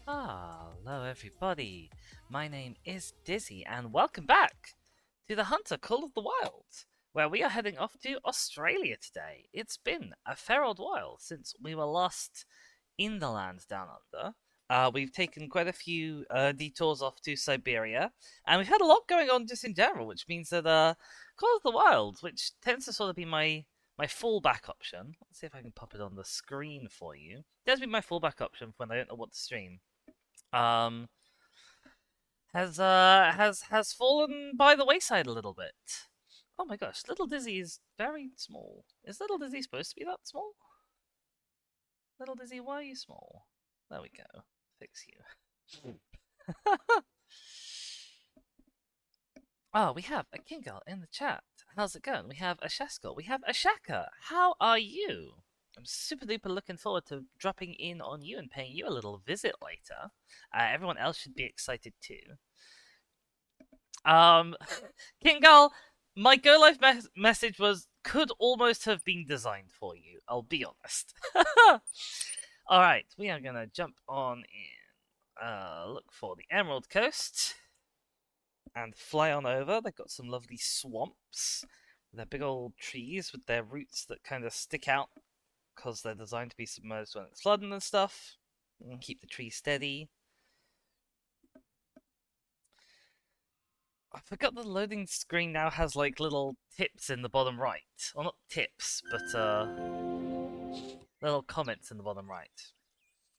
Hello everybody, my name is Dizzy and welcome back to the Hunter Call of the Wild, where we are heading off to Australia today. It's been a fair old while since we were last in the land down under. We've taken quite a few detours off to Siberia, and we've had a lot going on just in general, which means that Call of the Wild, which tends to sort of be my fallback option. Let's see if I can pop it on the screen for you. It does be my fallback option when I don't know what to stream. Um, has fallen by the wayside a little bit. Oh my gosh, Little Dizzy is very small. Is Little Dizzy supposed to be that small? Little Dizzy, why are you small? There we go. Fix you. Oh, we have a Kingle in the chat. How's it going? We have a Shaskal. We have a Shaka. How are you? I'm super duper looking forward to dropping in on you and paying you a little visit later. Everyone else should be excited too. Kingal, my go live message could almost have been designed for you. I'll be honest. All right, we are gonna jump on in. Look for the Emerald Coast and fly on over. They've got some lovely swamps. They're big old trees with their roots that kind of stick out because they're designed to be submerged when it's flooding and stuff. And keep the trees steady. I forgot the loading screen now has like little tips in the bottom right. Well, not tips, but little comments in the bottom right.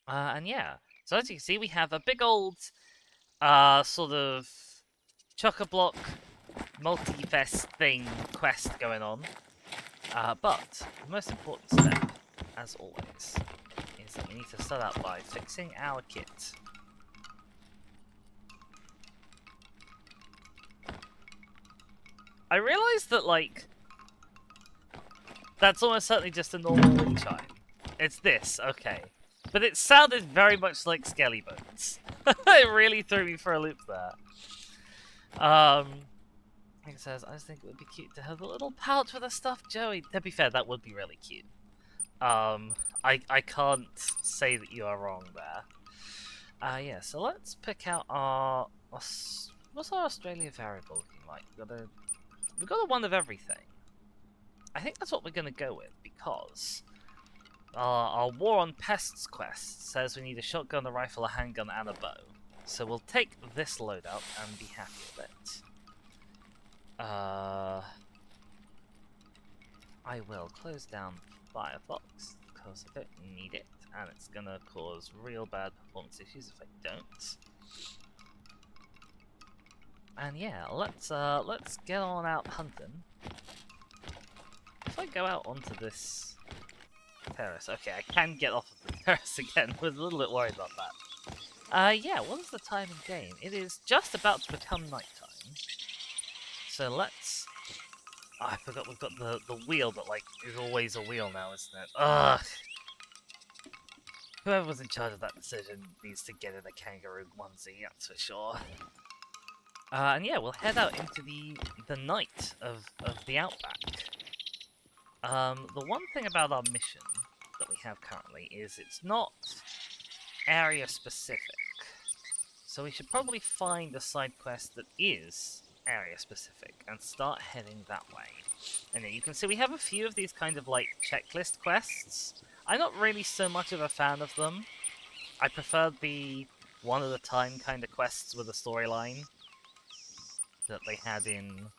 And yeah, so as you can see, we have a big old sort of chock-a-block multi-fest thing quest going on. But the most important step, as always, is that we need to start out by fixing our kit. I realized that, like, that's almost certainly just a normal wind chime. It's this, okay. But it sounded very much like Skelly Bones. It really threw me for a loop there. Like it says, I just think it would be cute to have a little pouch with a stuffed Joey. To be fair, that would be really cute. I can't say that you are wrong there. Yeah, so let's pick out our... What's our Australia variable looking like? We've got a one of everything. I think that's what we're going to go with, because our War on Pests quest says we need a shotgun, a rifle, a handgun, and a bow. So we'll take this loadout and be happy with it. I will close down Firefox, because I don't need it, and it's going to cause real bad performance issues if I don't. And yeah, let's get on out hunting. If I go out onto this terrace, okay, I can get off of the terrace again. I was a little bit worried about that. Yeah, what is the time in game? It is just about to become nighttime. So let's... Oh, I forgot we've got the wheel that, like, is always a wheel now, isn't it? Ugh! Whoever was in charge of that decision needs to get in a kangaroo onesie, that's for sure. And yeah, we'll head out into the night of the outback. The one thing about our mission that we have currently is it's not area specific. So we should probably find a side quest that is area specific and start heading that way. And then you can see we have a few of these kind of like checklist quests. I'm not really so much of a fan of them. I prefer the one at a time kind of quests with a storyline that they had in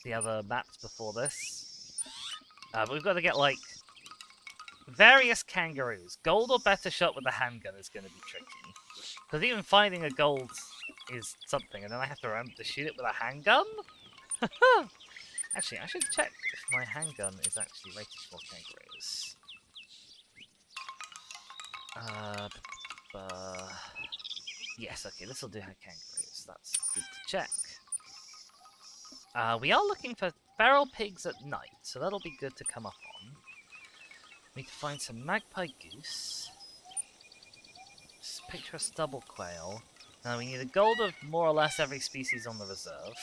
the other maps before this. But we've got to get, like, various kangaroos. Gold or better shot with a handgun is going to be tricky. Because even finding a gold is something, and then I have to remember to shoot it with a handgun? Actually, I should check if my handgun is actually rated for kangaroos. Yes, okay, this will do have kangaroos. That's good to check. We are looking for feral pigs at night, so that'll be good to come up on. We need to find some magpie goose. Just picture a stubble quail. Now we need a gold of more or less every species on the reserve.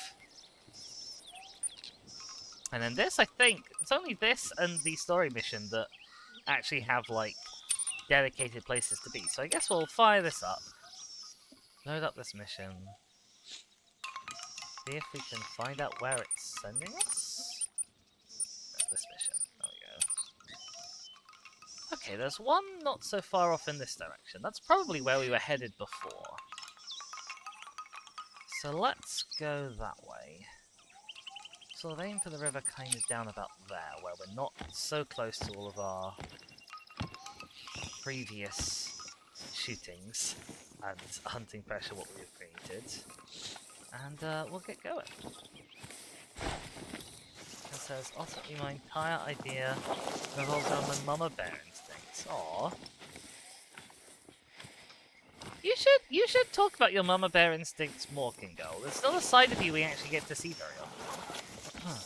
And then this, I think, it's only this and the story mission that actually have, like, dedicated places to be. So I guess we'll fire this up. Load up this mission. See if we can find out where it's sending us. This mission. There we go. Okay, there's one not so far off in this direction. That's probably where we were headed before. So let's go that way. So I'll aim for the river kind of down about there, where we're not so close to all of our previous shootings and hunting pressure what we've created. And we'll get going. It says, ultimately my entire idea revolves around my mama bear instincts. Aww. You should talk about your mama bear instincts more, King Girl. There's not a side of you we actually get to see very often. Huh.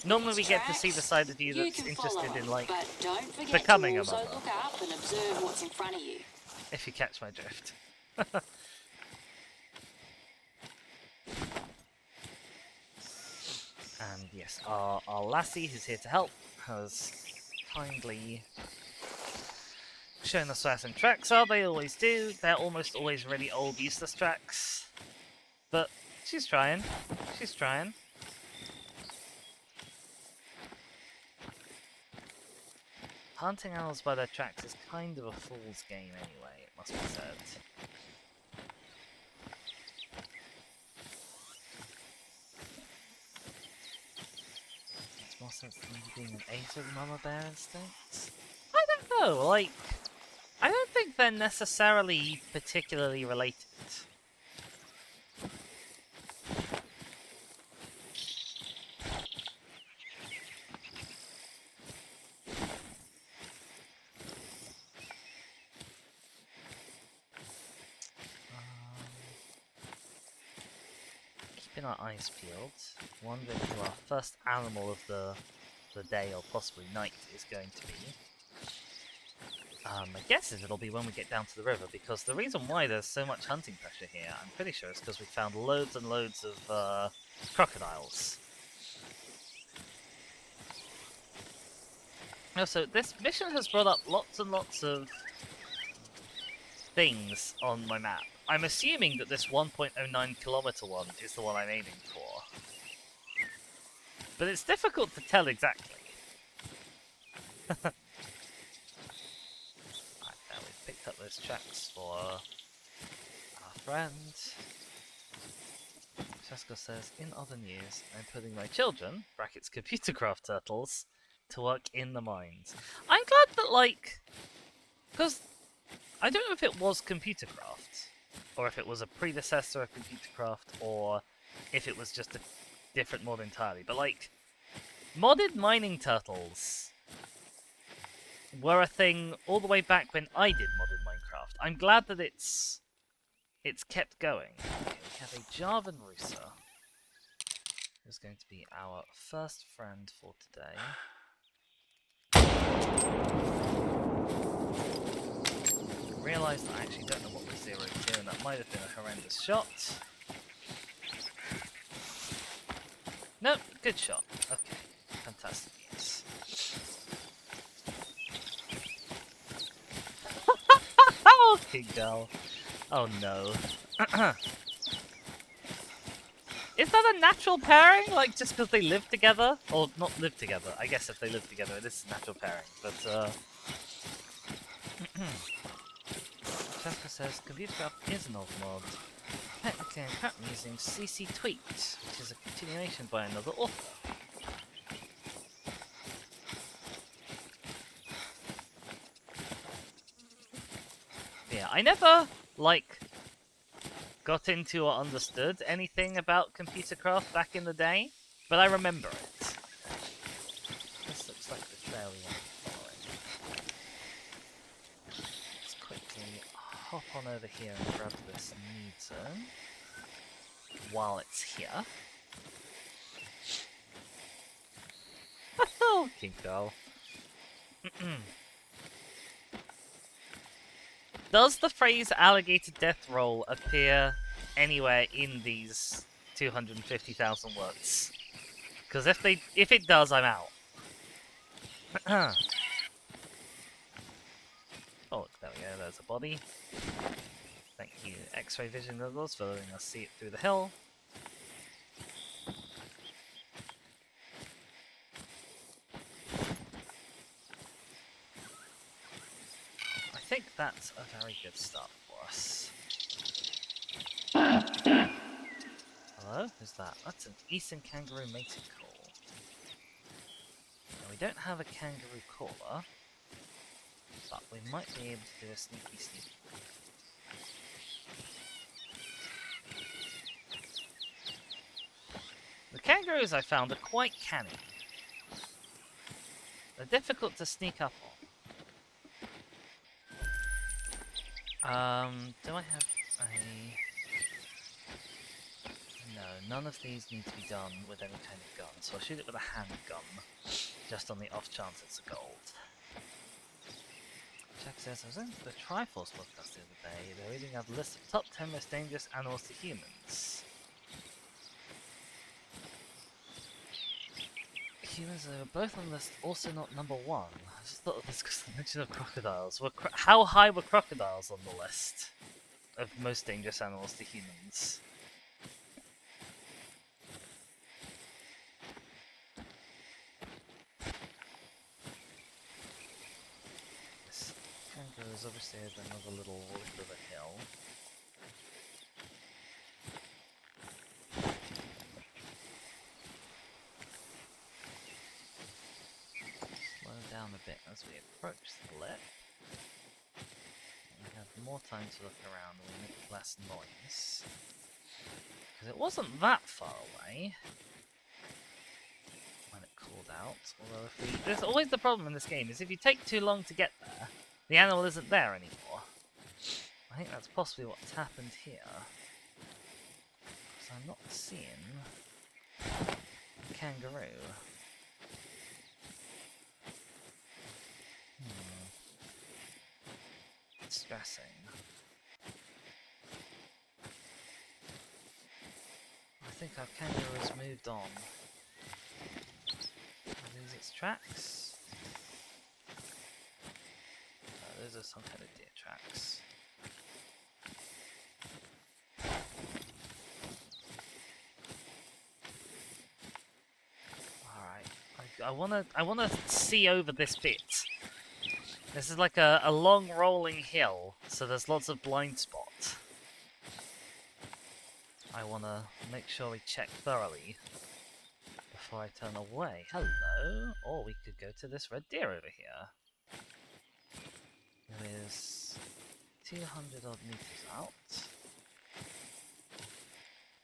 Normally we get to see the side of you that's interested in, like, becoming a mother. Look up and observe what's in front of you. If you catch my drift. And yes, our lassie who's here to help has kindly shown us where some tracks are. They always do. They're almost always really old, useless tracks. But she's trying. She's trying. Hunting animals by their tracks is kind of a fool's game anyway, it must be said. Makes more sense than being an ace with mama bear instincts. I don't know, like, I don't think they're necessarily particularly related. Keeping our eyes peeled, wondering who our first animal of the day or possibly night is going to be. My guess is it'll be when we get down to the river, because the reason why there's so much hunting pressure here, I'm pretty sure, is because we found loads and loads of crocodiles. Also, this mission has brought up lots and lots of things on my map. I'm assuming that this 1.09 kilometer one is the one I'm aiming for. But it's difficult to tell exactly. We've picked up those tracks for our friend. Shaska says, in other news, I'm putting my children, brackets computer craft turtles, to work in the mines. I'm glad that, like, because I don't know if it was computer craft, or if it was a predecessor of computer craft, or if it was just a different mod entirely, but, like, modded mining turtles were a thing all the way back when I did modded Minecraft. I'm glad that it's kept going. Okay, we have a Javan Rooster, who's going to be our first friend for today. Realised I actually don't know what was 0-2, and that might have been a horrendous shot. Nope, good shot. Okay, fantastic news. Okay, girl. Oh no. Is that a natural pairing? Like, just because they live together? Or not live together. I guess if they live together, it is a natural pairing. But, Jasper says, computer craft is an old mod. Technically, I'm currently using CC Tweet, which is a continuation by another author. Yeah, I never, like, got into or understood anything about computer craft back in the day, but I remember it. This looks like the trail we want to follow. Let's quickly hop on over here and grab this need zone while it's here. Oh, King Girl. Does the phrase alligator death roll appear anywhere in these 250,000 words? Because if it does, I'm out. there's a body. Thank you, X-ray vision goggles, for letting us see it through the hill. I think that's a very good start for us. Hello? Who's that? That's an eastern kangaroo mating call. Now, we don't have a kangaroo caller, but we might be able to do a sneaky sneak. The kangaroos I found are quite canny. They're difficult to sneak up on. Do I have a... No, none of these need to be done with any kind of gun, so I'll shoot it with a handgun, just on the off chance it's a gold. Jack says, I was in the Triforce podcast the other day. They're reading out a list of top 10 most dangerous animals to humans. Humans are both on the list, also not number 1. I just thought of this because the mention of crocodiles. How high were crocodiles on the list of most dangerous animals to humans? This kangaroo is obviously over another little bit of a hill. Down a bit as we approach the lip. We have more time to look around and we make less noise. Because it wasn't that far away when it called out. Although if we... There's always the problem in this game, is if you take too long to get there, the animal isn't there anymore. I think that's possibly what's happened here. Because I'm not seeing a kangaroo. Stressing. I think our kangaroo has moved on. Are these its tracks? No, those are some kind of deer tracks. Alright. I wanna see over this bit. This is like a long rolling hill, so there's lots of blind spot. I want to make sure we check thoroughly before I turn away. Hello! Or we could go to this red deer over here. It is 200 odd meters out.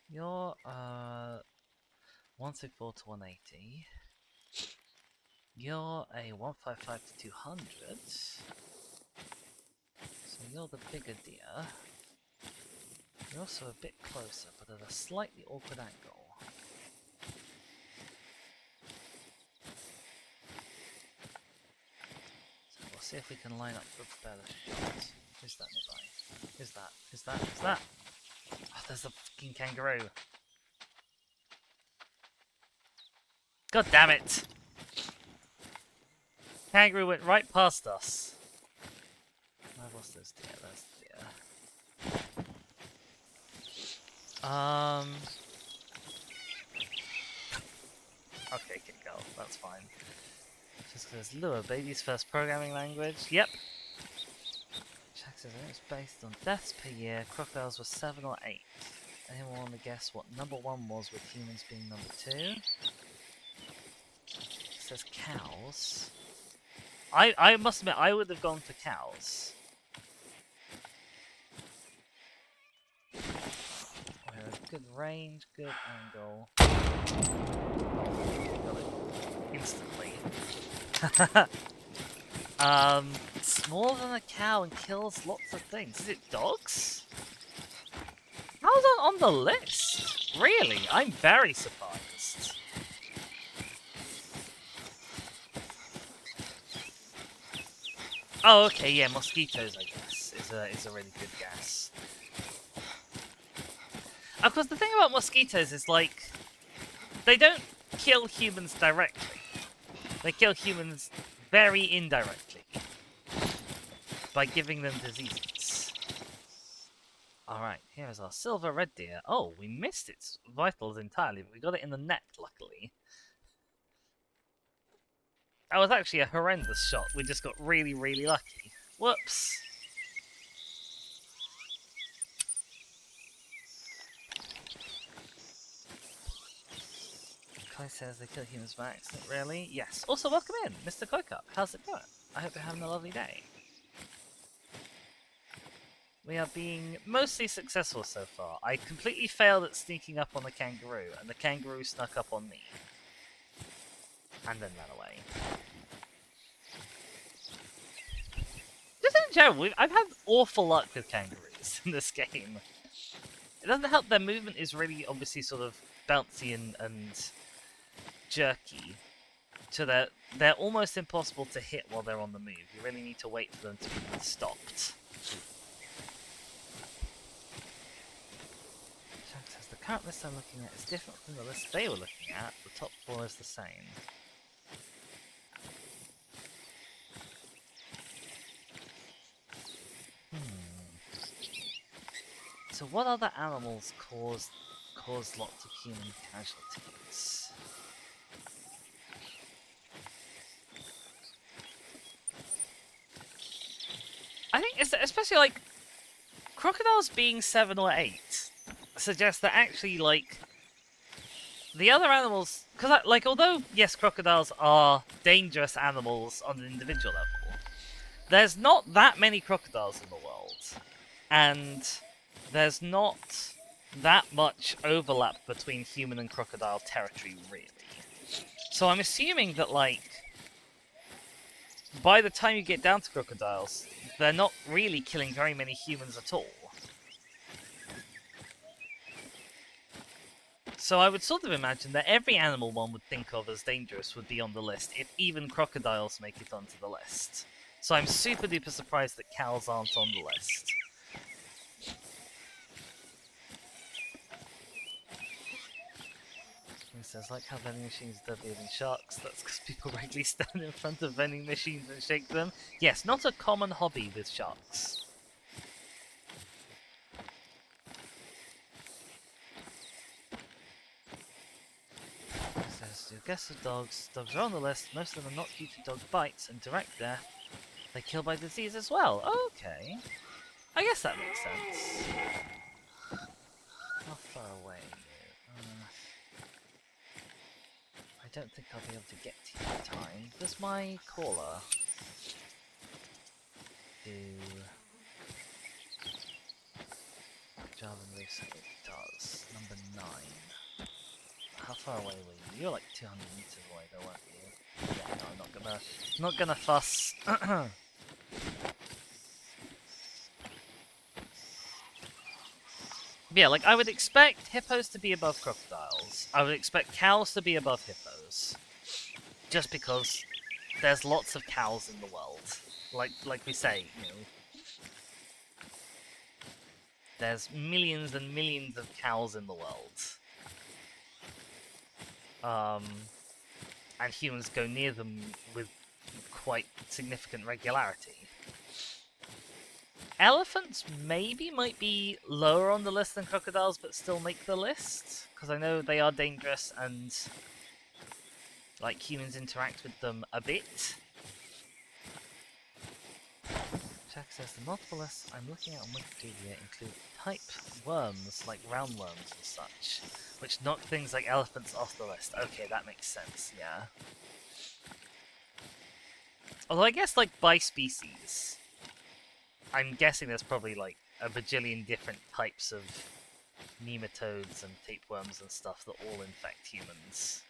You're 164 to 180. You're a 155 to 200, so you're the bigger deer. You're also a bit closer, but at a slightly awkward angle. So we'll see if we can line up for a better shot. Who's that nearby? Who's that? Who's that? Who's that? Oh, there's the fucking kangaroo. God damn it! Kangaroo went right past us. I've lost those deer. That's the deer. Okay, can go. That's fine. Just because Lua, baby's first programming language. Yep. Jack says it's based on deaths per year. Crocodiles were 7 or 8. Anyone want to guess what number 1 was, with humans being number 2? It says cows. I must admit, I would have gone for cows. We have good range, good angle. Got it instantly. Smaller than a cow and kills lots of things. Is it dogs? How's that on the list? Really? I'm very surprised. Oh, okay, yeah, mosquitoes, I guess, is a really good guess. Of course, the thing about mosquitoes is, like, they don't kill humans directly. They kill humans very indirectly. by giving them diseases. Alright, here is our silver red deer. Oh, we missed its vitals entirely, but we got it in the net, luckily. That was actually a horrendous shot. We just got really, really lucky. Whoops. Kai says they kill humans by accident, really? Yes. Also, welcome in, Mr. Koikup. How's it going? I hope you're having a lovely day. We are being mostly successful so far. I completely failed at sneaking up on the kangaroo, and the kangaroo snuck up on me. And then ran away. Just in general, I've had awful luck with kangaroos in this game. It doesn't help their movement is really obviously sort of bouncy and jerky. So they're almost impossible to hit while they're on the move. You really need to wait for them to be stopped. Jack says the current list I'm looking at is different from the list they were looking at. The top 4 is the same. So what other animals cause lots of human casualties? I think it's especially like crocodiles being 7 or 8 suggests that actually like the other animals, because like although yes crocodiles are dangerous animals on an individual level, there's not that many crocodiles in the world, and there's not that much overlap between human and crocodile territory really. So I'm assuming that like by the time you get down to crocodiles, they're not really killing very many humans at all. So I would sort of imagine that every animal one would think of as dangerous would be on the list, if even crocodiles make it onto the list. So I'm super duper surprised that cows aren't on the list. He says, like how vending machines are deadlier than sharks, that's because people regularly stand in front of vending machines and shake them. Yes, not a common hobby with sharks. He says, your guess of dogs. Dogs are on the list, most of them are not due to dog bites and direct death. They kill by disease as well. Okay. I guess that makes sense. How far away are you? I don't think I'll be able to get to you in time. Does my caller do Java moves? It does. Number 9. How far away were you? You're like 200 meters away though, weren't you? Yeah, no, I'm not gonna fuss. Yeah, like I would expect hippos to be above crocodiles. I would expect cows to be above hippos. Just because there's lots of cows in the world. Like we say, you know. There's millions and millions of cows in the world. And humans go near them with quite significant regularity. Elephants maybe might be lower on the list than crocodiles, but still make the list. Because I know they are dangerous and like humans interact with them a bit. Jack says the multiple lists I'm looking at on Wikipedia include type worms like roundworms and such, which knock things like elephants off the list. Okay, that makes sense, yeah. Although I guess like by species, I'm guessing there's probably like a bajillion different types of nematodes and tapeworms and stuff that all infect humans.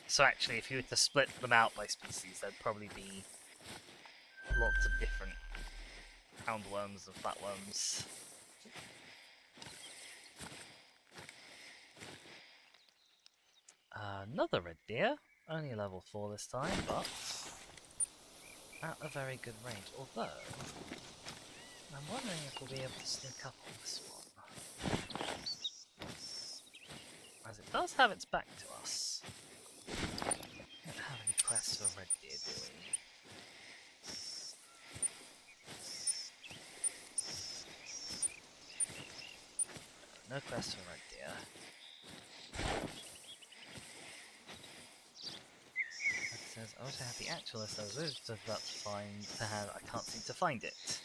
So actually, if you were to split them out by species, there'd probably be lots of different roundworms and flatworms. Another red deer, only level 4 this time, but at a very good range. Although, I'm wondering if we'll be able to sneak up on this one. As it does have its back to us. We don't have any quests for red deer, do we? No quest for red deer. It says, I wish I had the actual list I was just about to find to have. I can't seem to find it.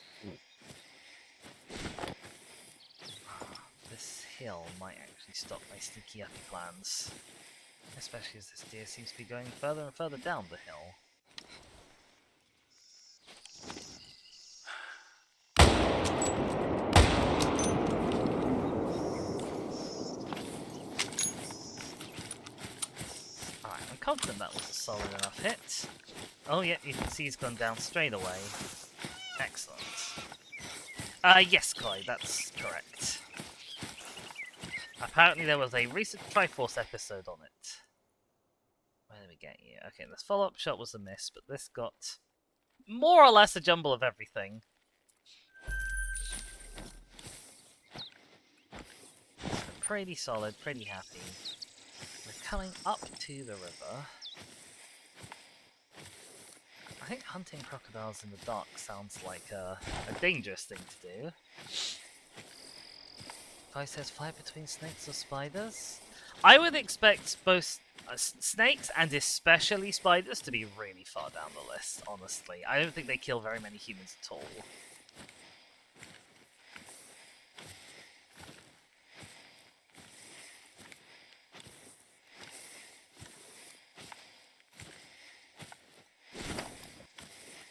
This hill might actually stop my sneaky uppy plans. Especially as this deer seems to be going further and further down the hill. Alright, I'm confident that was a solid enough hit. Oh yeah, you can see he's gone down straight away. Excellent. Yes, Chloe, that's correct. Apparently there was a recent Triforce episode on it. Where did we get you? Okay, this follow-up shot was a miss, but this got more or less a jumble of everything. So pretty solid, pretty happy. We're coming up to the river. I think hunting crocodiles in the dark sounds like a dangerous thing to do. Guy says fly between snakes or spiders? I would expect both snakes and especially spiders to be really far down the list, honestly. I don't think they kill very many humans at all.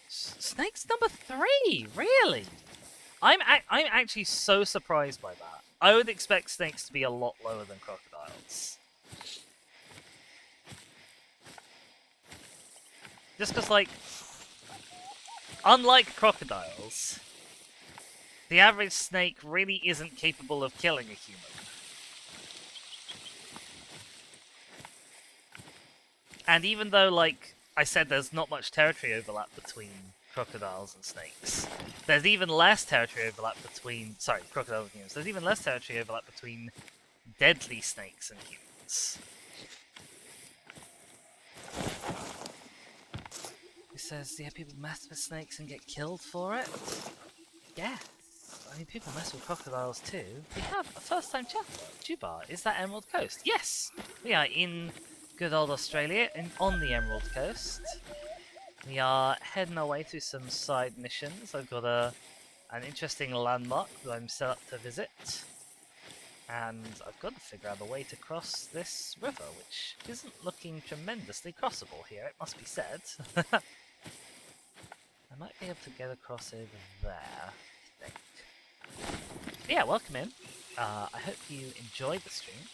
Snake's number 3? Really? I'm actually so surprised by that. I would expect snakes to be a lot lower than crocodiles. Just because, like, unlike crocodiles, the average snake really isn't capable of killing a human. And even though, like I said, there's not much territory overlap between crocodiles and snakes, there's even less territory overlap between... Sorry, crocodiles and humans. There's even less territory overlap between deadly snakes and humans. He says, yeah, people mess with snakes and get killed for it? Yes. I mean, people mess with crocodiles too. We have a first-time chatter. Jubar, is that Emerald Coast? Yes! We are in good old Australia, on the Emerald Coast. We are heading our way through some side missions. I've got an interesting landmark that I'm set up to visit. And I've got to figure out a way to cross this river, which isn't looking tremendously crossable here, it must be said. I might be able to get across over there, I think. But yeah, welcome in. I hope you enjoyed the stream.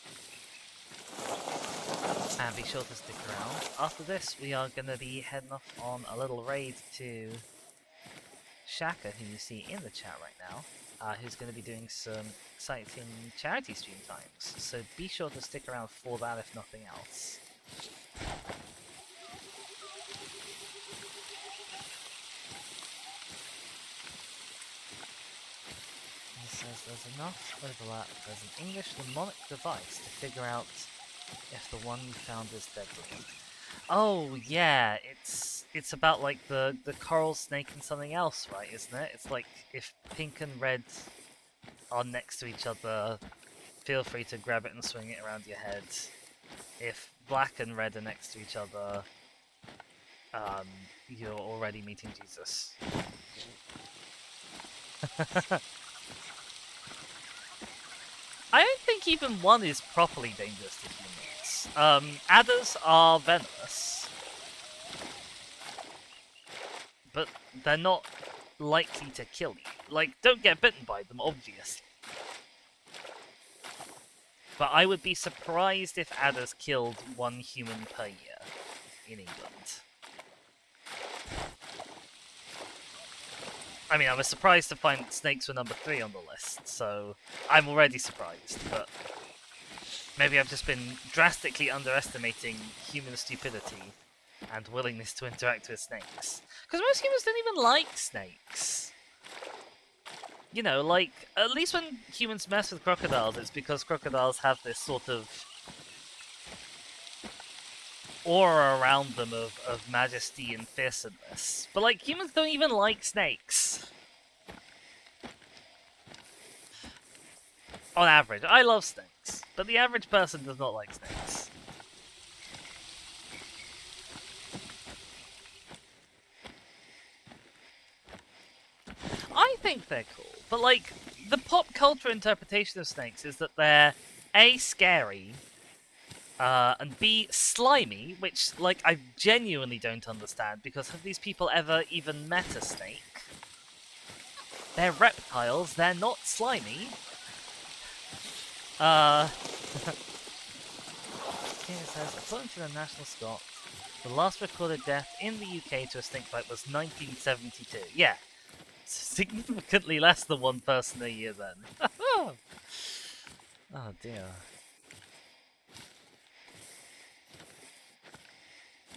And be sure to stick around. After this, we are going to be heading off on a little raid to Shaka, who you see in the chat right now, who's going to be doing some exciting charity stream times. So be sure to stick around for that, if nothing else. He says there's enough overlap. There's an English mnemonic device to figure out if the one you found is deadly. Oh yeah, it's about like the coral snake and something else, right? Isn't it? It's like if pink and red are next to each other, feel free to grab it and swing it around your head. If black and red are next to each other, you're already meeting Jesus. I don't think even one is properly dangerous to humans. Adders are venomous, but they're not likely to kill you. Like, don't get bitten by them, obviously. But I would be surprised if adders killed 1 human per year in England. I mean, I was surprised to find snakes were number 3 on the list, so I'm already surprised, but maybe I've just been drastically underestimating human stupidity and willingness to interact with snakes. Because most humans don't even like snakes. You know, like, at least when humans mess with crocodiles, it's because crocodiles have this sort of aura around them of majesty and fearsomeness. But, like, humans don't even like snakes. On average. I love snakes, but the average person does not like snakes. I think they're cool, but like, the pop culture interpretation of snakes is that they're A, scary, and B, slimy, which, like, I genuinely don't understand, because have these people ever even met a snake? They're reptiles, they're not slimy. Here it says, according to the National Scot, the last recorded death in the UK to a snake bite was 1972. Yeah, significantly less than one person a year then. Oh dear.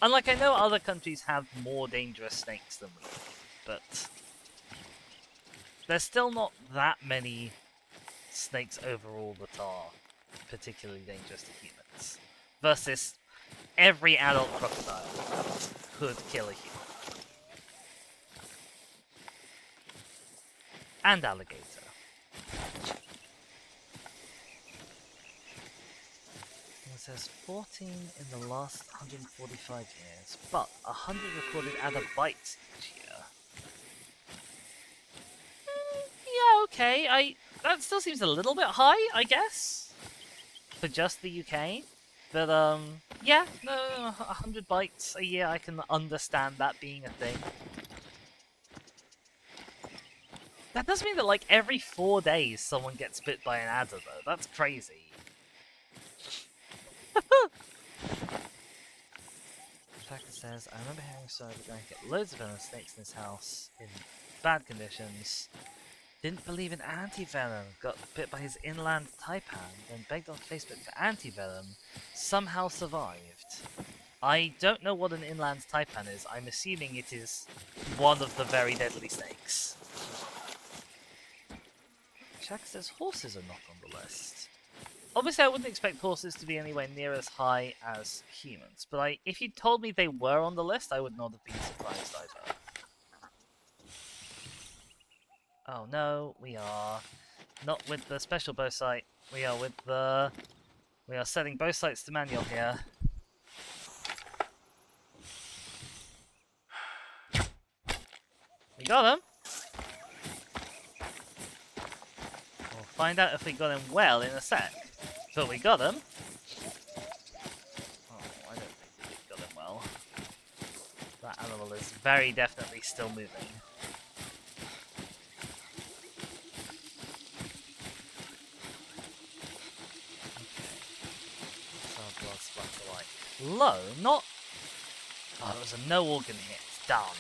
And like, I know other countries have more dangerous snakes than we do, but there's still not that many snakes overall that are particularly dangerous to humans. Versus every adult crocodile could kill a human. And alligator. It says 14 in the last 145 years, but 100 recorded adder bites each year. Yeah, okay. That still seems a little bit high, I guess, for just the UK. But yeah, no, 100 bites a year, I can understand that being a thing. That does mean that like every 4 days someone gets bit by an adder, though. That's crazy. Tracker says, I remember hearing a story of a guy who get loads of venomous snakes in his house in bad conditions. Didn't believe in anti-venom, got bit by his inland taipan, then begged on Facebook for anti-venom, somehow survived. I don't know what an inland taipan is. I'm assuming it is one of the very deadly snakes. Tracker says horses are not on the list. Obviously, I wouldn't expect horses to be anywhere near as high as humans, but if you told me they were on the list, I would not have been surprised either. Oh no, we are not with the special bow sight. We are setting bow sights to manual here. We got him! We'll find out if we got him well in a sec. But we got him. Oh, I don't think we got him well. That animal is very definitely still moving. Okay. Blood splatter like low, not. Oh, it was a no organ hit. Darn.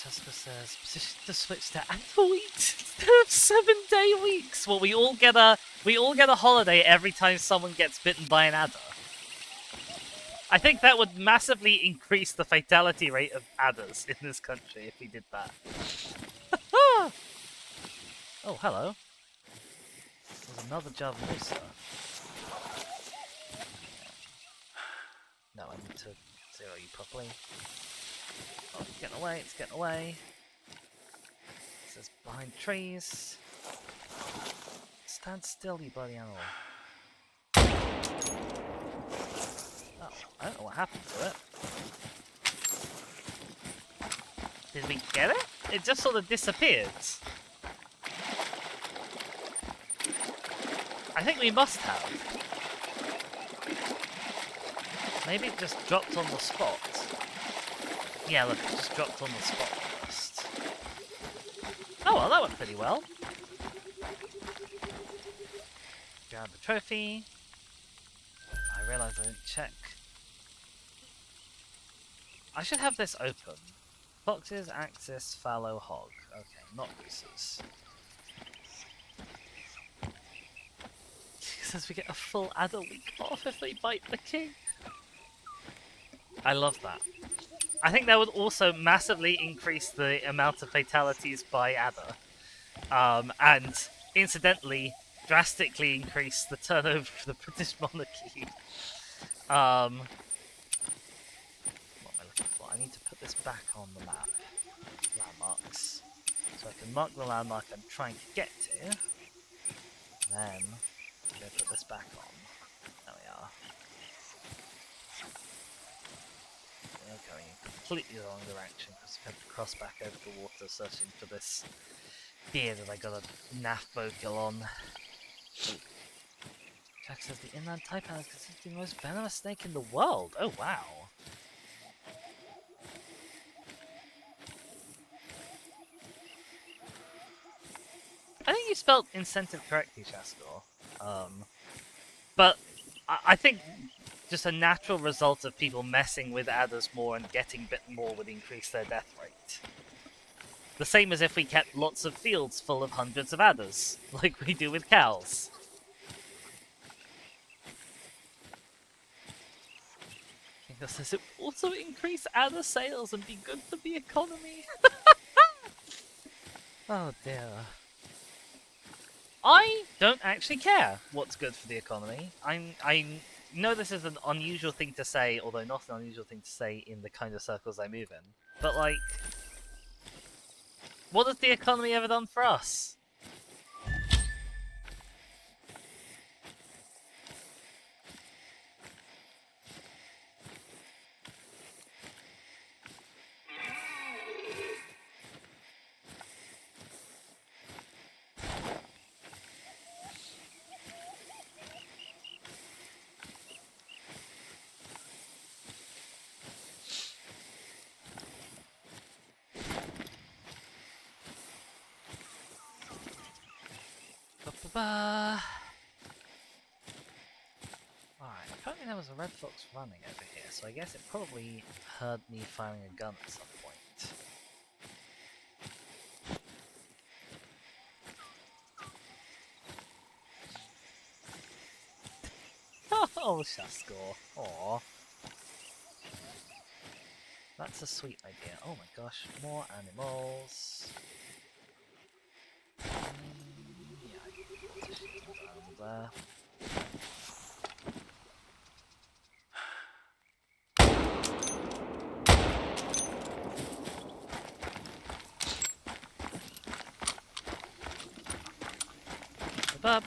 Jessica says, position to switch to annual weeks instead of 7-day weeks. Well, we all get a holiday every time someone gets bitten by an adder. I think that would massively increase the fatality rate of adders in this country if we did that. Oh, hello. There's another Javamosa. No, I need to zero you properly. Oh, it's getting away, it's getting away. It says behind trees. Stand still, you bloody animal. Oh, I don't know what happened to it. Did we get it? It just sort of disappeared. I think we must have. Maybe it just dropped on the spot. Yeah, look, it just dropped on the spot first. Oh well, that went pretty well. Grab the trophy. I realise I didn't check. I should have this open. Foxes, axis, fallow, hog. Okay, not gooses. It says we get a full adder week off if they bite the king. I love that. I think that would also massively increase the amount of fatalities by adder. And incidentally, drastically increase the turnover of the British monarchy. What am I looking for? I need to put this back on the map. Landmarks. So I can mark the landmark I'm trying to get to. Then I'm going to put this back on. There we are. We're going in completely the wrong direction because we have to cross back over the water searching for this deer that I got a naff vocal on. Jack says the inland taipan is considered the most venomous snake in the world. Oh wow. I think you spelled incentive correctly, Shaskor. But I think just a natural result of people messing with adders more and getting bit more would increase their death rate. The same as if we kept lots of fields full of hundreds of adders, like we do with cows. Does it also increase adder sales and be good for the economy? Oh dear. I don't actually care what's good for the economy. I know this is an unusual thing to say, although not an unusual thing to say in the kind of circles I move in. But like, what has the economy ever done for us? Alright, apparently there was a red fox running over here, so I guess it probably heard me firing a gun at some point. Oh, Shaskor. Aw. That's a sweet idea. Oh my gosh, more animals. Yeah, I can put a shit ton of animals there. Up.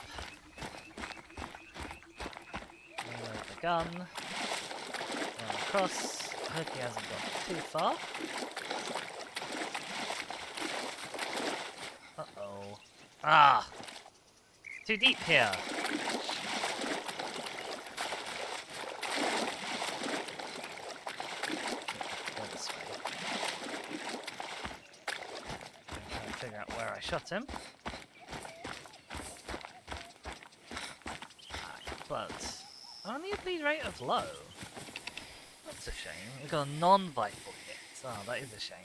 Reload the gun. Run across. I hope he hasn't gone too far. Uh-oh. Ah! Too deep here. Go this way. I'm trying to figure out where I shot him. But only a bleed rate of low. That's a shame. We got a non-vital hit. Oh, that is a shame.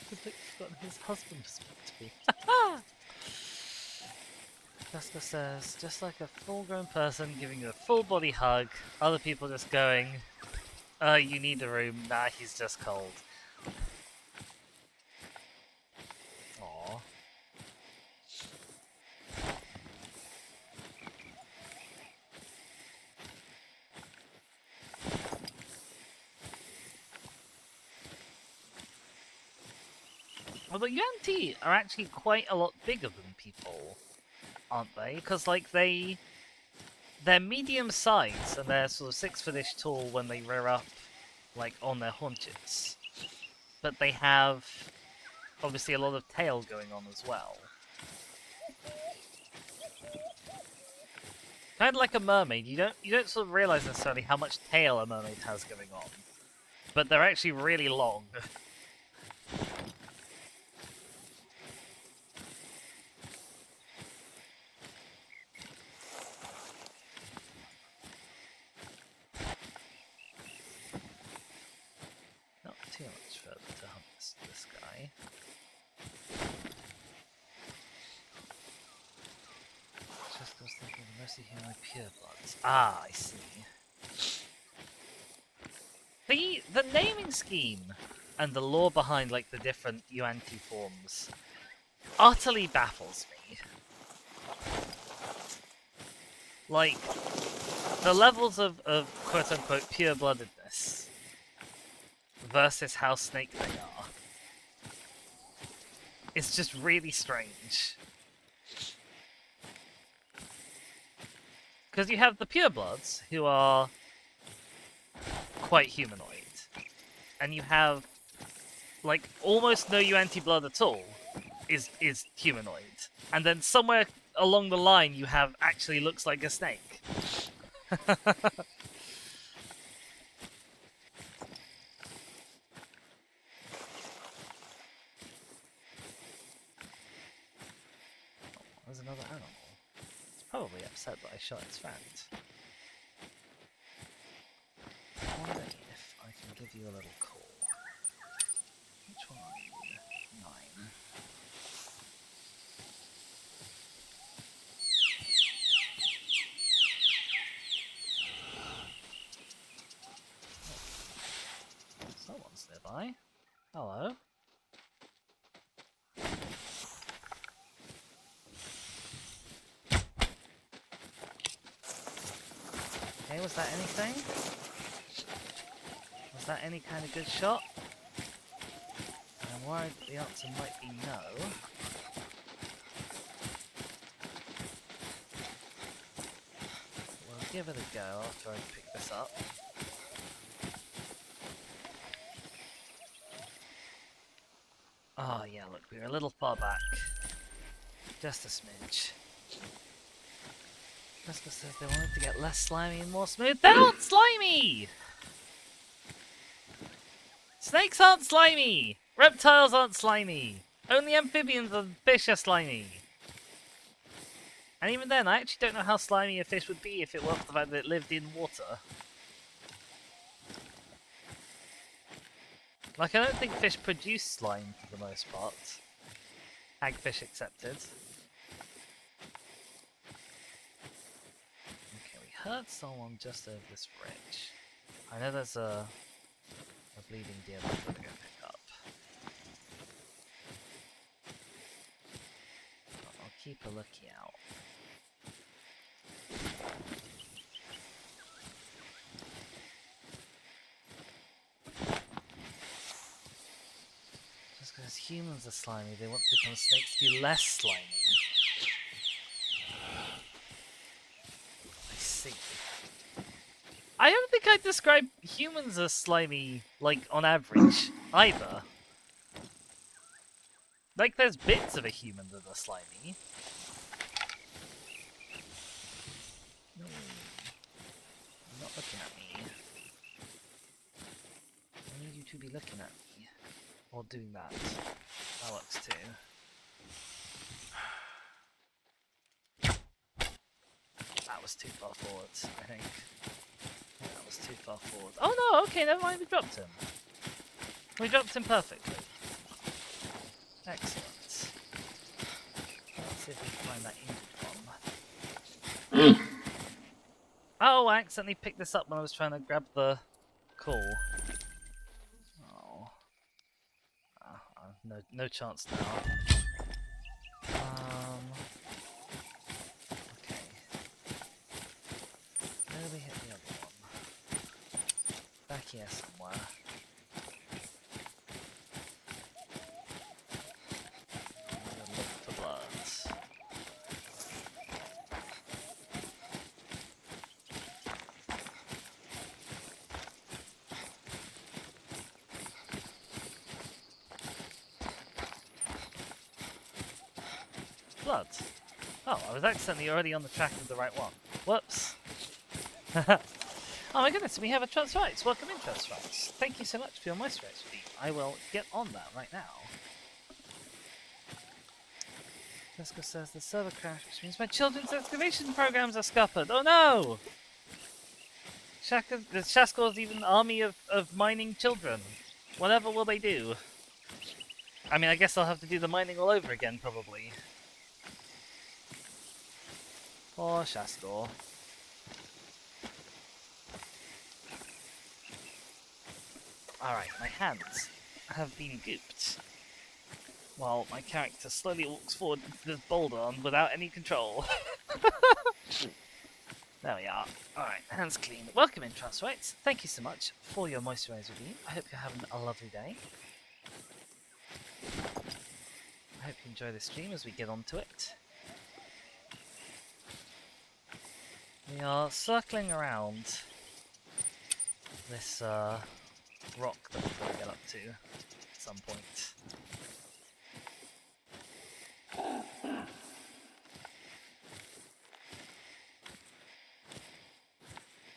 He's forgotten his husband was meant to be. Jessica says, just like a full-grown person giving you a full-body hug, other people just going, you need a room. Nah, he's just cold. Aww. Well, the Yuan-Ti are actually quite a lot bigger than people, aren't they? Because, like, they're medium size and they're sort of 6 foot-ish tall when they rear up, like, on their haunches. But they have, obviously, a lot of tail going on as well. Kind of like a mermaid. You don't sort of realize necessarily how much tail a mermaid has going on, but they're actually really long. Not too much further to hunt this guy. Just was thinking mostly human purebloods. Ah, I see. The naming scheme and the lore behind like the different Yuan-Ti forms utterly baffles me. Like the levels of quote unquote pure bloodedness versus how snake they are. It's just really strange. Because you have the purebloods, who are quite humanoid. And you have, like, almost no anti-blood at all is humanoid. And then somewhere along the line you have actually looks like a snake. There's another animal. It's probably upset that I shot its friend. I wonder if I can give you a little call. Which one are you? 9. Oh. Someone's nearby. Hello. Okay, was that anything? Was that any kind of good shot? I'm worried that the answer might be no. We'll give it a go after I pick this up. Oh yeah, look, we're a little far back. Just a smidge. Jessica says they wanted to get less slimy and more smooth. They're not slimy! Snakes aren't slimy! Reptiles aren't slimy! Only amphibians and fish are slimy! And even then, I actually don't know how slimy a fish would be if it weren't for the fact that it lived in water. Like, I don't think fish produce slime for the most part. Hagfish accepted. Okay, we heard someone just over this ridge. I know there's a bleeding deer that we're gonna go pick up. I'll keep a looky out. Just because humans are slimy, they want to become snakes to be less slimy. I see. I don't think I'd describe humans as slimy, like, on average, either. Like, there's bits of a human that are slimy. No. You're not looking at me. I need you to be looking at me. Or doing that. That works too. That was too far forwards, I think. That was too far forward. Oh no, okay, never mind, we dropped him. We dropped him perfectly. Excellent. Let's see if we can find that injured one. Oh, I accidentally picked this up when I was trying to grab the call. Oh. No chance now. Okay. Where did we hit the other one? Back here somewhere. I'm gonna look for bloods. Bloods. Oh, I was accidentally already on the track of the right one. Whoops. Oh my goodness, we have a Trust Rights. Welcome in, Trust Rights. Thank you so much for your moisturizer feed. I will get on that right now. Jessica says the server crashed, which means my children's excavation programs are scuppered. Oh no! The Shaskor's even an army of mining children. Whatever will they do? I mean, I guess I'll have to do the mining all over again, probably. Poor Shaskor. Alright, my hands have been gooped. While my character slowly walks forward into this boulder without any control. There we are. Alright, hands clean. Welcome in, Trustwites. Thank you so much for your moisturizer review. I hope you're having a lovely day. I hope you enjoy the stream as we get onto it. We are circling around this rock that we're going to get up to at some point.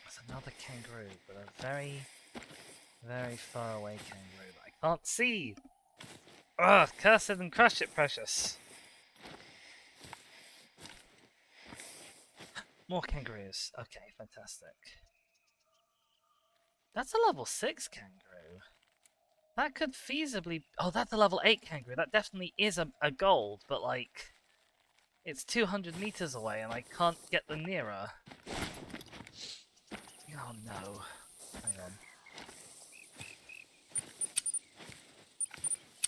There's another kangaroo, but a very, very far away kangaroo that I can't see. Ugh, curse it and crush it, precious. More kangaroos. Okay, fantastic. That's a level 6 kangaroo. That could feasibly... Oh, that's a level 8 kangaroo. That definitely is a gold, but like... It's 200 meters away and I can't get them nearer. Oh no. Hang on.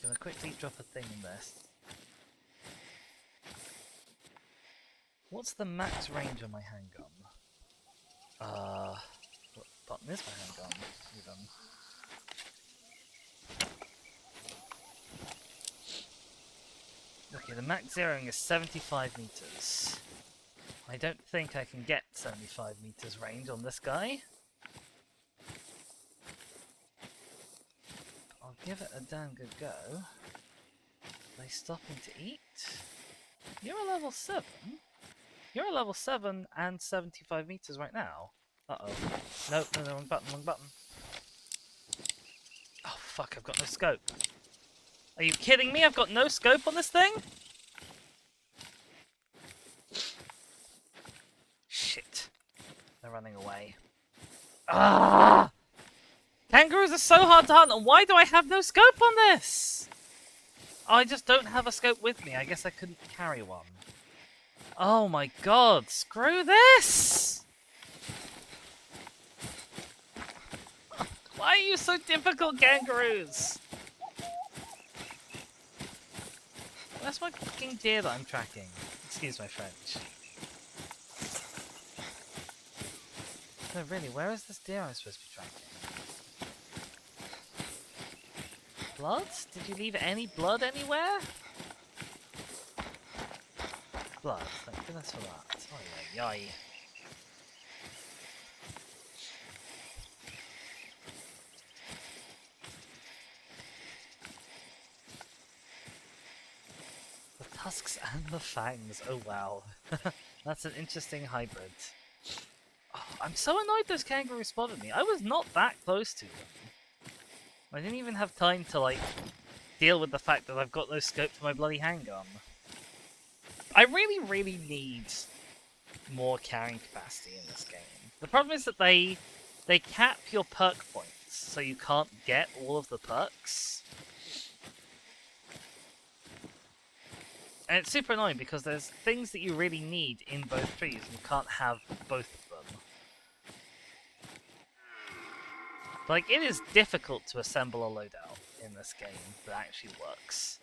Gonna quickly drop a thing in this. What's the max range on my handgun? What button is my handgun? Even. Okay, the max zeroing is 75 meters. I don't think I can get 75 meters range on this guy. I'll give it a damn good go. Are they stopping to eat? You're a level 7? You're a level 7 and 75 meters right now. Uh-oh. Nope, no, wrong button, wrong button. Oh fuck, I've got no scope. Are you kidding me? I've got no scope on this thing? Shit. They're running away. Ah! Kangaroos are so hard to hunt, and why do I have no scope on this? Oh, I just don't have a scope with me. I guess I couldn't carry one. Oh my god, screw this! Why are you so difficult, kangaroos? Where's my fucking deer that I'm tracking? Excuse my French. No, really, where is this deer I'm supposed to be tracking? Blood? Did you leave any blood anywhere? Blood, thank goodness for that. Oh yeah, yay. The tusks and the fangs, oh wow. That's an interesting hybrid. Oh, I'm so annoyed those kangaroos spotted me. I was not that close to them. I didn't even have time to, like, deal with the fact that I've got no scope for my bloody handgun. I really, really need more carrying capacity in this game. The problem is that they cap your perk points, so you can't get all of the perks. And it's super annoying because there's things that you really need in both trees, and you can't have both of them. Like, it is difficult to assemble a loadout in this game that actually works.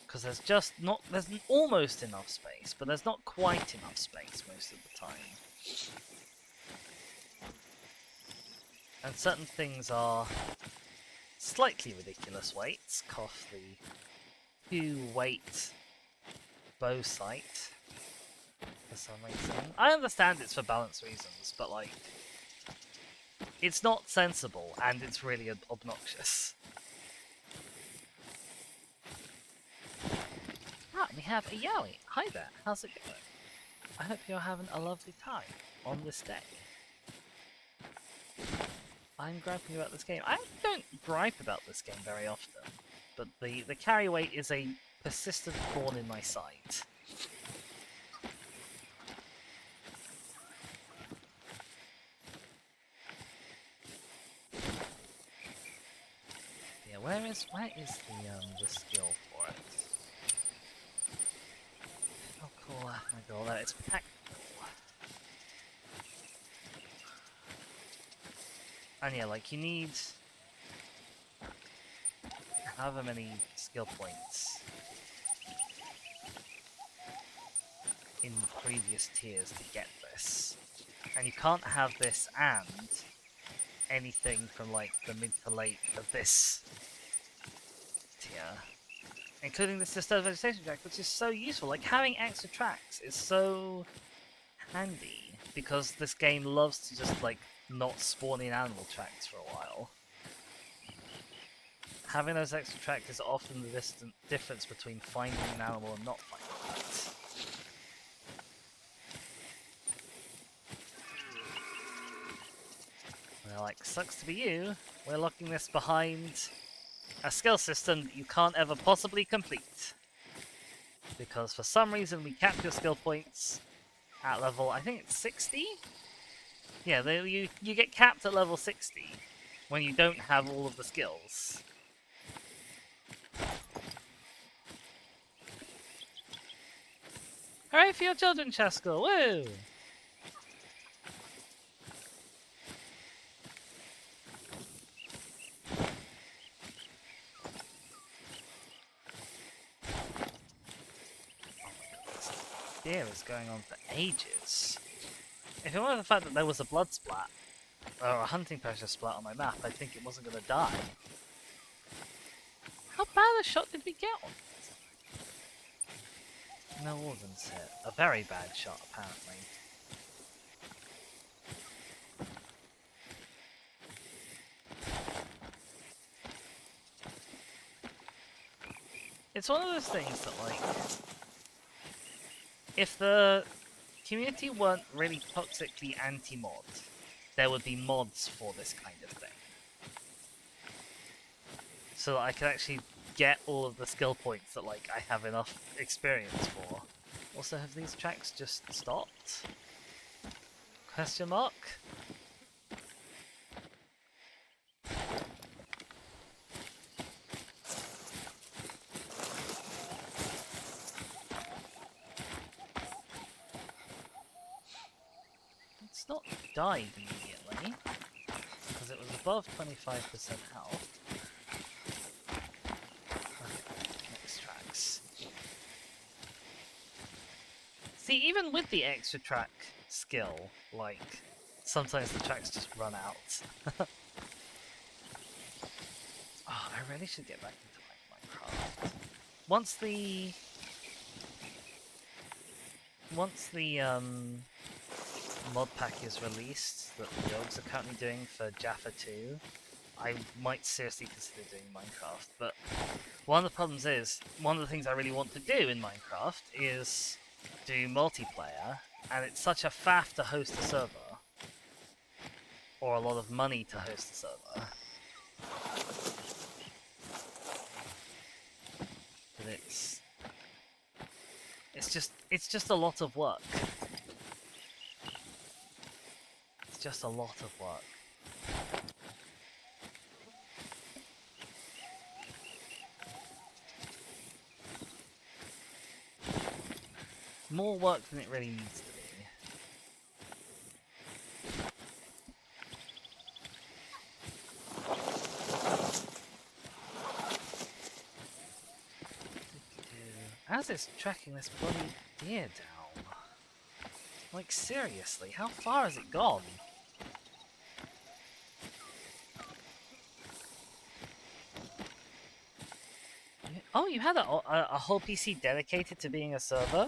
Because there's just not, there's almost enough space, but there's not quite enough space most of the time. And certain things are slightly ridiculous weights. Cough the 2-weight bow sight for some reason. I understand it's for balance reasons, but like, it's not sensible and it's really obnoxious. Ah, we have a Yowie. Hi there, how's it going? I hope you're having a lovely time on this day. I'm griping about this game. I don't gripe about this game very often, but the carry weight is a persistent thorn in my side. Yeah, where is the skill for it? Oh cool, my god, that is tactical. And yeah, like, you need however many skill points in previous tiers to get this. And you can't have this and anything from like the mid to late of this tier. Including this disturbed vegetation track, which is so useful. Like, having extra tracks is so handy, because this game loves to just, like, not spawn in animal tracks for a while. Having those extra tracks is often the difference between finding an animal and not finding it. And they're like, sucks to be you, we're locking this behind a skill system that you can't ever possibly complete. Because for some reason we cap your skill points at level, I think it's 60? Yeah, you get capped at level 60 when you don't have all of the skills. Hooray for your children, Chaskell! Woo! Deer is going on for ages. If it weren't the fact that there was a blood splat, or a hunting pressure splat on my map, I think it wasn't going to die. How bad a shot did we get on it? No organs hit. A very bad shot, apparently. It's one of those things that, like, if the community weren't really toxically anti-mod, there would be mods for this kind of thing. So that I could actually get all of the skill points that, like, I have enough experience for. Also, have these tracks just stopped? Question mark? It's not died immediately, because it was above 25% health. Next tracks. See, even with the extra track skill, like, sometimes the tracks just run out. Oh, I really should get back into Minecraft. Once the mod pack is released that the dogs are currently doing for Jaffa 2, I might seriously consider doing Minecraft. But one of the problems is, one of the things I really want to do in Minecraft is do multiplayer, and it's such a faff to host a server, or a lot of money to host a server, that it's just a lot of work. It's just a lot of work. More work than it really needs to be. As it's tracking this bloody deer down. Like, seriously, how far has it gone? Oh, you had a whole PC dedicated to being a server?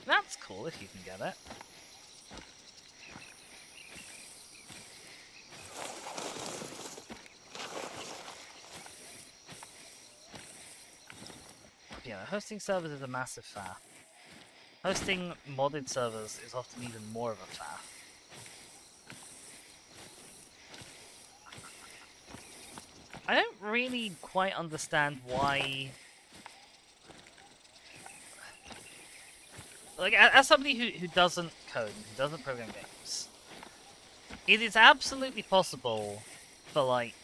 That's cool if you can get it. Yeah, hosting servers is a massive faff. Hosting modded servers is often even more of a faff. I don't really quite understand why... Like, as somebody who doesn't code, who doesn't program games, it is absolutely possible for, like,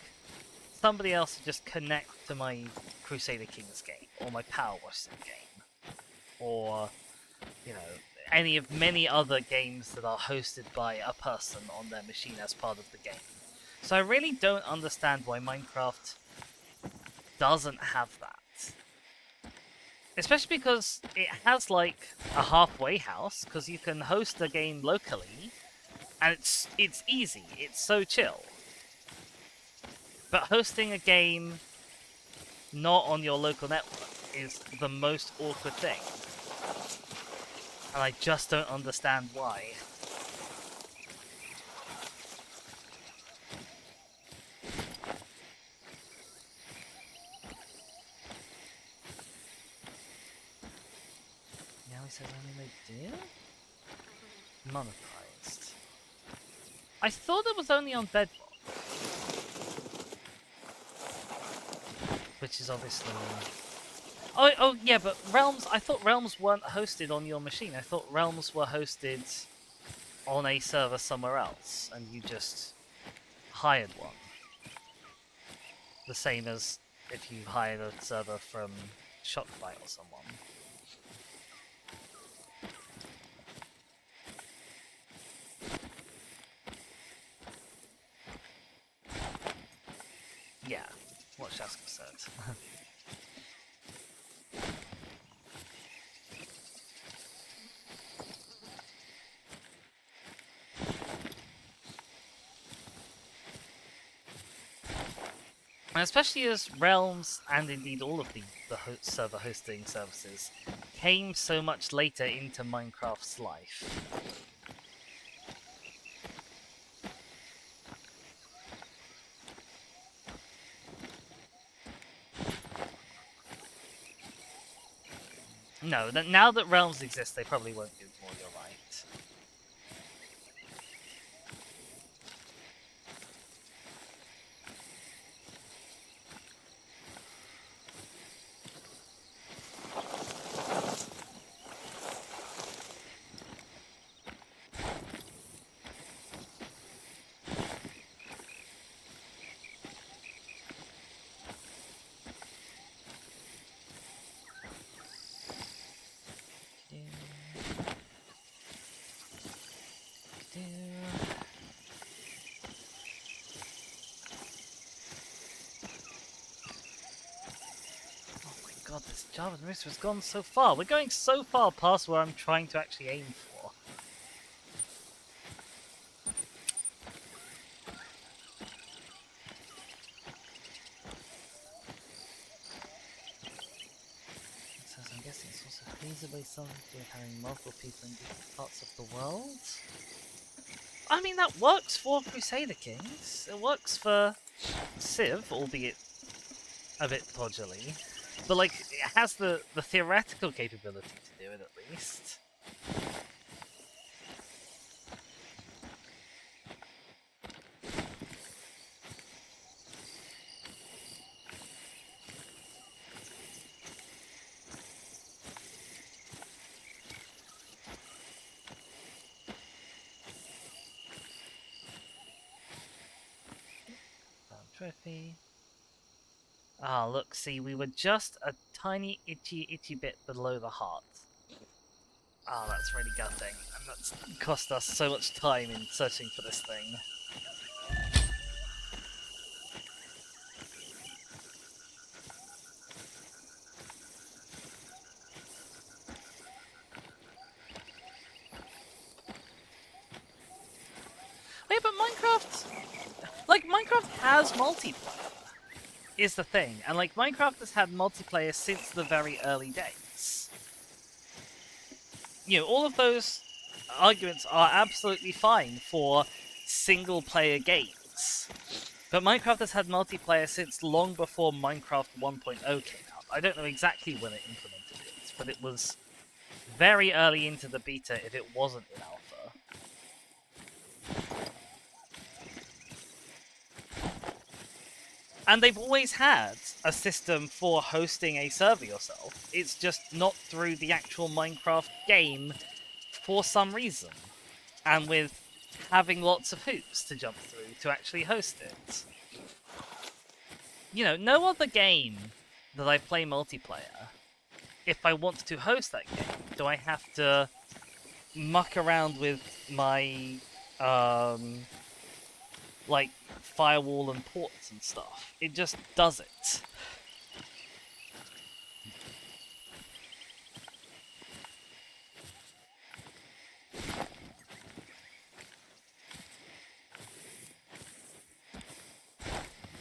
somebody else to just connect to my Crusader Kings game, or my Power Wash Sim game, or, you know, any of many other games that are hosted by a person on their machine as part of the game. So I really don't understand why Minecraft doesn't have that. Especially because it has like a halfway house, because you can host a game locally, and it's easy. It's so chill. But hosting a game not on your local network is the most awkward thing. And I just don't understand why. Now he says only they do? Monetized. I thought it was only on Bedrock. Which is obviously... Oh yeah, but Realms... I thought Realms weren't hosted on your machine. I thought Realms were hosted on a server somewhere else, and you just hired one. The same as if you hired a server from Shopify or someone. Yeah, what Shaska said. And especially as Realms, and indeed all of the server hosting services, came so much later into Minecraft's life. No, now that Realms exist, they probably won't do more, you're right. God, this Java Rooster has gone so far. We're going so far past where I'm trying to actually aim for. It says, I'm guessing it's also feasibly something with having multiple people in different parts of the world. I mean, that works for Crusader Kings. It works for Civ, albeit a bit podgily. But, like, it has the theoretical capability to do it, at least. Trophy. Ah, look, see, we were just a tiny, itchy bit below the heart. Ah, that's really gutting. And that's cost us so much time in searching for this thing. Wait, but Minecraft... Like, Minecraft has multiplayer, is the thing. And, like, Minecraft has had multiplayer since the very early days. You know, all of those arguments are absolutely fine for single-player games. But Minecraft has had multiplayer since long before Minecraft 1.0 came out. I don't know exactly when it implemented it, but it was very early into the beta if it wasn't in alpha. And they've always had a system for hosting a server yourself. It's just not through the actual Minecraft game for some reason. And with having lots of hoops to jump through to actually host it. You know, no other game that I play multiplayer, if I want to host that game, do I have to muck around with my, like, firewall and ports and stuff. It just does it.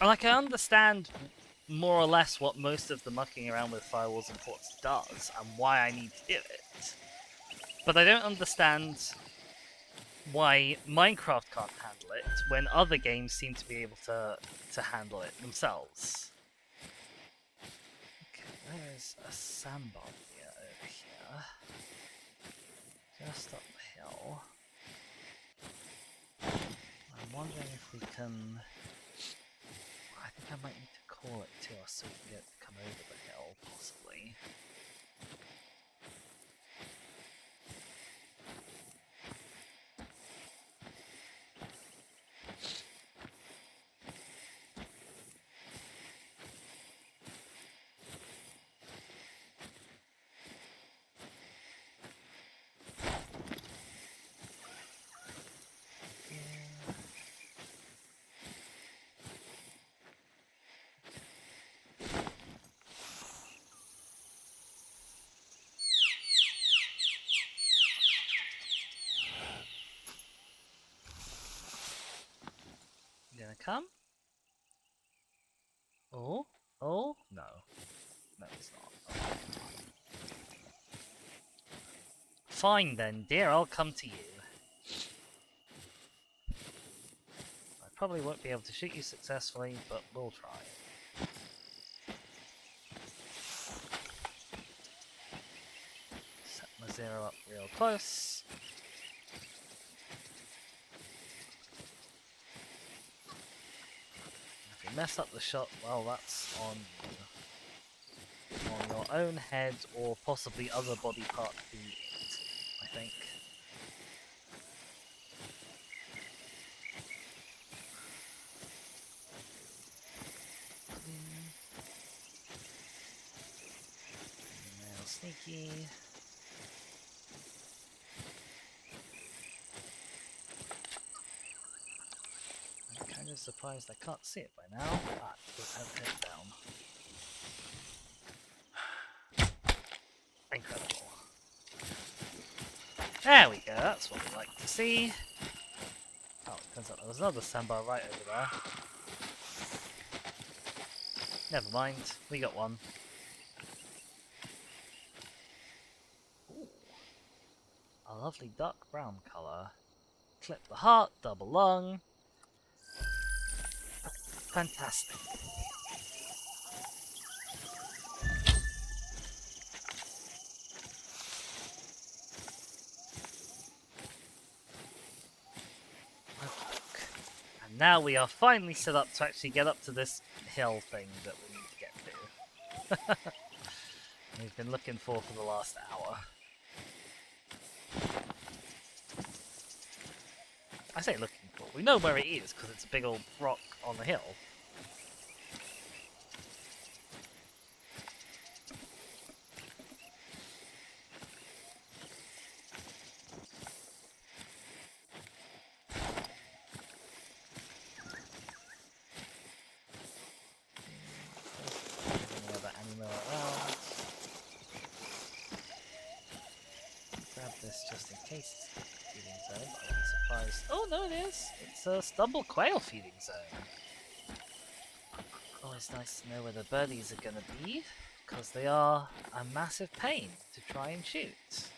Like, I understand more or less what most of the mucking around with firewalls and ports does, and why I need to do it. But I don't understand why Minecraft can't handle it when other games seem to be able to handle it themselves. Okay, there's a sandbar over here. Just up the hill. I'm wondering if we can... I think I might need to call it to us so we can get to come over the hill, possibly. You gonna come? Oh? Oh? No. No, it's not. Okay. Fine then, dear, I'll come to you. I probably won't be able to shoot you successfully, but we'll try. Set my zero up real close. If you mess up the shot, well, that's on you. On your own head, or possibly other body part be it, I think. Now sneaky. I'm kind of surprised I can't see it by now, but let's have it down. Incredible. There we go, that's what we like to see. Oh, it turns out there was another sandbar right over there. Never mind, we got one. Ooh. A lovely dark brown colour. Clip the heart, double lung. Fantastic. And now we are finally set up to actually get up to this hill thing that we need to get to. We've been looking for the last hour. I say looking for. We know where it is because it's a big old rock on the hill. Any other animal around? Grab this just in case it's a feeding zone. I'll be surprised. Oh no, it is! It's a stubble quail feeding zone. Always nice to know where the birdies are gonna be, because they are a massive pain to try and shoot.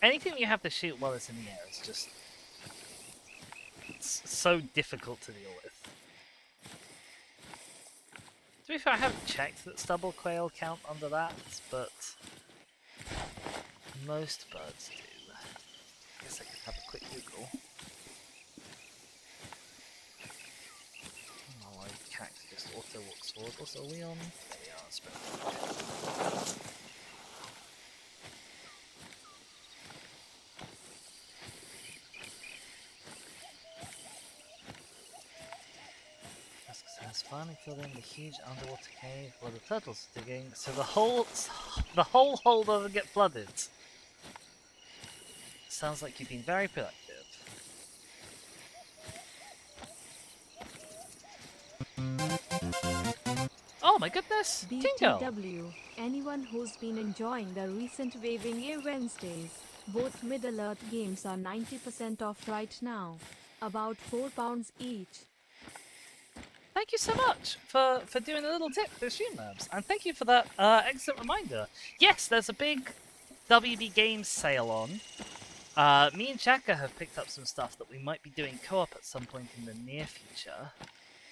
Anything you have to shoot while it's in the air is just... it's so difficult to deal with. To be fair, I haven't checked that stubble quail count under that, but most birds do. I guess I could have a quick Google. Oh, my cat just auto walks forward. Also, are we on? There we are, spin. Has finally filled in the huge underwater cave where the turtles are digging, so the whole hole doesn't get flooded. Sounds like you've been very productive. Oh my goodness! Tingo! BTW, anyone who's been enjoying the recent Waving Air Wednesdays, both Middle-earth games are 90% off right now. About £4 each. thank you so much for doing a little tip for Streamlabs, and thank you for that excellent reminder. Yes, there's a big WB Games sale on. Me and Chaka have picked up some stuff that we might be doing co-op at some point in the near future.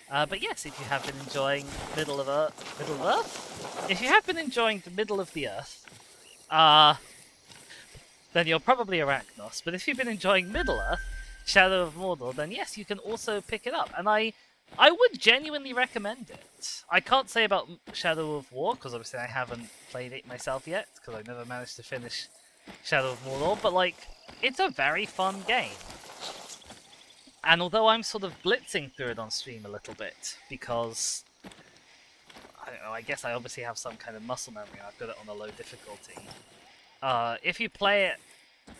But yes, if you have been enjoying Middle of Earth? If you have been enjoying the Middle of the Earth, then you're probably Arachnos. But if you've been enjoying Middle Earth, Shadow of Mordor, then yes, you can also pick it up. And I would genuinely recommend it. I can't say about Shadow of War, because obviously I haven't played it myself yet, because I've never managed to finish Shadow of Mordor, but like, it's a very fun game. And although I'm sort of blitzing through it on stream a little bit, because, I don't know, I guess I obviously have some kind of muscle memory, I've got it on a low difficulty. If you play it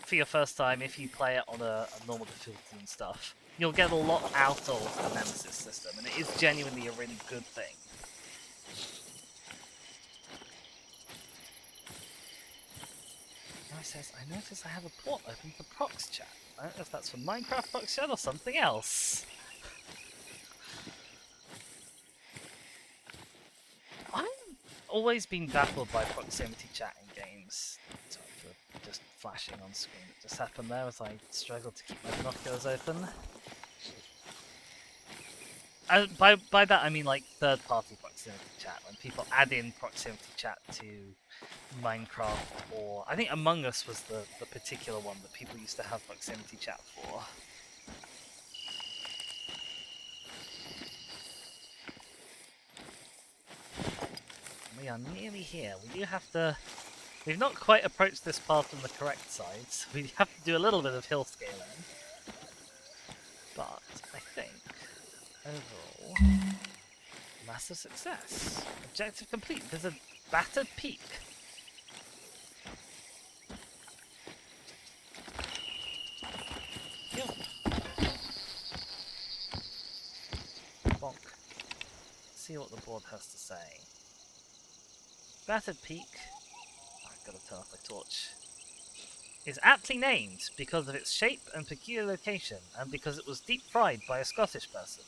for your first time, if you play it on a normal difficulty and stuff, you'll get a lot out of the Nemesis system, and it is genuinely a really good thing. Now it says, I notice I have a port open for Prox Chat. I don't know if that's for Minecraft Prox Chat or something else. I've always been baffled by proximity chat in games. Sorry for just flashing on screen. It just happened there as I struggled to keep my binoculars open. By that I mean like third-party proximity chat, when people add in proximity chat to Minecraft, or I think Among Us was the particular one that people used to have proximity chat for. We are nearly here. We do have to... We've not quite approached this path on the correct side, so we have to do a little bit of hill scaling. But I think, overall, massive success. Objective complete. There's a battered peak. Yup. Bonk. See what the board has to say. Battered Peak, I've got to turn off my torch, is aptly named because of its shape and peculiar location, and because it was deep fried by a Scottish person.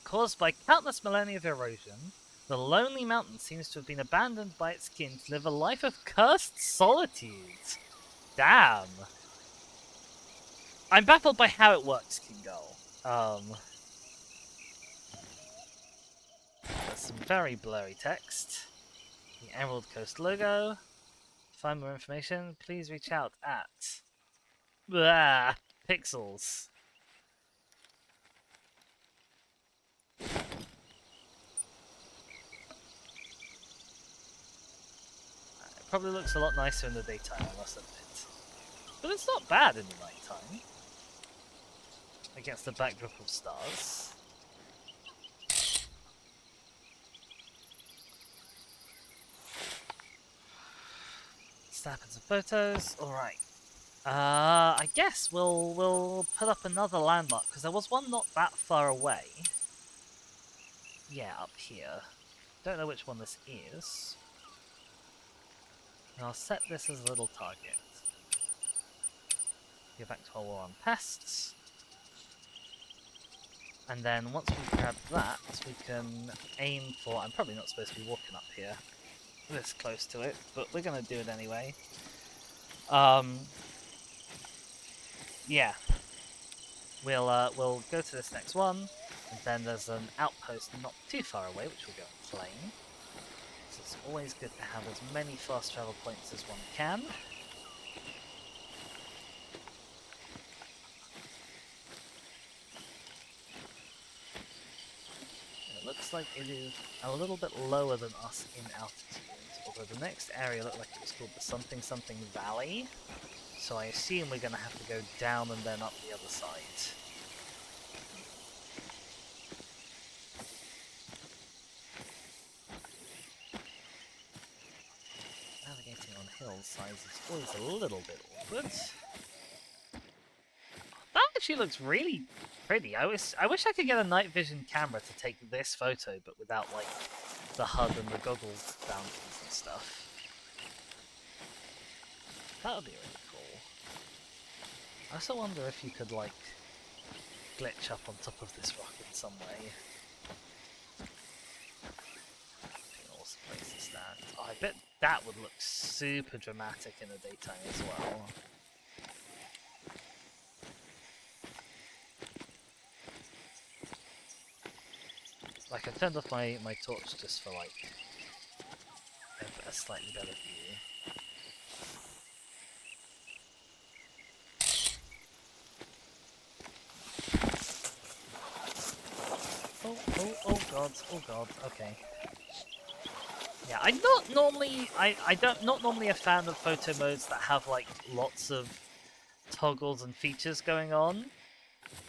Caused by countless millennia of erosion, the lonely mountain seems to have been abandoned by its kin to live a life of cursed solitude. Damn. I'm baffled by how it works, Kingo. There's some very blurry text. The Emerald Coast logo. To find more information, please reach out at... Pixels. It probably looks a lot nicer in the daytime, I must admit. But it's not bad in the nighttime. Against the backdrop of stars. Snapping some photos. Alright. I guess we'll put up another landmark, because there was one not that far away. Yeah, up here. Don't know which one this is. And I'll set this as a little target. Go back to our war on pests. And then once we grab that, we can aim for... I'm probably not supposed to be walking up here this close to it, but we're going to do it anyway. Yeah. We'll go to this next one, and then there's an outpost not too far away, which we'll go and claim. So it's always good to have as many fast travel points as one can. It looks like it is a little bit lower than us in altitude, although the next area looked like it was called the something something valley, so I assume we're going to have to go down and then up the other side. Navigating on hillsides is always a little bit awkward. That actually looks really pretty. I wish I could get a night vision camera to take this photo, but without like the HUD and the goggles boundaries and stuff. That would be really cool. I also wonder if you could like glitch up on top of this rock in some way. I bet that would look super dramatic in the daytime as well. Like, I turned off my torch just for, like, a slightly better view. Oh god, okay. Yeah, I'm not normally, not normally a fan of photo modes that have, like, lots of toggles and features going on.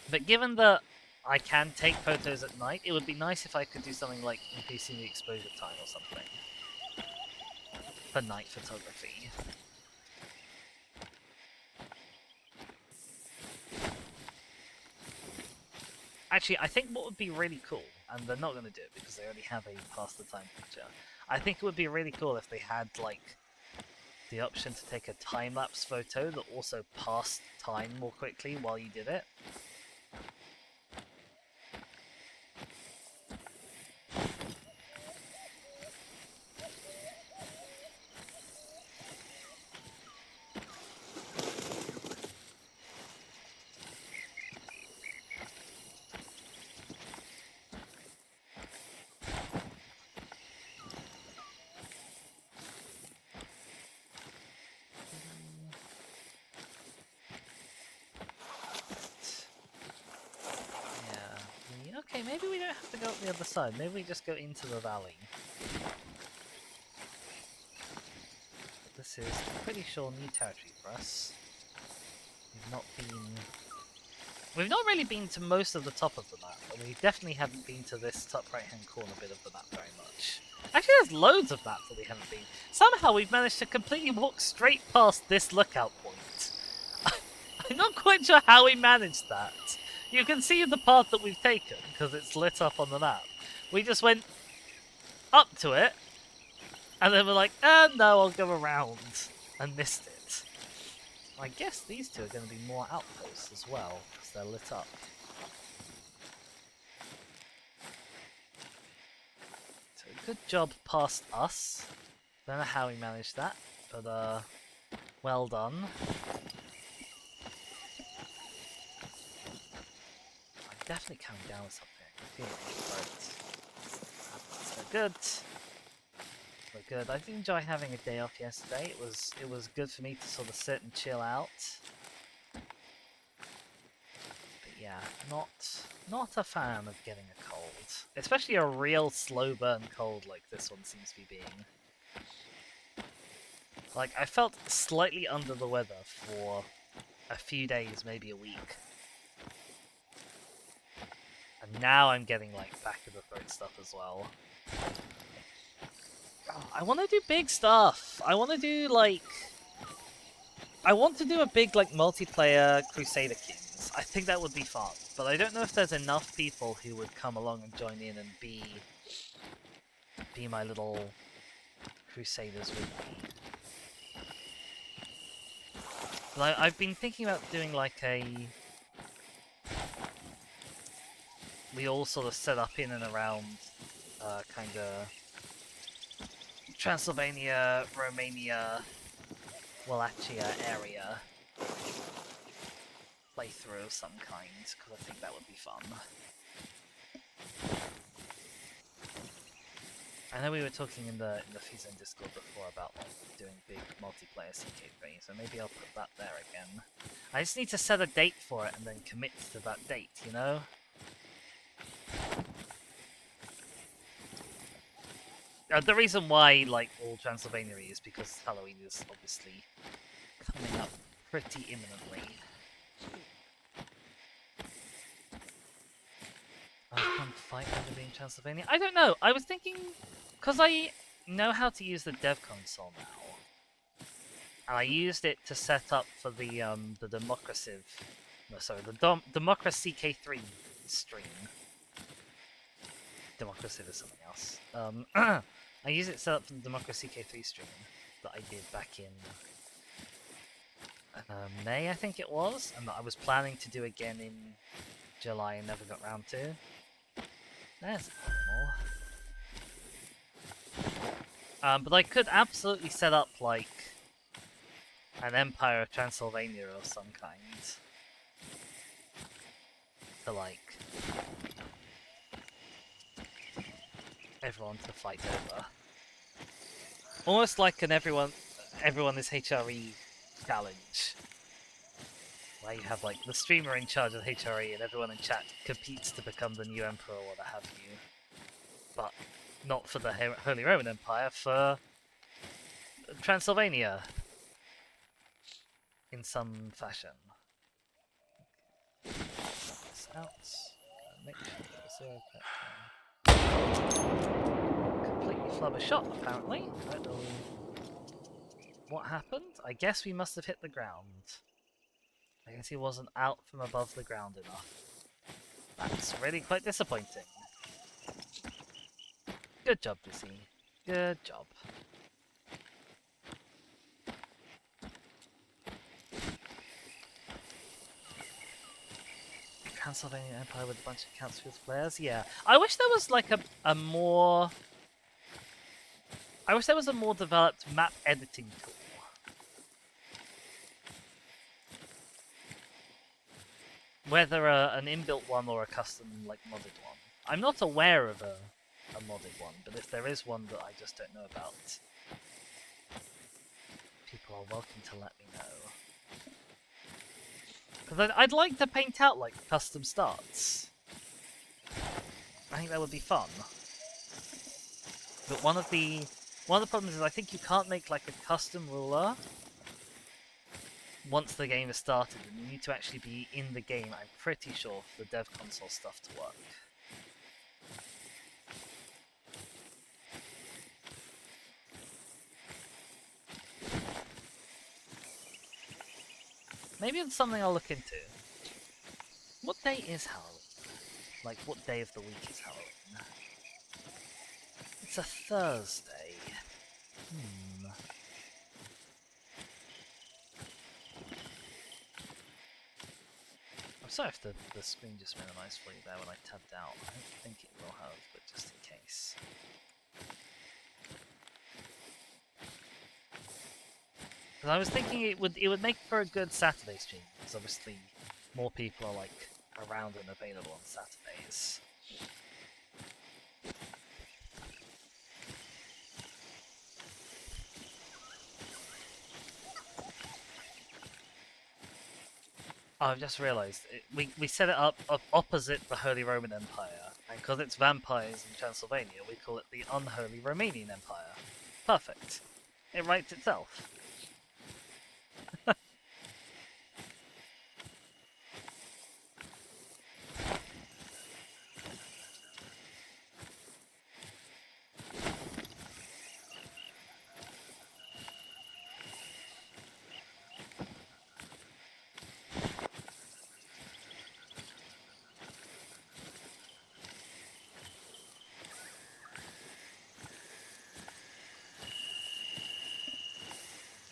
But given that I can take photos at night, it would be nice if I could do something like increasing the exposure time or something for night photography. Actually, I think what would be really cool, and they're not going to do it because they already have a past the time feature, I think it would be really cool if they had, like, the option to take a time-lapse photo that also passed time more quickly while you did it. Yeah. Okay, maybe we don't have to go up the other side. Maybe we just go into the valley. This is, I'm pretty sure, new territory for us. We've not really been to most of the top of the map, and we definitely haven't been to this top right-hand corner bit of the map very much. Actually, there's loads of maps that we haven't been. Somehow we've managed to completely walk straight past this lookout point. I'm not quite sure how we managed that. You can see the path that we've taken, because it's lit up on the map. We just went up to it, and then we're like, no, I'll go around, and missed it. I guess these two are going to be more outposts as well, because they're lit up. So good job past us. Don't know how we managed that, but well done. I'm definitely coming down with something. I can feel it. So good. So good. I did enjoy having a day off yesterday. It was good for me to sort of sit and chill out. Yeah, not a fan of getting a cold. Especially a real slow burn cold like this one seems to be being. Like, I felt slightly under the weather for a few days, maybe a week. And now I'm getting, like, back of the throat stuff as well. Oh, I want to do big stuff! I want to do, like... I want to do a big, like, multiplayer Crusader Kings. I think that would be fun. But I don't know if there's enough people who would come along and join in and be my little Crusaders with me. But I've been thinking about doing, like, we all sort of set up in and around, kind of Transylvania, Romania, Wallachia area playthrough of some kind, because I think that would be fun. I know we were talking in the Fizzen Discord before about, like, doing big multiplayer CK3, so maybe I'll put that there again. I just need to set a date for it and then commit to that date, you know? The reason why, like, all Transylvania is because Halloween is obviously coming up pretty imminently. I can't fight over being Transylvania. I don't know. I was thinking, because I know how to use the dev console now, and I used it to set up for the Democracy K3 stream. Democracy is something else. I used it to set up for the Democracy K3 stream that I did back in May, I think it was, and that I was planning to do again in July and never got round to. There's But I could absolutely set up like an Empire of Transylvania of some kind to like everyone to fight over. Almost like an everyone is HRE challenge. Where you have like the streamer in charge of HRE and everyone in chat competes to become the new emperor or what have you. But not for the Holy Roman Empire, for Transylvania. In some fashion. This out. Make sure completely flub a shot, apparently. I don't know what happened. I guess we must have hit the ground. I guess he wasn't out from above the ground enough. That's really quite disappointing. Good job, Busy. Good job. Transylvania Empire with a bunch of counts with flares? Yeah. I wish there was like a more... I wish there was a more developed map editing tool. Whether an inbuilt one or a custom, like, modded one. I'm not aware of a modded one, but if there is one that I just don't know about, people are welcome to let me know. Because I'd like to paint out, like, custom starts. I think that would be fun. But one of the problems is I think you can't make, like, a custom ruler once the game is started, and you need to actually be in the game, I'm pretty sure, for the dev console stuff to work. Maybe it's something I'll look into. What day is Halloween? Like, what day of the week is Halloween? It's a Thursday. I'm sorry if the screen just minimized for you there when I tabbed out. I don't think it will have, but just in case. Because I was thinking it would make for a good Saturday stream, because obviously more people are like around and available on Saturdays. Oh, I've just realised, we set it up opposite the Holy Roman Empire, and because it's vampires in Transylvania, we call it the Unholy Romanian Empire. Perfect. It writes itself.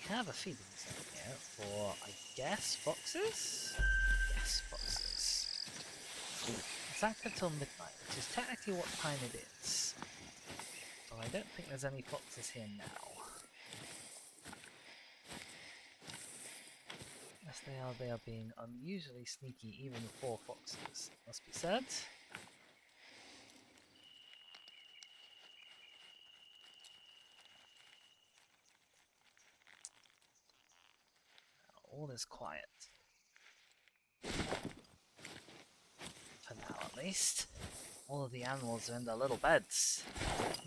I have a feeling something here for, I guess, foxes? Yes, foxes. Exactly till midnight, which is technically what time it is. But I don't think there's any foxes here now. Yes, they are being unusually sneaky even for foxes, must be said. All is quiet. For now, at least. All of the animals are in their little beds,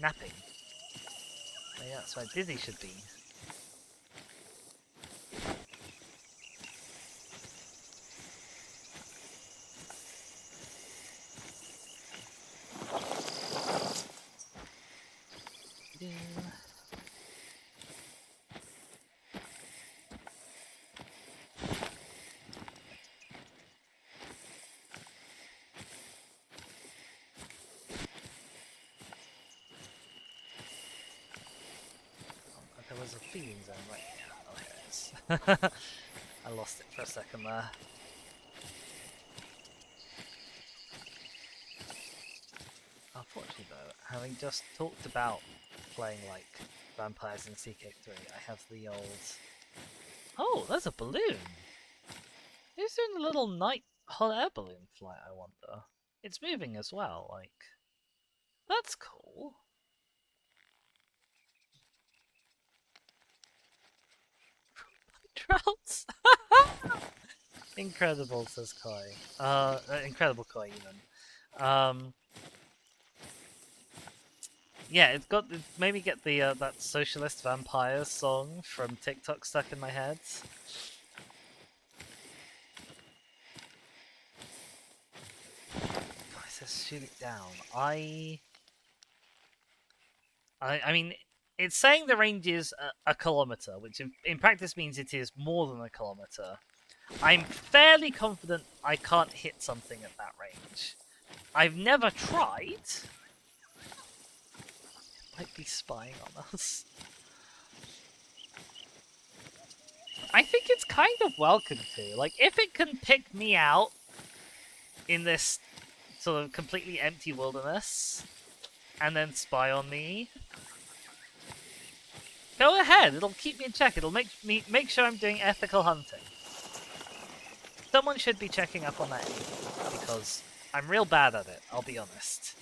napping. Maybe that's where Dizzy should be. There was a feeling zone right here. Oh, here it is. I lost it for a second there. Unfortunately though, having just talked about playing like vampires in CK3. I have the old... Oh, there's a balloon! Who's doing the little night hot air balloon flight, I wonder? It's moving as well, like... That's cool. Trouts! Incredible, says Koi. Incredible Koi, even. Yeah, it's made me get the that socialist vampires song from TikTok stuck in my head. God, it says shoot it down. I mean, it's saying the range is a kilometer, which in practice means it is more than a kilometer. I'm fairly confident I can't hit something at that range. I've never tried. Might be spying on us. I think it's kind of welcome to. Like, if it can pick me out in this sort of completely empty wilderness and then spy on me, go ahead. It'll keep me in check. It'll make sure I'm doing ethical hunting. Someone should be checking up on that because I'm real bad at it, I'll be honest.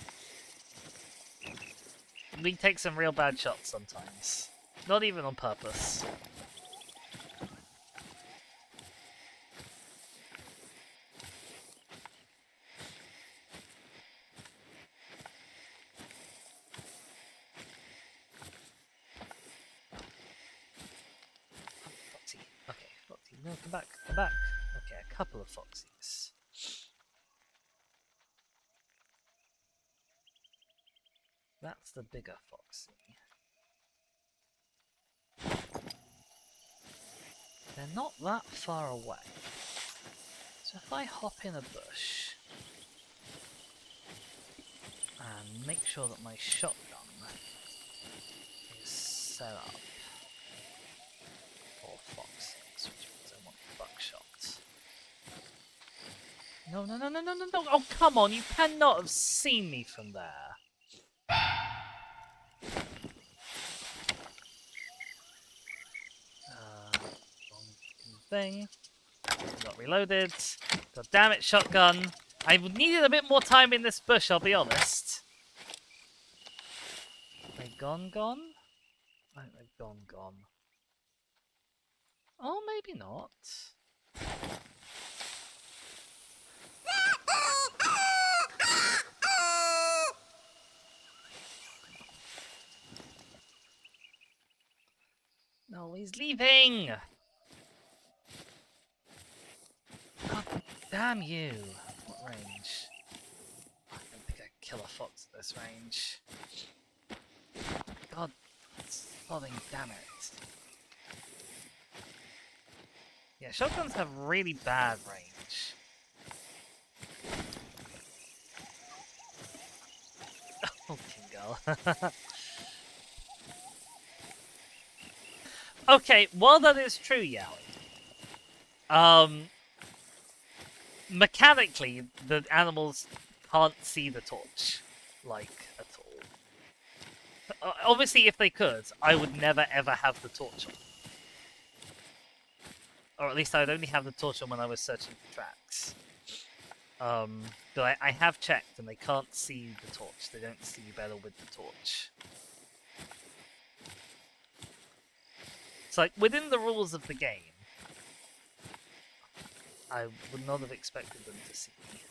We take some real bad shots sometimes. Not even on purpose. Foxy. Okay, Foxy. No, come back. Come back. Okay, a couple of foxies. That's the bigger foxy. They're not that far away. So if I hop in a bush and make sure that my shotgun is set up for foxes, which means I want buckshot. No, no, no, no, no, no, no! Oh, come on! You cannot have seen me from there! Wrong thing. Got reloaded. God damn it, shotgun! I needed a bit more time in this bush, I'll be honest. Are they gone? I think they've gone. Oh, maybe not. No, he's leaving! God damn you! What range? I don't think I can kill a fox at this range. God sodding damn it. Yeah, shotguns have really bad range. Oh, Kingo. Okay, while that is true, Yowie, mechanically, the animals can't see the torch, like, at all. Obviously, if they could, I would never ever have the torch on. Or at least I would only have the torch on when I was searching for tracks. But I have checked, and they can't see the torch. They don't see better with the torch. It's like, within the rules of the game, I would not have expected them to see me.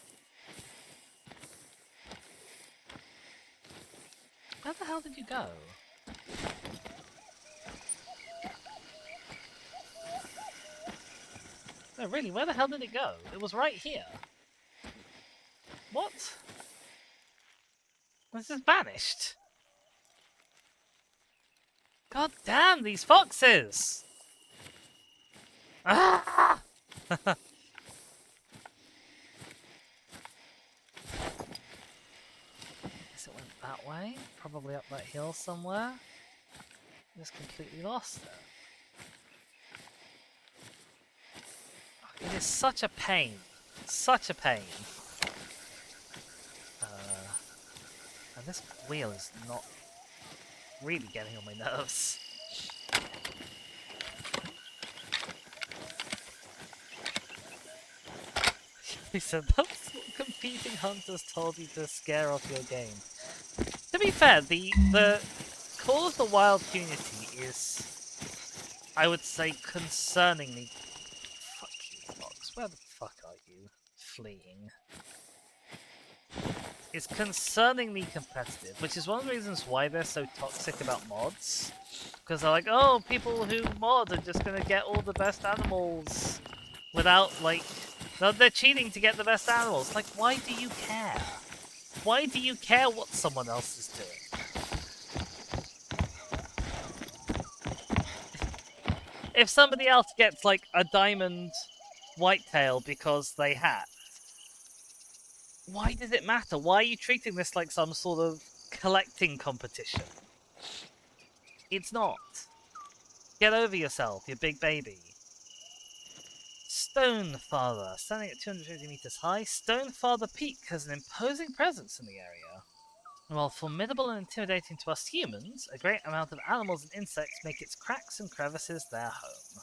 Where the hell did you go? No, really, where the hell did it go? It was right here. What? This has vanished. God damn, these foxes! Ah! Guess it went that way. Probably up that hill somewhere. Just completely lost it. Oh, it is such a pain. Such a pain. And this wheel is not really getting on my nerves. He said that's what competing hunters told you to scare off your game. To be fair, the Call of the Wild community is, I would say, concerningly. Fuck you, Fox. Where the fuck are you? Fleeing. It's concerningly competitive, which is one of the reasons why they're so toxic about mods. Because they're like, oh, people who mod are just gonna get all the best animals without, like, they're cheating to get the best animals. Like, why do you care? Why do you care what someone else is doing? If somebody else gets, like, a diamond whitetail because they hat, why does it matter? Why are you treating this like some sort of collecting competition? It's not. Get over yourself, you big baby. Stonefather, standing at 250 meters high, Stonefather Peak has an imposing presence in the area. While formidable and intimidating to us humans, a great amount of animals and insects make its cracks and crevices their home.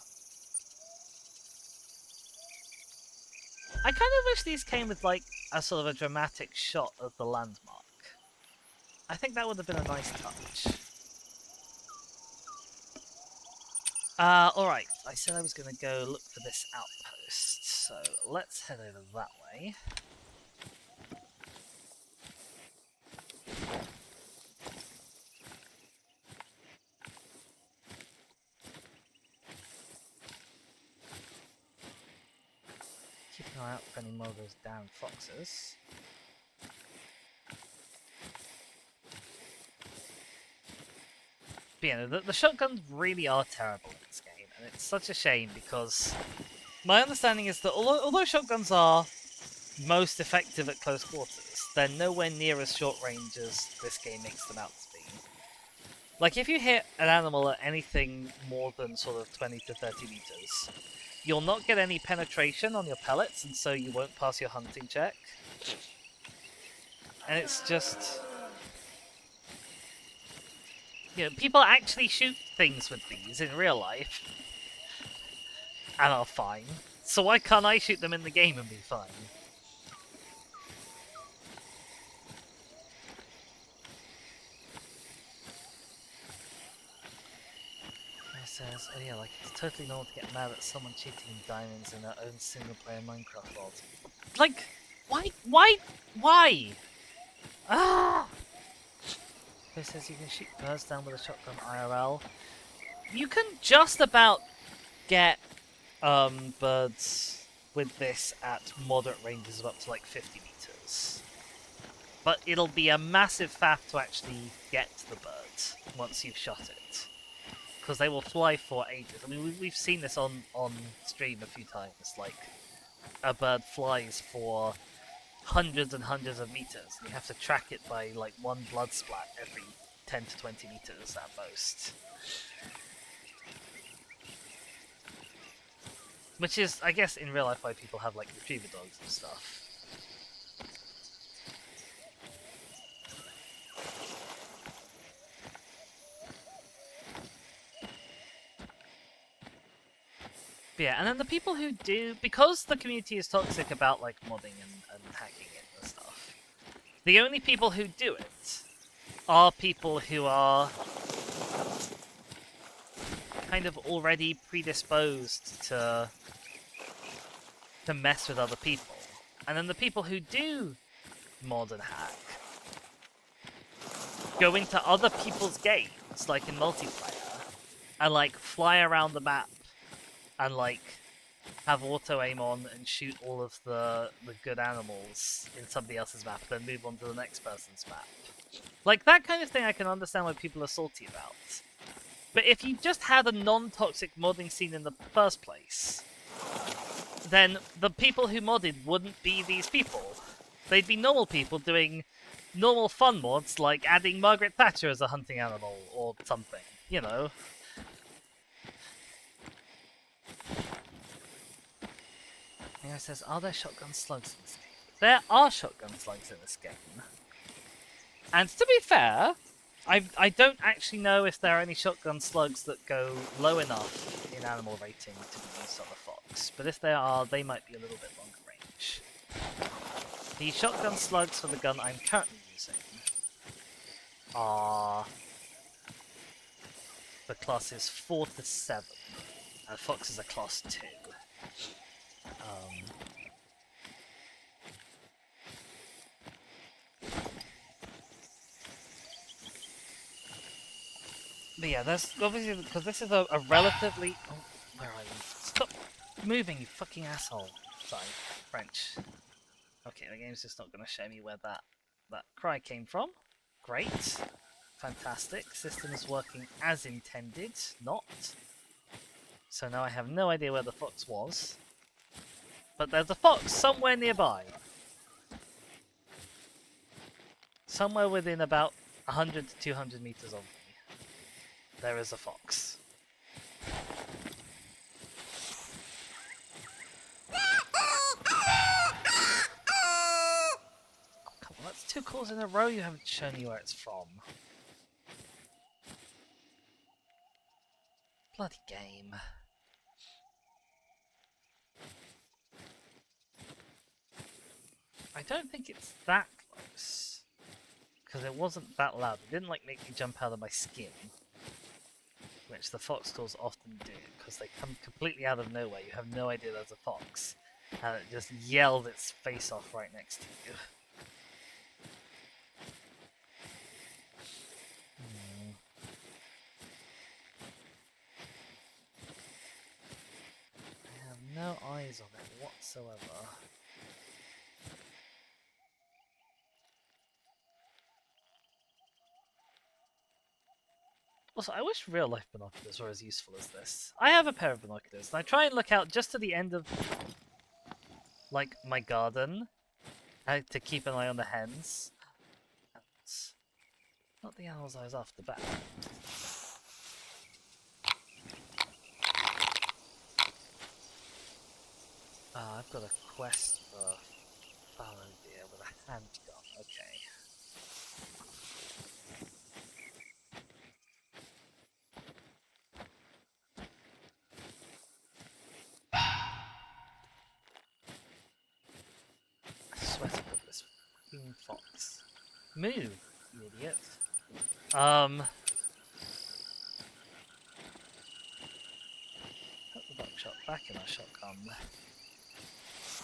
I kind of wish these came with, like, a sort of a dramatic shot of the landmark. I think that would have been a nice touch. Alright, I said I was going to go look for this outpost, so let's head over that way. Keep an eye out for any more of those damn foxes. But yeah, the shotguns really are terrible in this game, and it's such a shame because my understanding is that although shotguns are most effective at close quarters, they're nowhere near as short range as this game makes them out to be. Like, if you hit an animal at anything more than sort of 20 to 30 meters, you'll not get any penetration on your pellets, and so you won't pass your hunting check. And it's just... You know, people actually shoot things with these in real life, and are fine. So why can't I shoot them in the game and be fine? It says, oh yeah, like, it's totally normal to get mad at someone cheating diamonds in their own single-player Minecraft world. Like, why? Ah! It says you can shoot birds down with a shotgun IRL. You can just about get birds with this at moderate ranges of up to like 50 meters. But it'll be a massive faff to actually get to the bird once you've shot it. Because they will fly for ages. I mean, we've seen this on stream a few times. Like, a bird flies for hundreds and hundreds of meters. And you have to track it by like one blood splat every 10 to 20 meters at most. Which is, I guess, in real life why people have like retriever dogs and stuff. But yeah, and then the people who do, because the community is toxic about like modding and hacking it and stuff, the only people who do it are people who are kind of already predisposed to mess with other people. And then the people who do mod and hack go into other people's games, like in multiplayer, and like fly around the map and like have auto aim on and shoot all of the good animals in somebody else's map, then move on to the next person's map. Like, that kind of thing I can understand why people are salty about. But if you just had a non-toxic modding scene in the first place, then the people who modded wouldn't be these people. They'd be normal people doing normal fun mods, like adding Margaret Thatcher as a hunting animal or something, you know. Here it says, are there shotgun slugs in this game? There are shotgun slugs in this game. And to be fair, I don't actually know if there are any shotgun slugs that go low enough in animal rating to be used on a fox, but if there are, they might be a little bit longer range. The shotgun slugs for the gun I'm currently using are the classes 4 to 7, and foxes are class 2. But yeah, that's obviously because this is a relatively. Oh, where are you? Stop moving, you fucking asshole! Sorry, French. Okay, the game's just not going to show me where that cry came from. Great, fantastic. System is working as intended. Not. So now I have no idea where the fox was. But there's a fox somewhere nearby. Somewhere within about 100 to 200 meters of me. There is a fox. Oh, come on, that's 2 calls in a row you haven't shown me where it's from. Bloody game. I don't think it's that close. Because it wasn't that loud. It didn't like make me jump out of my skin. Which the fox calls often do. Because they come completely out of nowhere. You have no idea there's a fox. And it just yelled its face off right next to you. I have no eyes on it whatsoever. Also, I wish real-life binoculars were as useful as this. I have a pair of binoculars, and I try and look out just to the end of, like, my garden, to keep an eye on the hens. And not the animals I was after back. I've got a quest for a fallow deer with a handgun. Okay. I swear to God, this fucking fox. Move, you idiot. Put the buckshot back in our shotgun.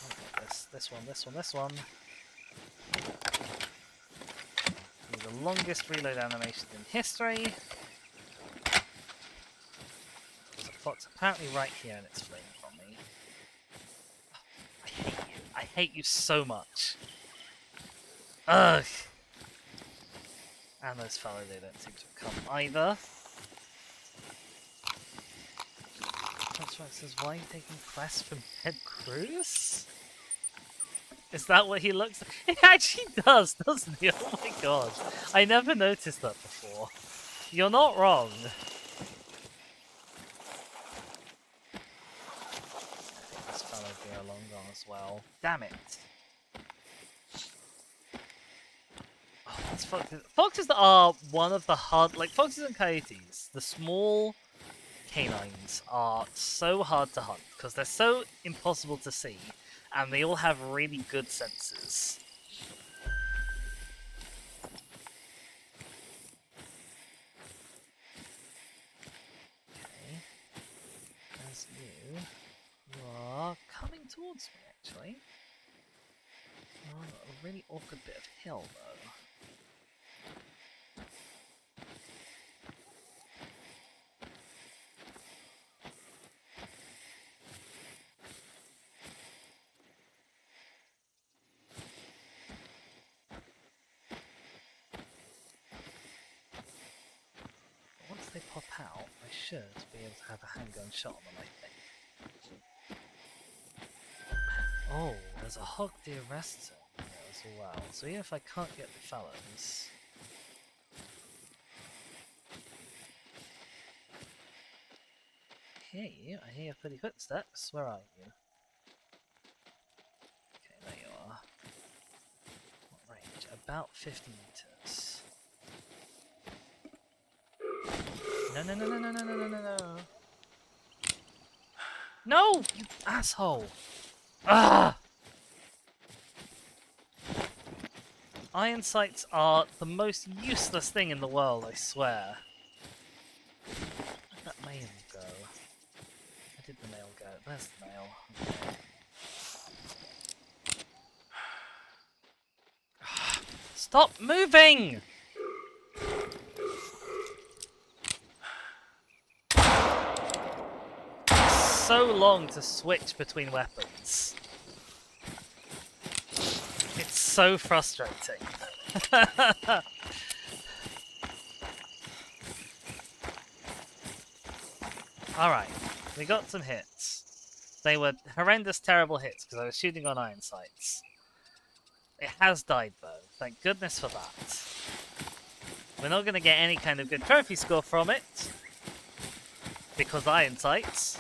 Okay, this one. The longest reload animation in history. There's a fox apparently right here and it's fleeing from me. Oh, I hate you. I hate you so much. Ugh. And those fellow, they don't seem to have come either. That's right, it says, why are you taking quests from Ted Cruz? Is that what he looks like? He actually does, doesn't he? Oh my god. I never noticed that before. You're not wrong. I think this fellow be long gone as well. Damn it. Oh, these foxes. Foxes are one of the hard, like foxes and coyotes, the small canines are so hard to hunt because they're so impossible to see and they all have really good senses. Okay. As you are coming towards me actually. Oh, a really awkward bit of hill though. Once they pop out, I should be able to have a handgun shot on them, I think. Oh, there's a hog deer rest zone here as well, so even if I can't get the fellows... I hear pretty footsteps. Where are you? Okay, there you are. What range? About 50 meters. No, no, no, no, no, no, no, no, no, no. No, you asshole! Ah! Iron sights are the most useless thing in the world, I swear. Where'd that mail go? Where did the mail go? There's the mail. Okay. Stop moving! So long to switch between weapons. It's so frustrating. Alright, we got some hits. They were horrendous, terrible hits because I was shooting on iron sights. It has died though, thank goodness for that. We're not going to get any kind of good trophy score from it because iron sights,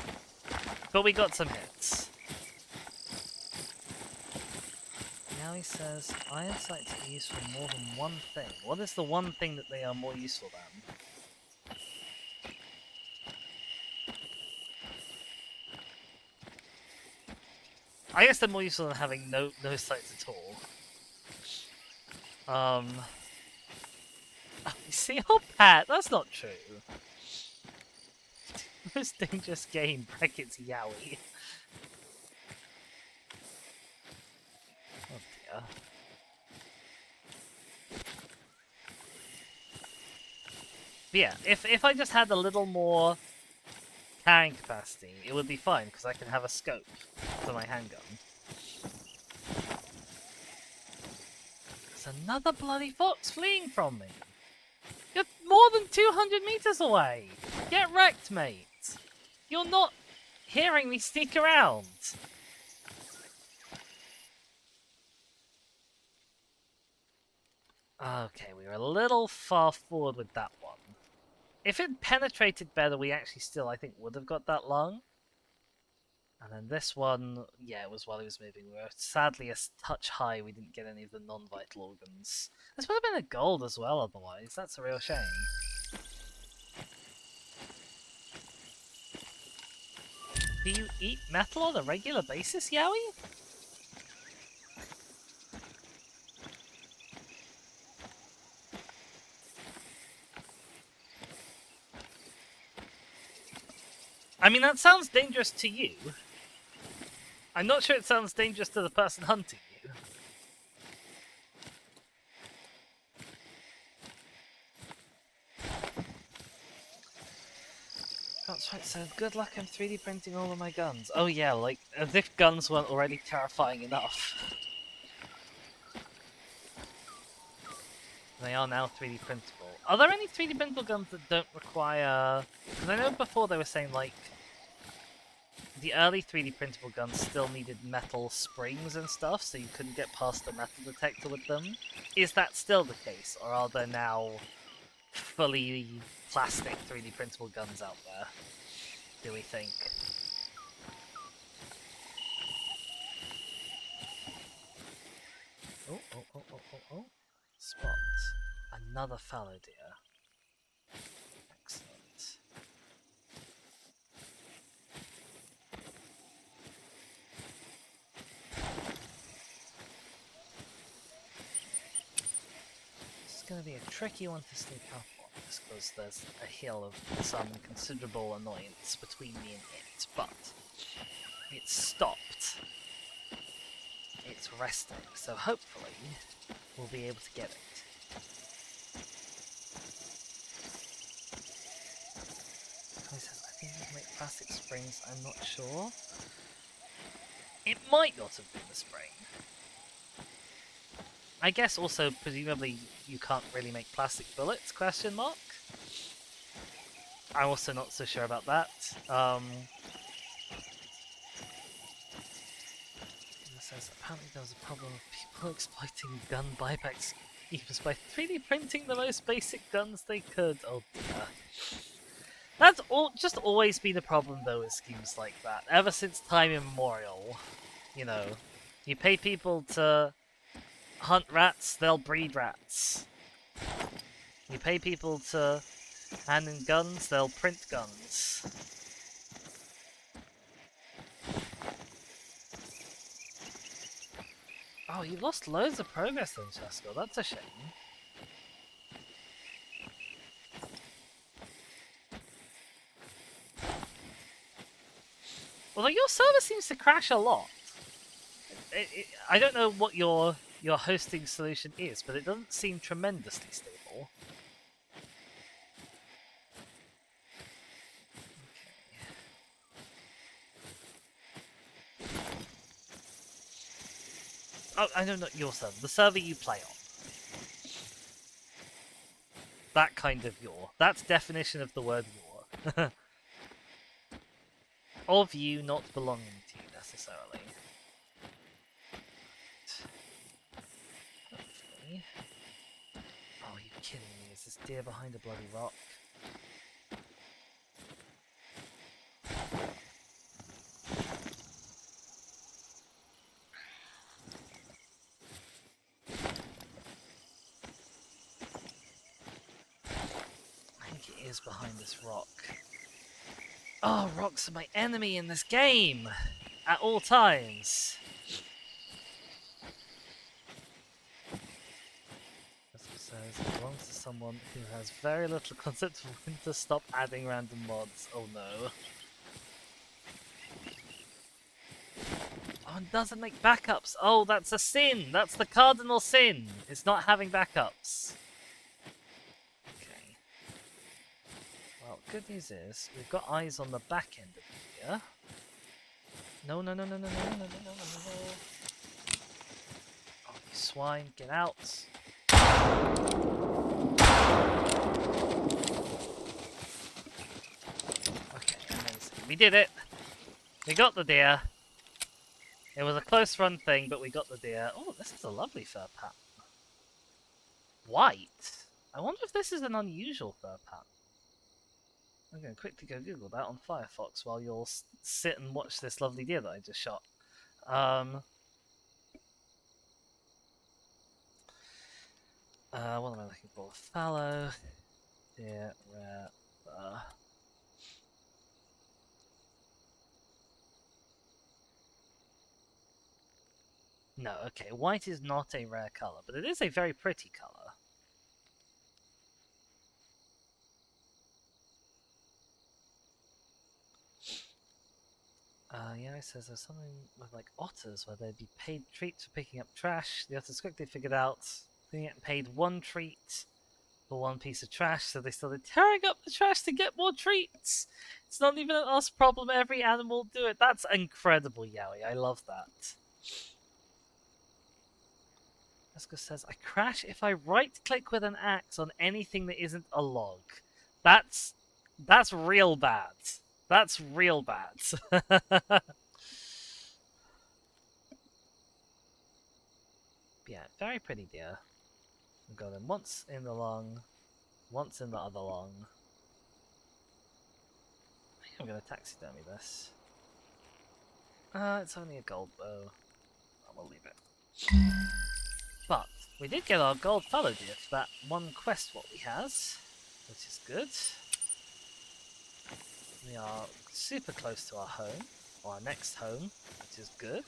but we got some hits. Now he says iron sights are used for more than one thing. What is the one thing that they are more useful than? I guess they're more useful than having no sights at all. You see, oh Pat, that's not true. Most dangerous game, brackets Yowie. Oh dear. But yeah, if I just had a little more carrying capacity, it would be fine, because I can have a scope for my handgun. There's another bloody fox fleeing from me! You're more than 200 meters away! Get wrecked, mate! You're not hearing me sneak around! Okay, we were a little far forward with that one. If it penetrated better, we actually still, I think, would have got that lung. And then this one, yeah, it was while he was moving. We were sadly a touch high. We didn't get any of the non-vital organs. This would have been a gold as well, otherwise. That's a real shame. Do you eat metal on a regular basis, Yowie? I mean, that sounds dangerous to you. I'm not sure it sounds dangerous to the person hunting you. That's right, so good luck, I'm 3D printing all of my guns. Oh yeah, like, as if guns weren't already terrifying enough. They are now 3D printable. Are there any 3D printable guns that don't require... Because I know before they were saying, like, the early 3D printable guns still needed metal springs and stuff, so you couldn't get past the metal detector with them. Is that still the case, or are there now fully plastic 3D printable guns out there, do we think? Oh, oh, oh, oh, oh, oh. Spot. Another fallow deer. Excellent. This is going to be a tricky one to sneak up on, just because there's a hill of some considerable annoyance between me and it, but it's stopped. It's resting, so hopefully we'll be able to get it. I think we can make plastic springs, I'm not sure. It might not have been the spring. I guess also, presumably, you can't really make plastic bullets, question mark? I'm also not so sure about that. It says, apparently there was a problem of people exploiting gun buyback schemes by 3D printing the most basic guns they could. Oh dear. That's just always been a problem though with schemes like that, ever since time immemorial. You know, you pay people to hunt rats, they'll breed rats. You pay people to Hand in guns, they'll print guns. Oh, you lost loads of progress then, Chesko. That's a shame. Although your server seems to crash a lot. I don't know what your hosting solution is, but it doesn't seem tremendously stable. Oh, I know not your server. The server you play on. That kind of your. That's definition of the word your. Of you not belonging to you, necessarily. Hopefully. Oh, are you kidding me? Is this deer behind a bloody rock? I think it is behind this rock. Oh, rocks are my enemy in this game! At all times! As it says, it belongs to someone who has very little concept of when to stop adding random mods. Oh no. Oh, and doesn't make backups! Oh, that's a sin! That's the cardinal sin! It's not having backups. Well, good news is, we've got eyes on the back end of here. No, no, no, no, no, no, no, no, no, no, no. Oh, you swine, get out. Okay, amazing. We did it! We got the deer. It was a close run thing, but we got the deer. Oh, this is a lovely fur pattern. White? I wonder if this is an unusual fur pattern. I'm going to quickly go Google that on Firefox while you'll sit and watch this lovely deer that I just shot. What am I looking for? Fallow, deer, rare, fur. No, okay, white is not a rare colour, but it is a very pretty colour. Yeah, it says there's something with like otters where they'd be paid treats for picking up trash. The otters quickly figured out they get paid one treat for one piece of trash, so they started tearing up the trash to get more treats. It's not even an us problem, every animal do it. That's incredible, Yowie. I love that. Jessica says, I crash if I right-click with an axe on anything that isn't a log. That's real bad. That's real bad. Yeah, very pretty deer. We've got them once in the lung, once in the other lung. I think I'm going to taxidermy this. It's only a gold bow. I will leave it. But we did get our gold fallow deer for that one quest what we has, which is good. We are super close to our home, or our next home, which is good.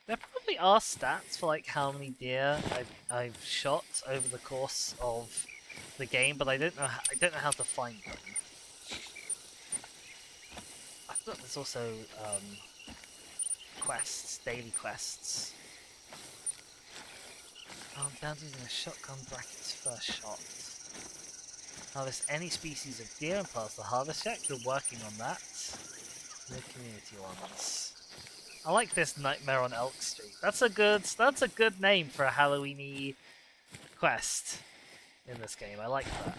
There probably are stats for like how many deer I've shot over the course of the game, but I don't know how to find them. I thought there's also quests, daily quests. I'm down to using a shotgun brackets first shot. Harvest any species of deer and pass the harvest check. We're working on that. No community ones. I like this Nightmare on Elk Street. That's a good name for a Halloween-y quest in this game. I like that.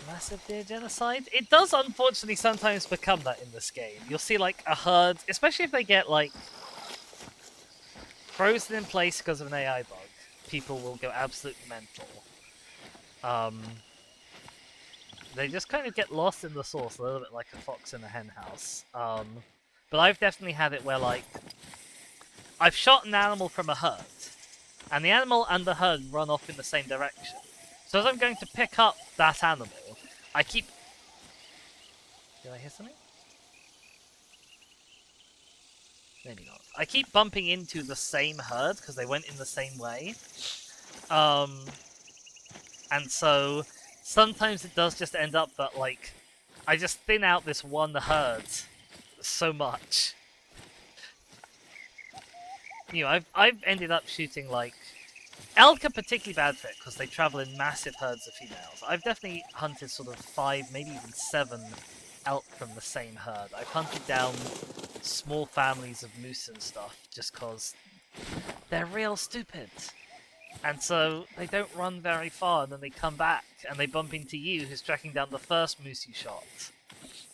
Massive deer genocide? It does unfortunately sometimes become that in this game. You'll see like a herd, especially if they get like frozen in place because of an AI bug. people will go absolutely mental. They just kind of get lost in the sauce, a little bit like a fox in a hen house. But I've definitely had it where, like, I've shot an animal from a herd, and the animal and the herd run off in the same direction. So as I'm going to pick up that animal, I keep... Did I hear something? Maybe not. I keep bumping into the same herd, because they went in the same way. And so, sometimes it does just end up that, like, I just thin out this one herd so much. You know, I've ended up shooting, like... Elk are particularly bad for it, because they travel in massive herds of females. I've definitely hunted sort of 5, maybe even 7 elk from the same herd. I've hunted down small families of moose and stuff, just because they're real stupid. And so they don't run very far, and then they come back, and they bump into you, who's tracking down the first moose you shot.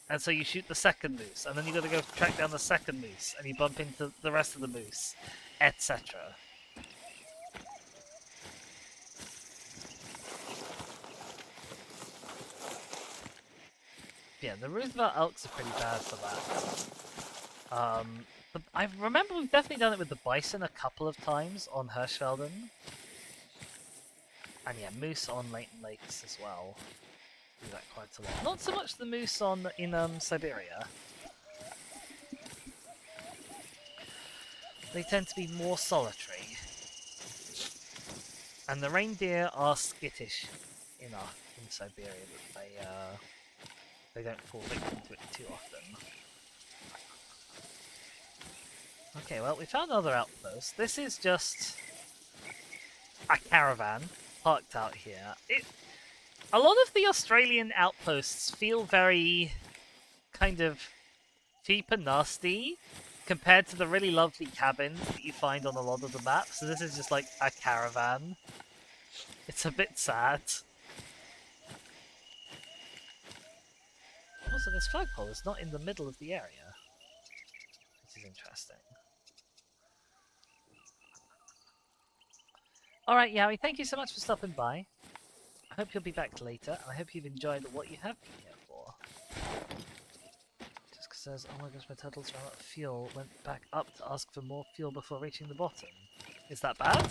And so you shoot the second moose, and then you gotta go track down the second moose, and you bump into the rest of the moose, etc. Yeah, the Roosevelt elks are pretty bad for that. I remember we've definitely done it with the bison a couple of times on Hirschfelden. And yeah, moose on Leighton Lakes as well. Do that quite a lot. Not so much the moose in Siberia. They tend to be more solitary. And the reindeer are skittish enough in Siberia that they don't fall victim to it too often. Okay, well, we found another outpost. This is just a caravan parked out here. A lot of the Australian outposts feel very kind of cheap and nasty compared to the really lovely cabins that you find on a lot of the maps. So this is just like a caravan. It's a bit sad. Also, this flagpole is not in the middle of the area, which is interesting. Alright, Yowie, thank you so much for stopping by. I hope you'll be back later, and I hope you've enjoyed what you have been here for. Jessica says, oh my gosh, my turtles ran out of fuel, went back up to ask for more fuel before reaching the bottom. Is that bad?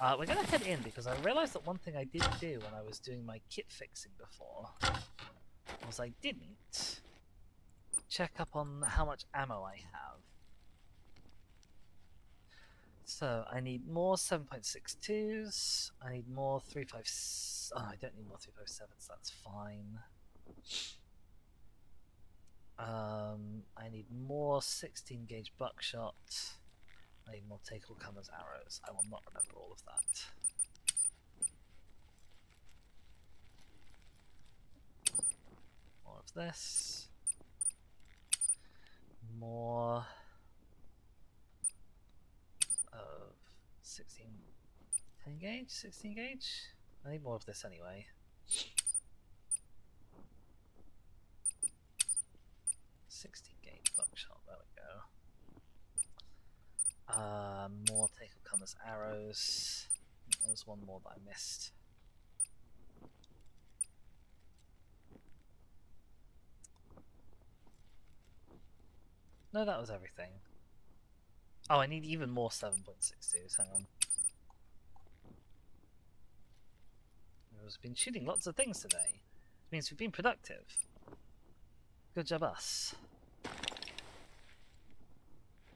We're going to head in, because I realised that one thing I did do when I was doing my kit fixing before was I didn't check up on how much ammo I have. So, I need more 7.62s, I need more 3.5... Oh, I don't need more 3.57s, that's fine. I need more 16 gauge buckshot. I need more take all comers arrows. I will not remember all of that. More of this. More of 16... 10 gauge? 16 gauge? I need more of this anyway. 16 gauge buckshot, there we go. More take all comers arrows. There was one more that I missed. No, that was everything. Oh, I need even more 7.62s, hang on. We've been shooting lots of things today. It means we've been productive. Good job us.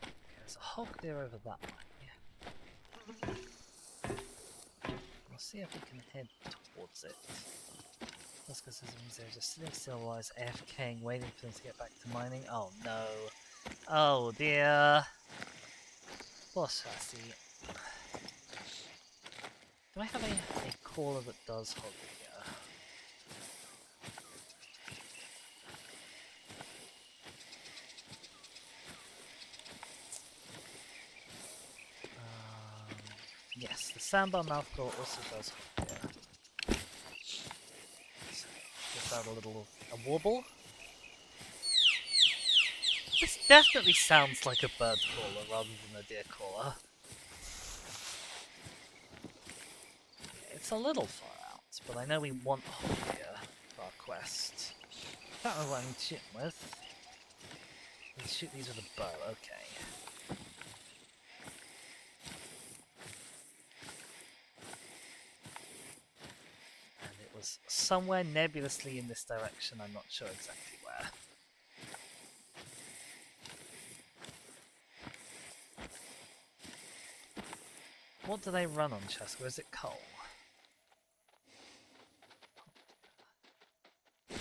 Okay, there's a hog deer over that way. We'll see if we can head towards it. Oscar says they're just sitting still while he's AFKing, waiting for them to get back to mining. Oh no. Oh dear. Poor Sassy. Do I have a caller that does hog here? Yes, the sandbar mouthclaw also does hog here. So, give that a warble. This definitely sounds like a bird caller rather than a deer caller. It's a little far out, but I know we want hog here for our quest. Can't remember what I'm shooting with. Let's shoot these with a bow, okay. And it was somewhere nebulously in this direction, I'm not sure exactly where. What do they run on, Cheska? Is it coal? I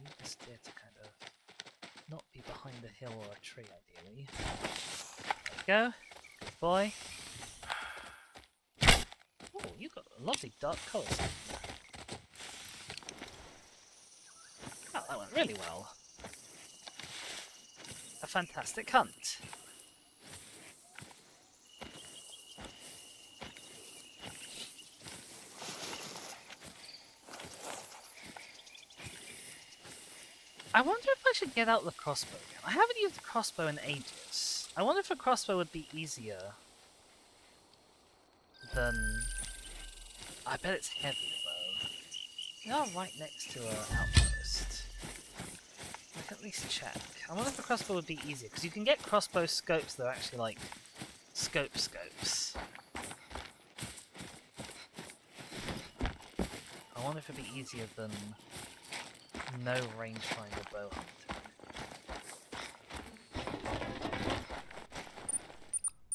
need this deer to kind of not be behind a hill or a tree, ideally. There we go. Good boy. Oh, you've got lovely dark colours. Oh, that went really well. A fantastic hunt. I wonder if I should get out the crossbow again. I haven't used the crossbow in ages. I wonder if a crossbow would be easier than... I bet it's heavier though. We are right next to an outpost. I can at least check. I wonder if a crossbow would be easier, because you can get crossbow scopes that are actually like scopes. I wonder if it'd be easier than no rangefinder bow hunting.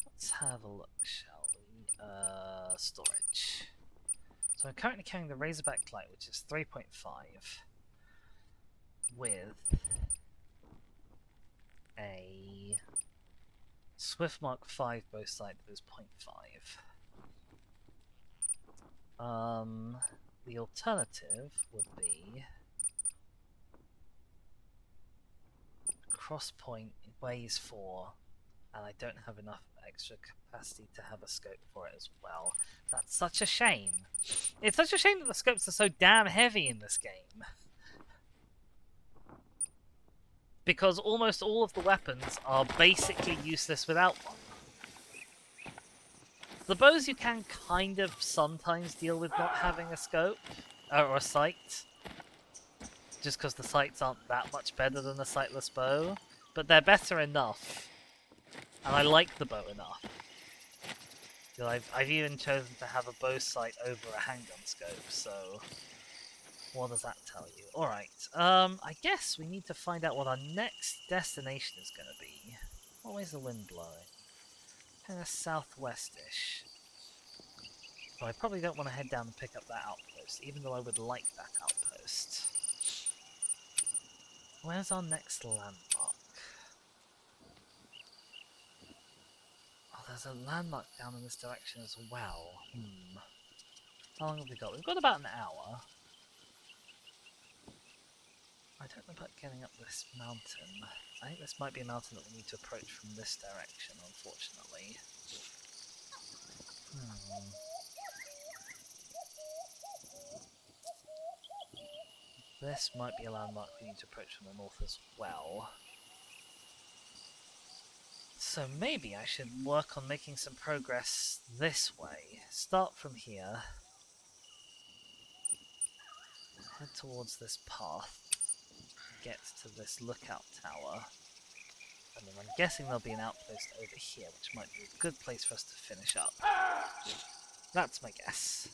Let's have a look, shall we? Storage. So I'm currently carrying the Razorback Light, which is 3.5, with a Swiftmark 5 bow sight that is 0.5. The alternative would be Crosspoint weighs 4, and I don't have enough extra capacity to have a scope for it as well. That's such a shame. It's such a shame that the scopes are so damn heavy in this game. Because almost all of the weapons are basically useless without one. The bows you can kind of sometimes deal with not having a scope, or a sight. Just because the sights aren't that much better than a sightless bow. But they're better enough. And I like the bow enough. I've even chosen to have a bow sight over a handgun scope, so... What does that tell you? Alright, I guess we need to find out what our next destination is going to be. What way is the wind blowing? Kind of southwest-ish. So I probably don't want to head down and pick up that outpost, even though I would like that outpost. Where's our next landmark? Oh, there's a landmark down in this direction as well. How long have we got? We've got about an hour. I don't know about getting up this mountain. I think this might be a mountain that we need to approach from this direction, unfortunately. This might be a landmark we need to approach from the north as well. So maybe I should work on making some progress this way. Start from here. Head towards this path. Get to this lookout tower. And then I'm guessing there'll be an outpost over here, which might be a good place for us to finish up. That's my guess.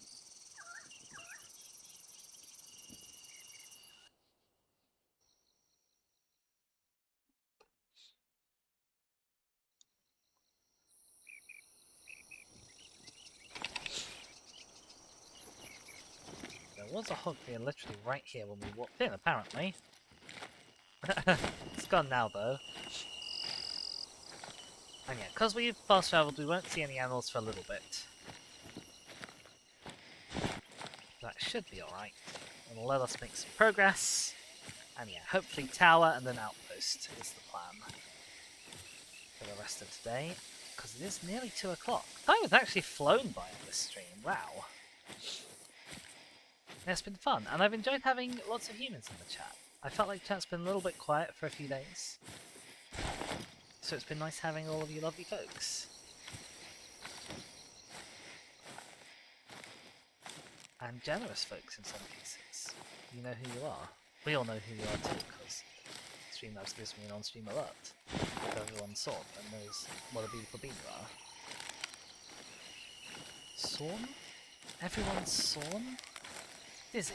There was a hog deer literally right here when we walked in, apparently. It's gone now, though. And yeah, because we've fast travelled, we won't see any animals for a little bit. That should be alright. It'll let us make some progress. And yeah, hopefully tower and then outpost is the plan for the rest of today. Because it is nearly 2 o'clock. Time has actually flown by on this stream, wow. It's been fun, and I've enjoyed having lots of humans in the chat. I felt like chat's been a little bit quiet for a few days, so it's been nice having all of you lovely folks. And generous folks in some cases. You know who you are. We all know who you are too, because Streamlabs gives me an on-stream alert. So everyone saw and knows what a beautiful being you are. Sawn? Everyone's sawn? Dizzy,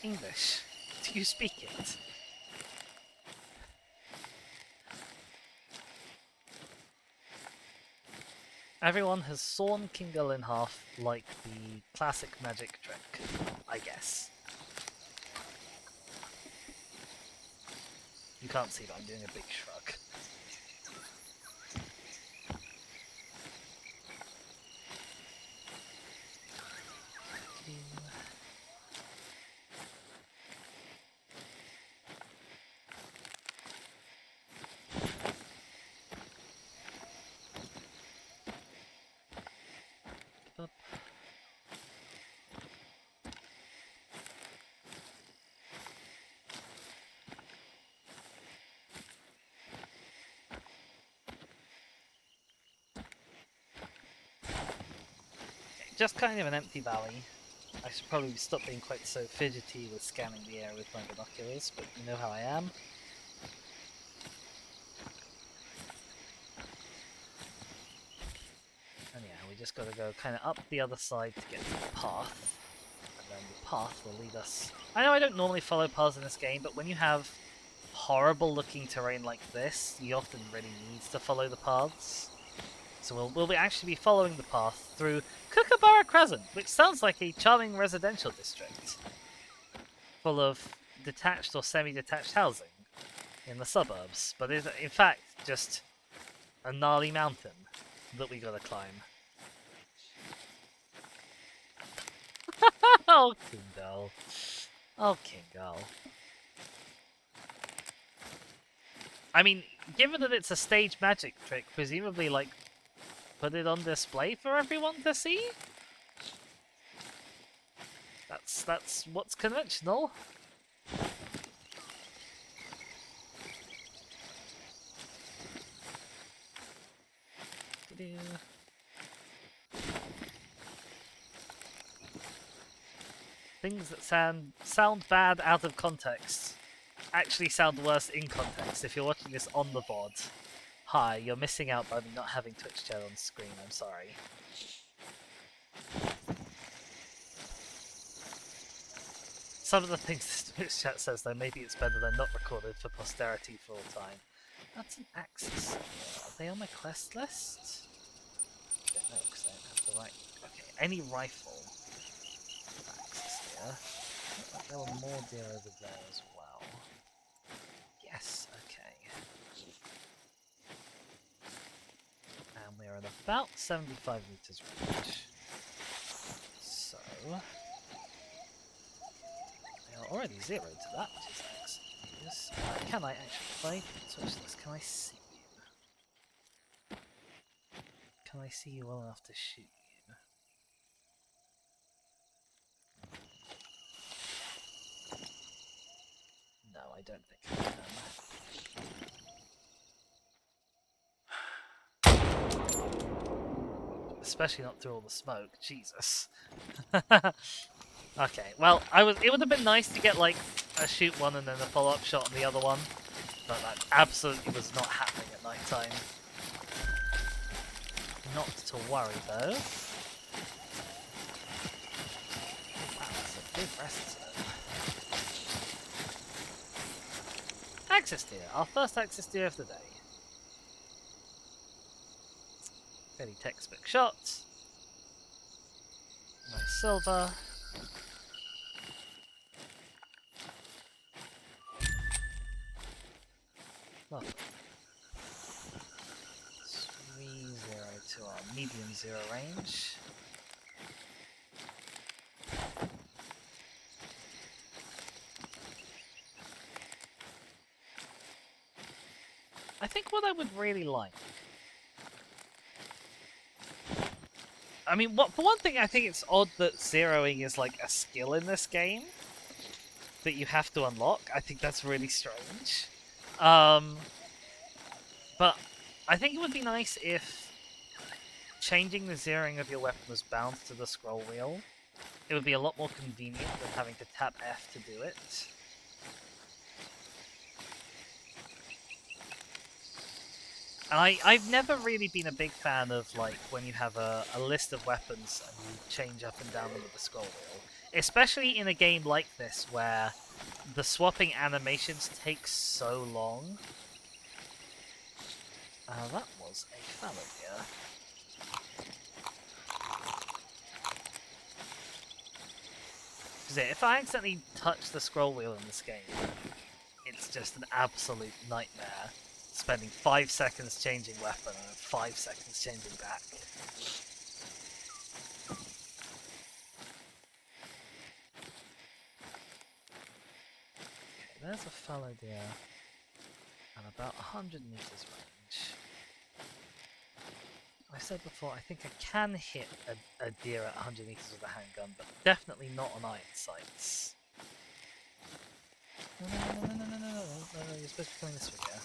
English, do you speak it? Everyone has sawn King Gull in half like the classic magic trick, I guess. You can't see, but I'm doing a big shrug. Up. Just kind of an empty valley. I should probably stop being quite so fidgety with scanning the air with my binoculars, but you know how I am. And yeah, we just gotta go kind of up the other side to get to the path. And then the path will lead us... I know I don't normally follow paths in this game, but when you have horrible looking terrain like this, you often really need to follow the paths. So we'll actually be following the path through Kookaburra Crescent, which sounds like a charming residential district full of detached or semi-detached housing in the suburbs, but is in fact just a gnarly mountain that we gotta climb. Oh, King Gull. Oh, King Gull. I mean, given that it's a stage magic trick, presumably, like, put it on display for everyone to see? That's what's conventional. Things that sound bad out of context actually sound worse in context if you're watching this on the VOD. Hi, you're missing out by me not having Twitch chat on screen, I'm sorry. Some of the things Twitch chat says though, maybe it's better they're not recorded for posterity for all time. That's an axis. Are they on my quest list? I don't know, because I don't have the right... Okay, any rifle. Axis here. Looked like there were more deer over there as well. Yes, okay. And we're at about 75 meters range. So... we are already zeroed to that, which is excellent. Yes. Can I actually, if I touch this, can I see you? Can I see you well enough to shoot you? No, I don't think I can. Especially not through all the smoke, Jesus. Okay, well, it would have been nice to get like a shoot one and then a follow-up shot on the other one, but that absolutely was not happening at night time. Not to worry though. Wow, that's a big rest zone. Axis deer, our first axis deer of the day. Fairly textbook shot. Nice silver. Lovely. 3-0 to our medium zero range. I think what I would really like... I mean, for one thing, I think it's odd that zeroing is like a skill in this game that you have to unlock. I think that's really strange. But I think it would be nice if changing the zeroing of your weapon was bound to the scroll wheel. It would be a lot more convenient than having to tap F to do it. And I've never really been a big fan of, like, when you have a list of weapons and you change up and down them with the scroll wheel. Especially in a game like this, where the swapping animations take so long. That was a fallow deer. Because if I accidentally touch the scroll wheel in this game, it's just an absolute nightmare. Spending 5 seconds changing weapon and 5 seconds changing back. Okay, there's a fallow deer at about 100 meters range. I said before, I think I can hit a deer at 100 meters with a handgun, but definitely not on iron sights. No, you're supposed to be coming this way, yeah?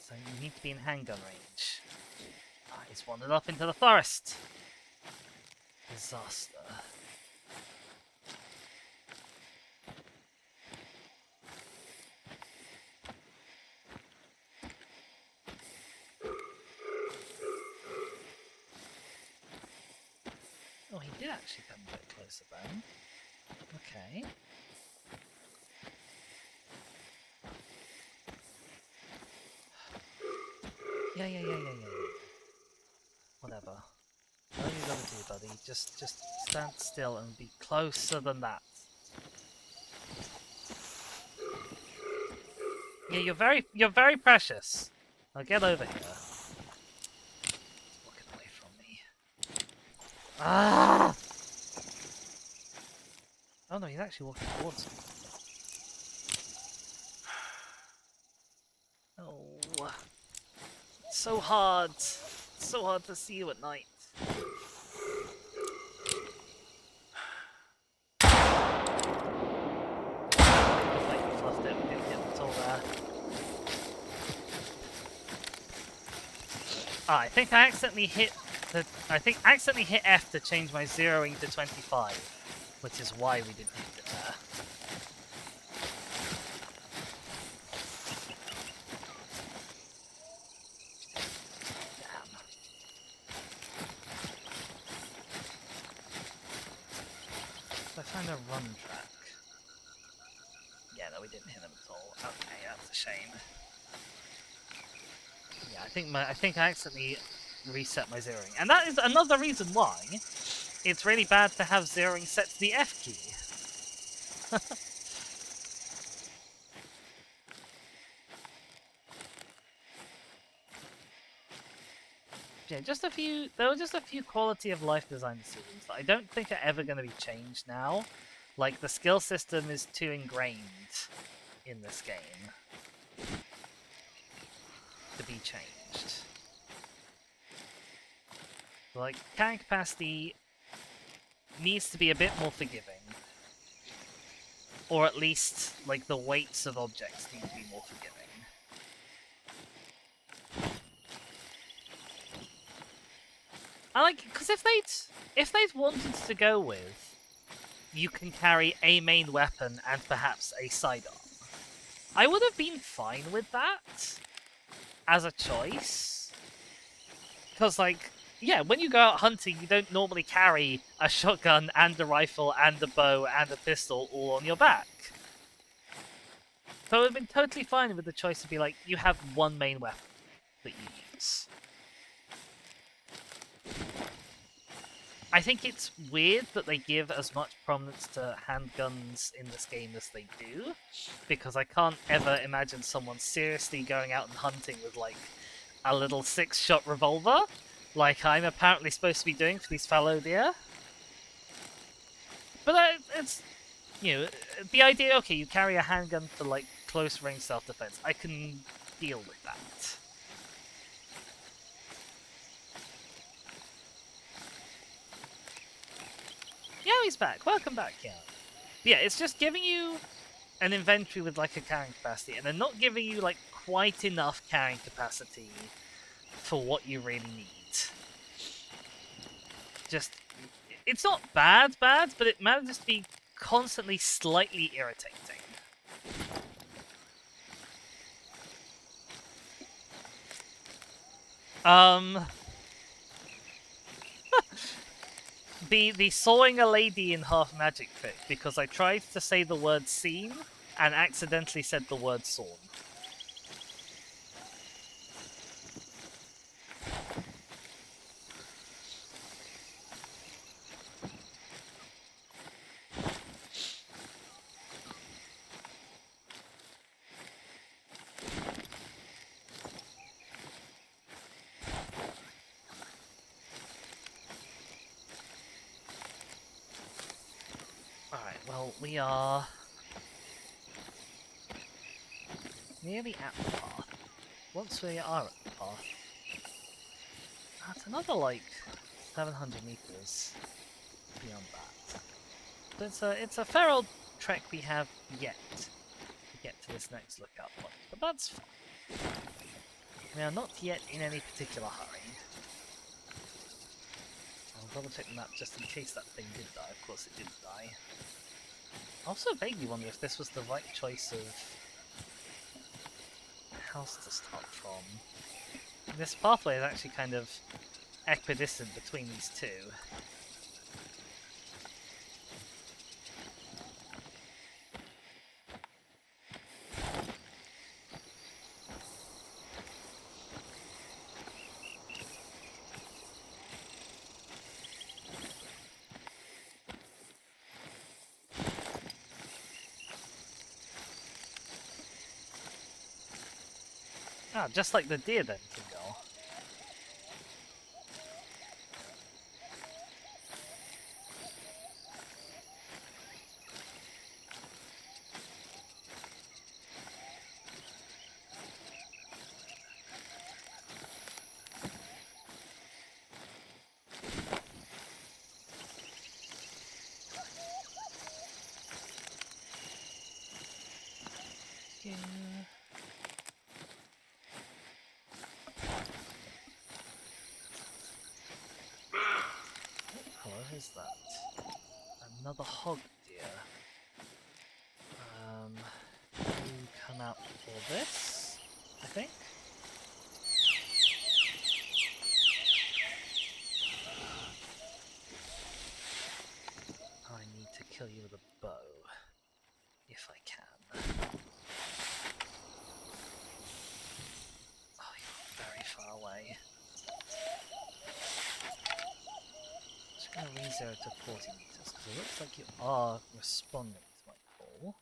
So you need to be in handgun range. Ah, he's wandered off into the forest! Disaster. Oh, he did actually come a bit closer then. Okay. Yeah. Whatever. What are you gonna do, buddy? Just stand still and be closer than that. Yeah, you're very precious. Now get over here. He's walking away from me. Ah! Oh no, he's actually walking towards me. Oh, it's so hard. It's so hard to see you at night. Like we fluffed it, we didn't get the tool there. Ah, I think I accidentally hit F to change my zeroing to 25, which is why we didn't hit it there. Damn. So I find a run track. Yeah, no, we didn't hit him at all. Okay, that's a shame. Yeah, I think I accidentally reset my zeroing. And that is another reason why it's really bad to have zeroing set to the F key. Yeah, there were just a few quality of life design decisions that I don't think are ever going to be changed now. Like, the skill system is too ingrained in this game to be changed. Like, carrying capacity needs to be a bit more forgiving. Or at least, like, the weights of objects need to be more forgiving. I like, because if they'd wanted to go with, you can carry a main weapon and perhaps a sidearm, I would have been fine with that as a choice. Because, like, yeah, when you go out hunting, you don't normally carry a shotgun and a rifle and a bow and a pistol all on your back. So it would have been totally fine with the choice to be like, you have one main weapon that you use. I think it's weird that they give as much prominence to handguns in this game as they do, because I can't ever imagine someone seriously going out and hunting with, like, a little 6-shot revolver, like I'm apparently supposed to be doing for these fallow deer. But it's, you know, the idea, okay, you carry a handgun for, like, close range self-defense. I can deal with that. Yowi's back! Welcome back, Yowi. Yeah, it's just giving you an inventory with like a carrying capacity, and they're not giving you like quite enough carrying capacity for what you really need. Just, it's not bad, but it manages to be constantly slightly irritating. The sawing a lady in half magic trick, because I tried to say the word seen and accidentally said the word sawn. Alright, well, we are nearly at the path. Once we are at the path, that's another, like, 700 meters beyond that. But it's a fair old trek we have yet to get to this next lookout point, but that's fine. We are not yet in any particular hurry. I'll double check the map just in case that thing did die. Of course it did die. I also vaguely wonder if this was the right choice of house to start from. This pathway is actually kind of equidistant between these two. Ah, just like the deer then, Kingo. Yeah. Hello, who's that? Another hog deer. You come out for this, I think. I need to kill you with a bow, if I can. Oh, you're very far away. Just gonna re-zero to 40 meters, because it looks like you are responding to my call.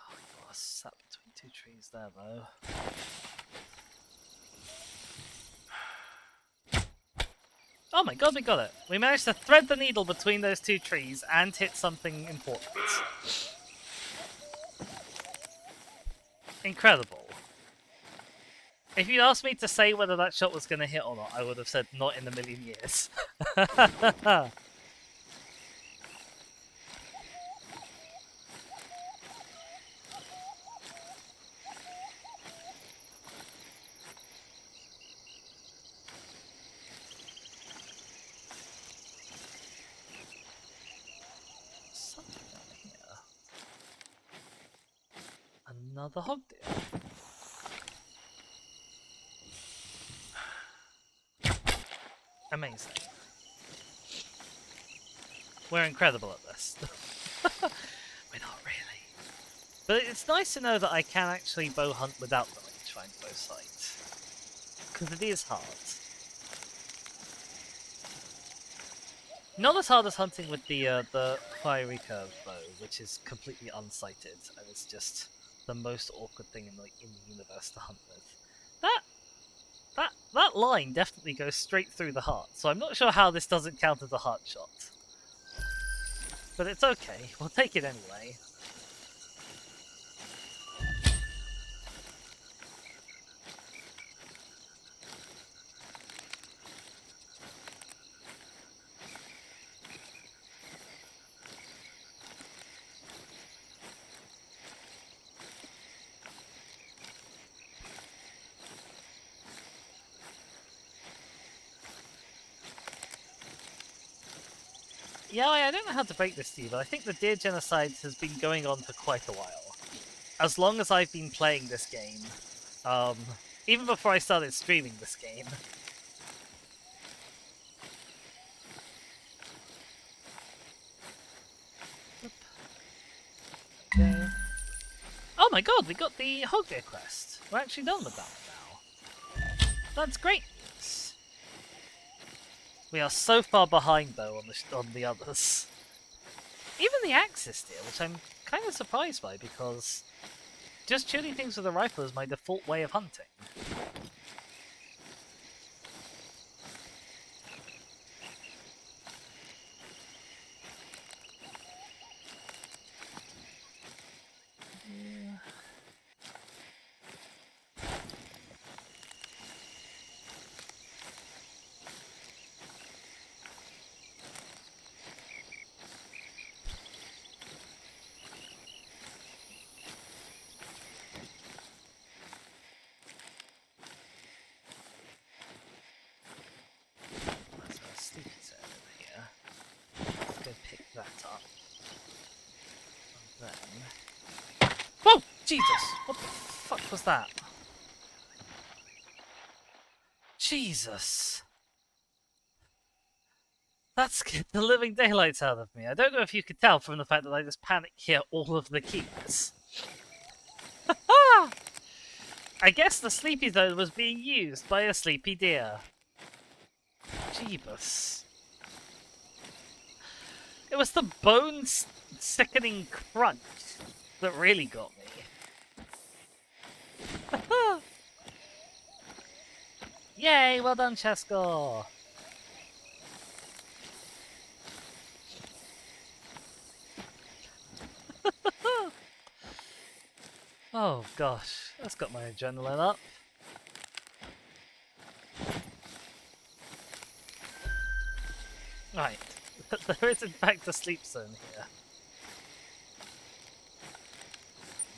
Oh, you are sat between two trees there, though. Oh my god, we got it! We managed to thread the needle between those two trees and hit something important. Incredible. If you'd asked me to say whether that shot was going to hit or not, I would have said not in a million years. Something down here. Another hog deer. Amazing. We're incredible at this. We're not really. But it's nice to know that I can actually bow hunt without the rangefinder bow sight. Because it is hard. Not as hard as hunting with the fiery curve bow, which is completely unsighted, and it's just the most awkward thing in the universe to hunt with. That line definitely goes straight through the heart, so I'm not sure how this doesn't count as a heart shot. But it's okay, we'll take it anyway. Yeah, I don't know how to break this to you, but I think the deer genocide has been going on for quite a while. As long as I've been playing this game. Even before I started streaming this game. Okay. Oh my god, we got the hog deer quest. We're actually done with that one now. That's great news. We are so far behind though on the others. Even the axis deer, which I'm kind of surprised by because just shooting things with a rifle is my default way of hunting. That up. And then... Whoa! Jesus! What the fuck was that? Jesus! That scared the living daylights out of me. I don't know if you could tell from the fact that I just panicked here all of the keys. I guess the sleepy zone was being used by a sleepy deer. Jeebus. It was the bone-sickening crunch that really got me. Yay, well done, Chesko! Oh gosh, that's got my adrenaline up. Right, there is in fact a sleep zone here.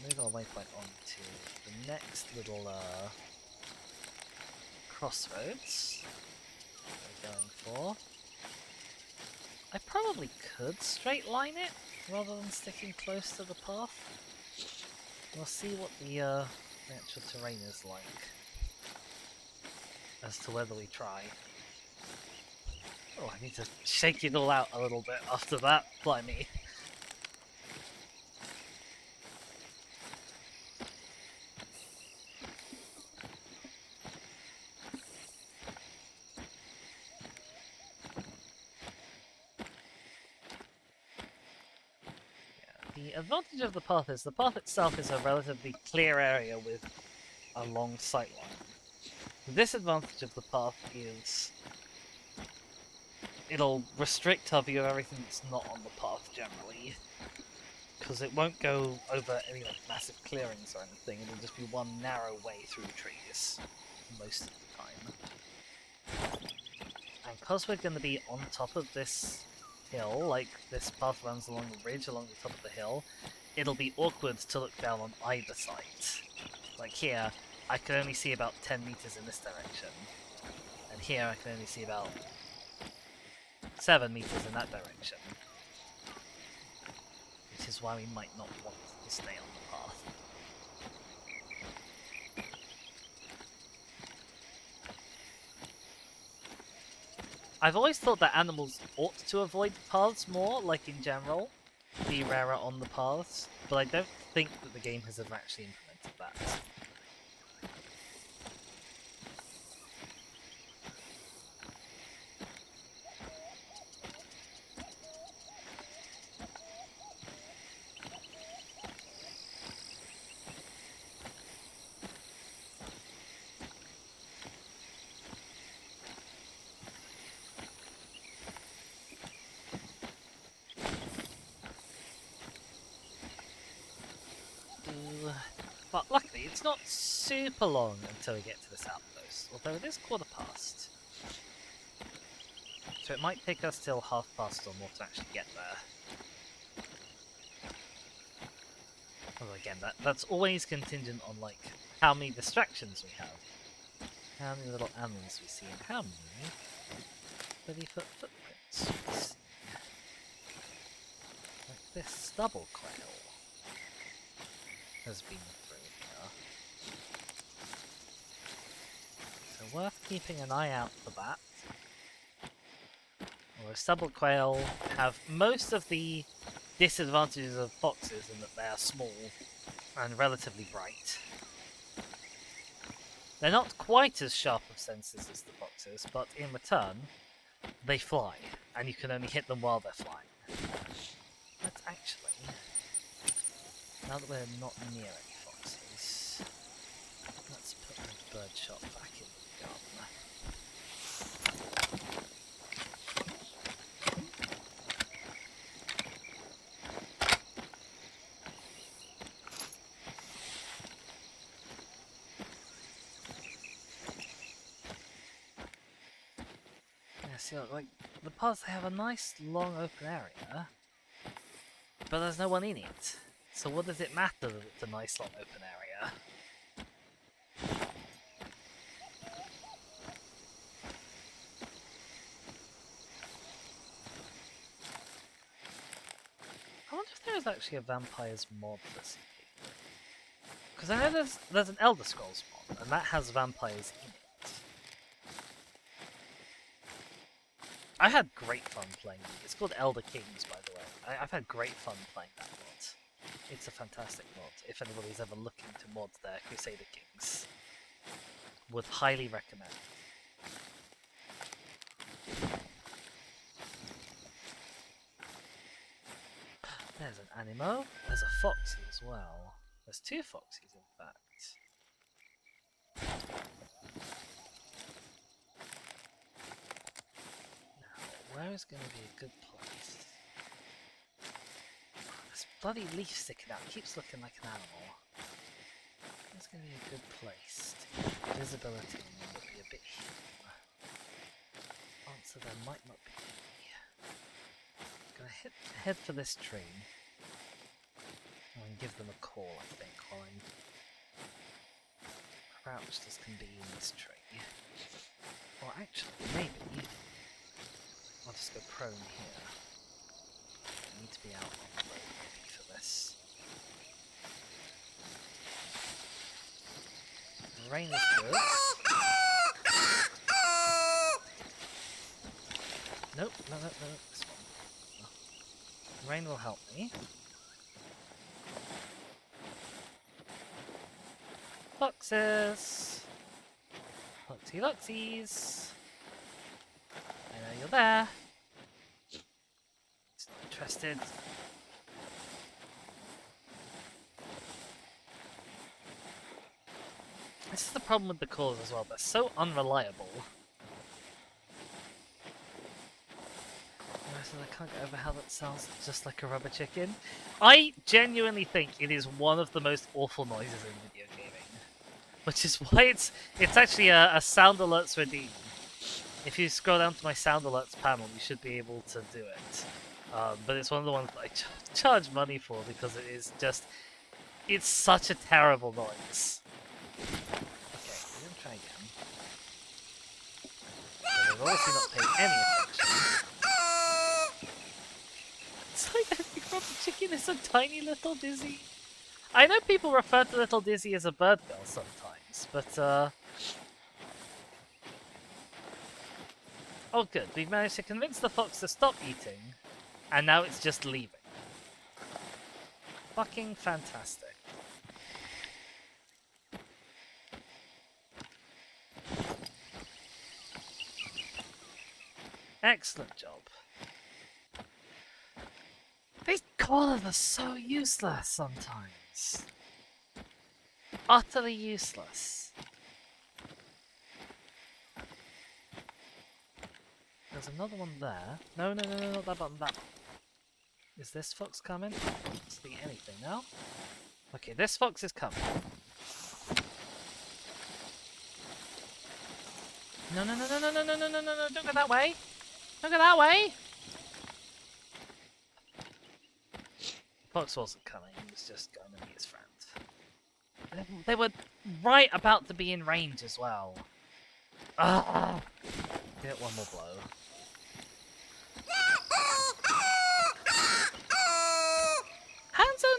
Move our waypoint on to the next little crossroads we're going for. I probably could straight line it rather than sticking close to the path. We'll see what the actual terrain is like as to whether we try. Oh, I need to shake it all out a little bit after that. Blimey. The advantage of the path itself is a relatively clear area with a long sightline. The disadvantage of the path is it'll restrict our view of everything that's not on the path generally, because it won't go over any like massive clearings or anything. It'll just be one narrow way through trees most of the time. And because we're going to be on top of this hill, like this path runs along the ridge along the top of the hill, it'll be awkward to look down on either side. Like here, I can only see about 10 meters in this direction, and here I can only see about 7 meters in that direction, which is why we might not want to stay on the path. I've always thought that animals ought to avoid paths more, like in general, be rarer on the paths, but I don't think that the game has ever actually implemented that. But luckily, it's not super long until we get to this outpost, although it is 1:15. So it might take us till 1:30 or more to actually get there. Although again, that's always contingent on like how many distractions we have, how many little animals we see, and how many 30-foot footprints we see. this stubble quail has been through here. So worth keeping an eye out for that. Although stubble quail have most of the disadvantages of foxes in that they are small and relatively bright. They're not quite as sharp of senses as the foxes, but in return, they fly, and you can only hit them while they're flying. Let's actually, now that we're not near any foxes, let's put the bird shot back in the gun. Yeah, see, like, the pods, they have a nice long open area, but there's no one in it. So what does it matter that it's a nice long open area? I wonder if there is actually a vampires mod for CP. Because I know there's an Elder Scrolls mod, and that has vampires in it. I had great fun playing it. It's called Elder Kings, by the way. I've had great fun playing that mod. It's a fantastic mod. If anybody's ever looking to mod their Crusader Kings, would highly recommend. There's an Animo. There's a Foxy as well. There's two Foxies, in fact. Now, where is going to be a good place? This bloody leaf sticking out keeps looking like an animal. Where's going to be a good place to get visibility and be a bit hidden? Answer there might not be. Gonna head for this tree and give them a call, I think, while I'm crouched as can be in this tree. Or actually, maybe I'll just go prone here. I need to be out on the road maybe for this. The rain is good. Nope, no, this one. Rain will help me. Foxes! Foxy Loxies! I know you're there. It's not interested. This is the problem with the calls as well, they're so unreliable. I can't get over how that sounds just like a rubber chicken. I genuinely think it is one of the most awful noises in video gaming. Which is why it's actually a sound alerts redeem. If you scroll down to my sound alerts panel, you should be able to do it. But it's one of the ones that I charge money for because it is just... It's such a terrible noise. Okay, we're gonna try again. So they've obviously not paid any attention. It's like that big rubber chicken is a tiny little Dizzy. I know people refer to little Dizzy as a bird girl sometimes, but oh good, we've managed to convince the fox to stop eating, and now it's just leaving. Fucking fantastic. Excellent job. These callers are so useless sometimes. Utterly useless. There's another one there. No, not that button, that one. Is this fox coming? I don't see anything now. Okay, this fox is coming. No, don't go that way! Don't go that way! Fox wasn't coming, he was just going to meet his friend. They were right about to be in range as well. Ah! Get one more blow.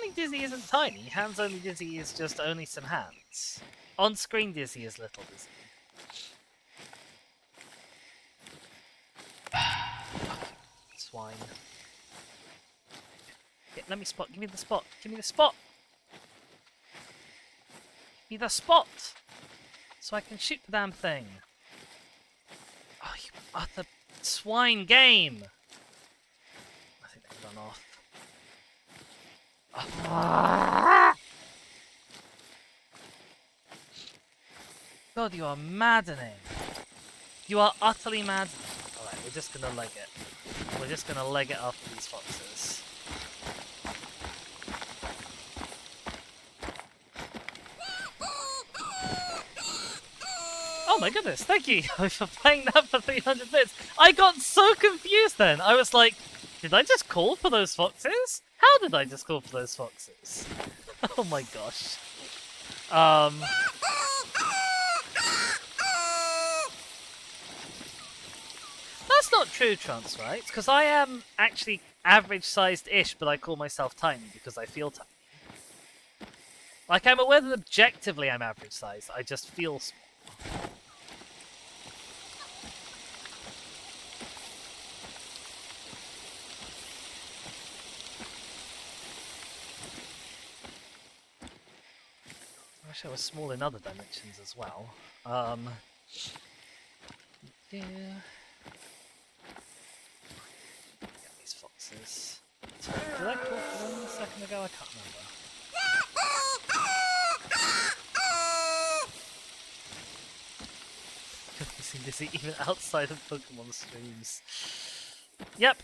Only Dizzy isn't tiny. Hands Only Dizzy is just only some hands. On screen Dizzy is Little Dizzy. Swine. Yeah, let me spot. Give me the spot. Give me the spot. Give me the spot. So I can shoot the damn thing. Oh, you utter swine game. I think they've run off. God, you are maddening. You are utterly maddening. Alright, we're just gonna leg it. We're just gonna leg it after these foxes. Oh my goodness, thank you for playing that for 300 bits. I got so confused then. I was like, did I just call for those foxes? How did I just call for those foxes? Oh my gosh. That's not true, Trance, right? Because I am actually average-sized-ish, but I call myself tiny because I feel tiny. Like, I'm aware that objectively I'm average-sized, I just feel small. I wish I was small in other dimensions as well. Yeah. Get these foxes. Sorry, did I call for them a second ago? I can't remember. You see this even outside of Pokemon streams. Yep.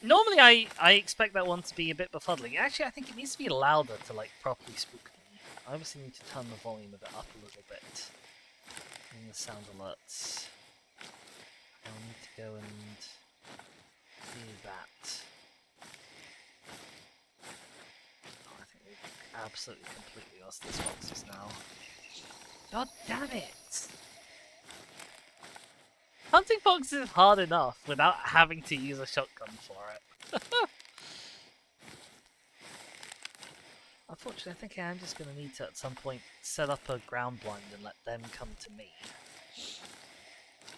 Normally I expect that one to be a bit befuddling. Actually, I think it needs to be louder to like properly spook me. I obviously need to turn the volume of it up a little bit. And the sound alerts. I'll need to go and do that. Oh, I think we've absolutely completely lost these foxes now. God damn it! Hunting foxes is hard enough without having to use a shotgun for it. Unfortunately, I think I am just going to need to, at some point, set up a ground blind and let them come to me.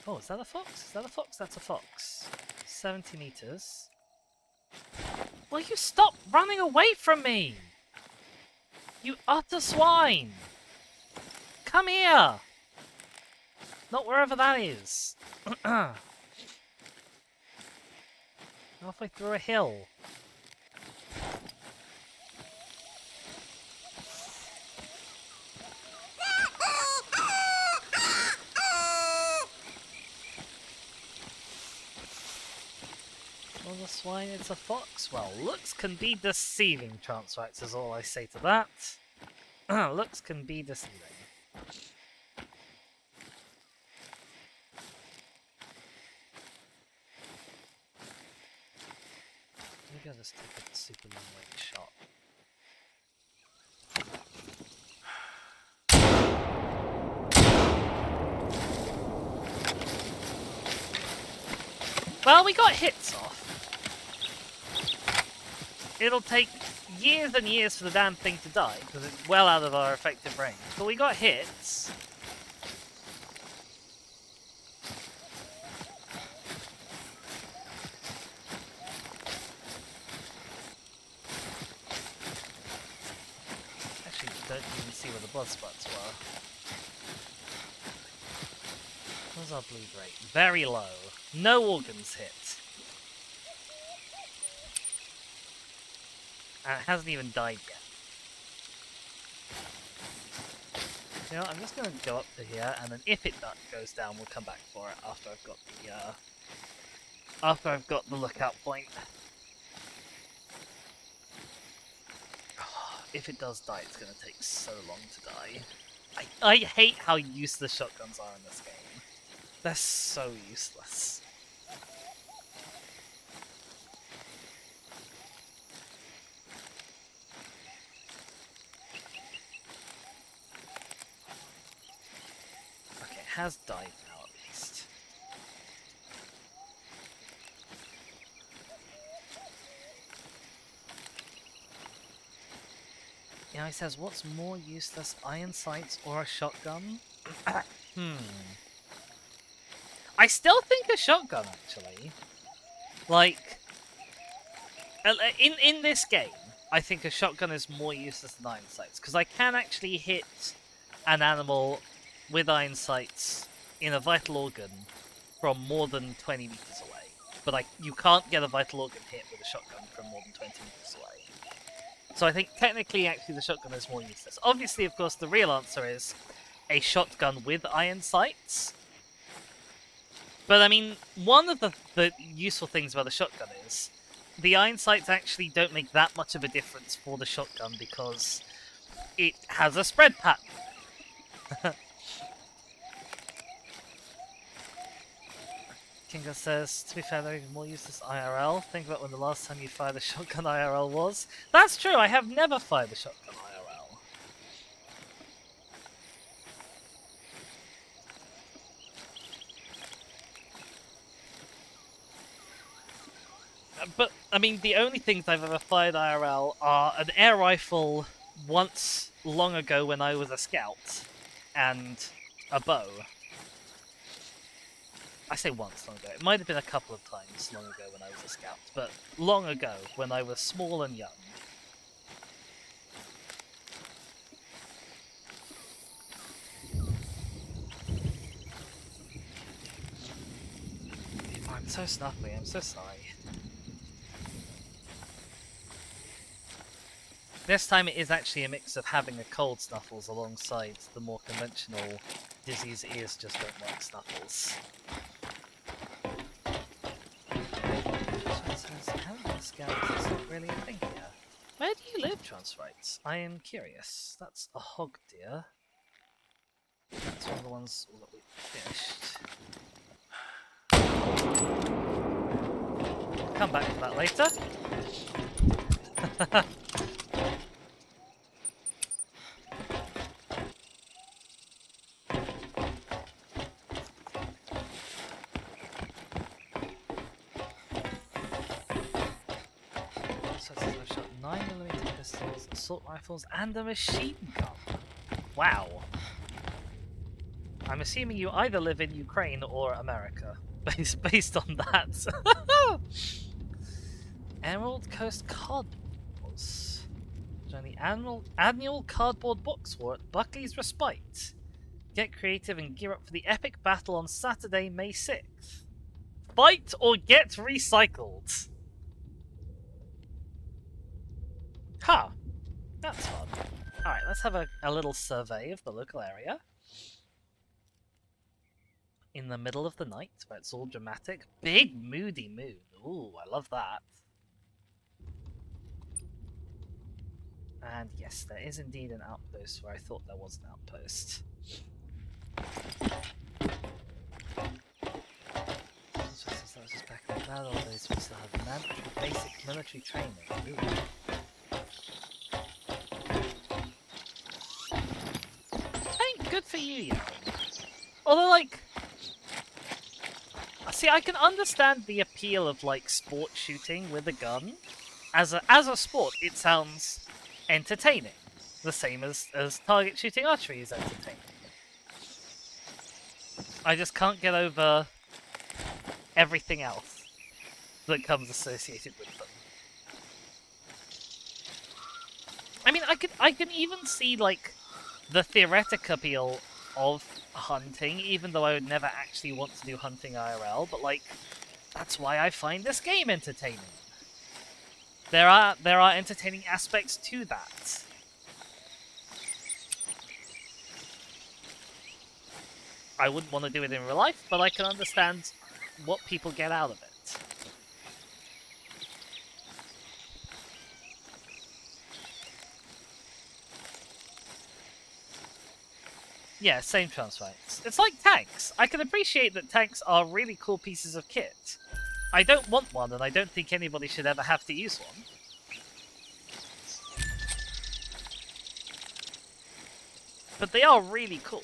Oh, is that a fox? Is that a fox? That's a fox. 70 meters. Will you stop running away from me? You utter swine! Come here! Not wherever that is. Halfway through a hill. Well, the swine, it's a fox. Well, looks can be deceiving, Trance Rights is all I say to that. Looks can be deceiving. Maybe I'll just take a super long range shot. Well, we got hits off. It'll take years and years for the damn thing to die, because it's well out of our effective range. But we got hits. Actually, don't even see where the blood spots were. What's our bleed rate? Very low. No organs hit. And it hasn't even died yet. You know, I'm just going to go up to here, and then if it goes down, we'll come back for it after I've got the lookout point. If it does die, it's going to take so long to die. I hate how useless shotguns are in this game. They're so useless. Okay, it has died now at least. Yeah, he says, what's more useless, iron sights or a shotgun? I still think a shotgun, actually. Like, in this game, I think a shotgun is more useless than iron sights, because I can actually hit an animal with iron sights in a vital organ from more than 20 meters away. But you can't get a vital organ hit with a shotgun from more than 20 meters away. So I think technically, actually, the shotgun is more useless. Obviously, of course, the real answer is a shotgun with iron sights. But I mean, one of the useful things about the shotgun is the iron sights actually don't make that much of a difference for the shotgun because it has a spread pattern. Kinga says, to be fair, they're even more useless IRL. Think about when the last time you fired a shotgun IRL was. That's true, I have never fired a shotgun IRL. But, I mean, the only things I've ever fired IRL are an air rifle once long ago when I was a scout, and a bow. I say once long ago. It might have been a couple of times long ago when I was a scout, but long ago when I was small and young. Oh, I'm so snuffly, I'm so sorry. This time it is actually a mix of having a cold snuffles alongside the more conventional Dizzy's ears just don't like snuffles. Scout isn't really a thing here. Where do you live, Transrights? I am curious. That's a hog deer. That's one of the ones that we fished. Come back to that later. I've shot 9mm pistols, assault rifles, and a machine gun. Wow. I'm assuming you either live in Ukraine or America, based on that. Emerald Coast Cardboards. Join the annual cardboard box war at Buckley's Respite. Get creative and gear up for the epic battle on Saturday, May 6th. Fight or get recycled. Huh. That's fun. Alright, let's have a little survey of the local area. In the middle of the night, where it's all dramatic. Big moody moon. Ooh, I love that. And yes, there is indeed an outpost where I thought there was an outpost. That was just back in the bad old days, we still have mandatory basic military training. Ooh. Good for you, Yaron. Although, like, see, I can understand the appeal of like sport shooting with a gun. As a sport, it sounds entertaining. The same as target shooting archery is entertaining. I just can't get over everything else that comes associated with them. I mean, I can even see like the theoretic appeal of hunting, even though I would never actually want to do hunting IRL, but like, that's why I find this game entertaining. There are entertaining aspects to that. I wouldn't want to do it in real life, but I can understand what people get out of it. Yeah, same chance, right? It's like tanks. I can appreciate that tanks are really cool pieces of kit. I don't want one, and I don't think anybody should ever have to use one. But they are really cool.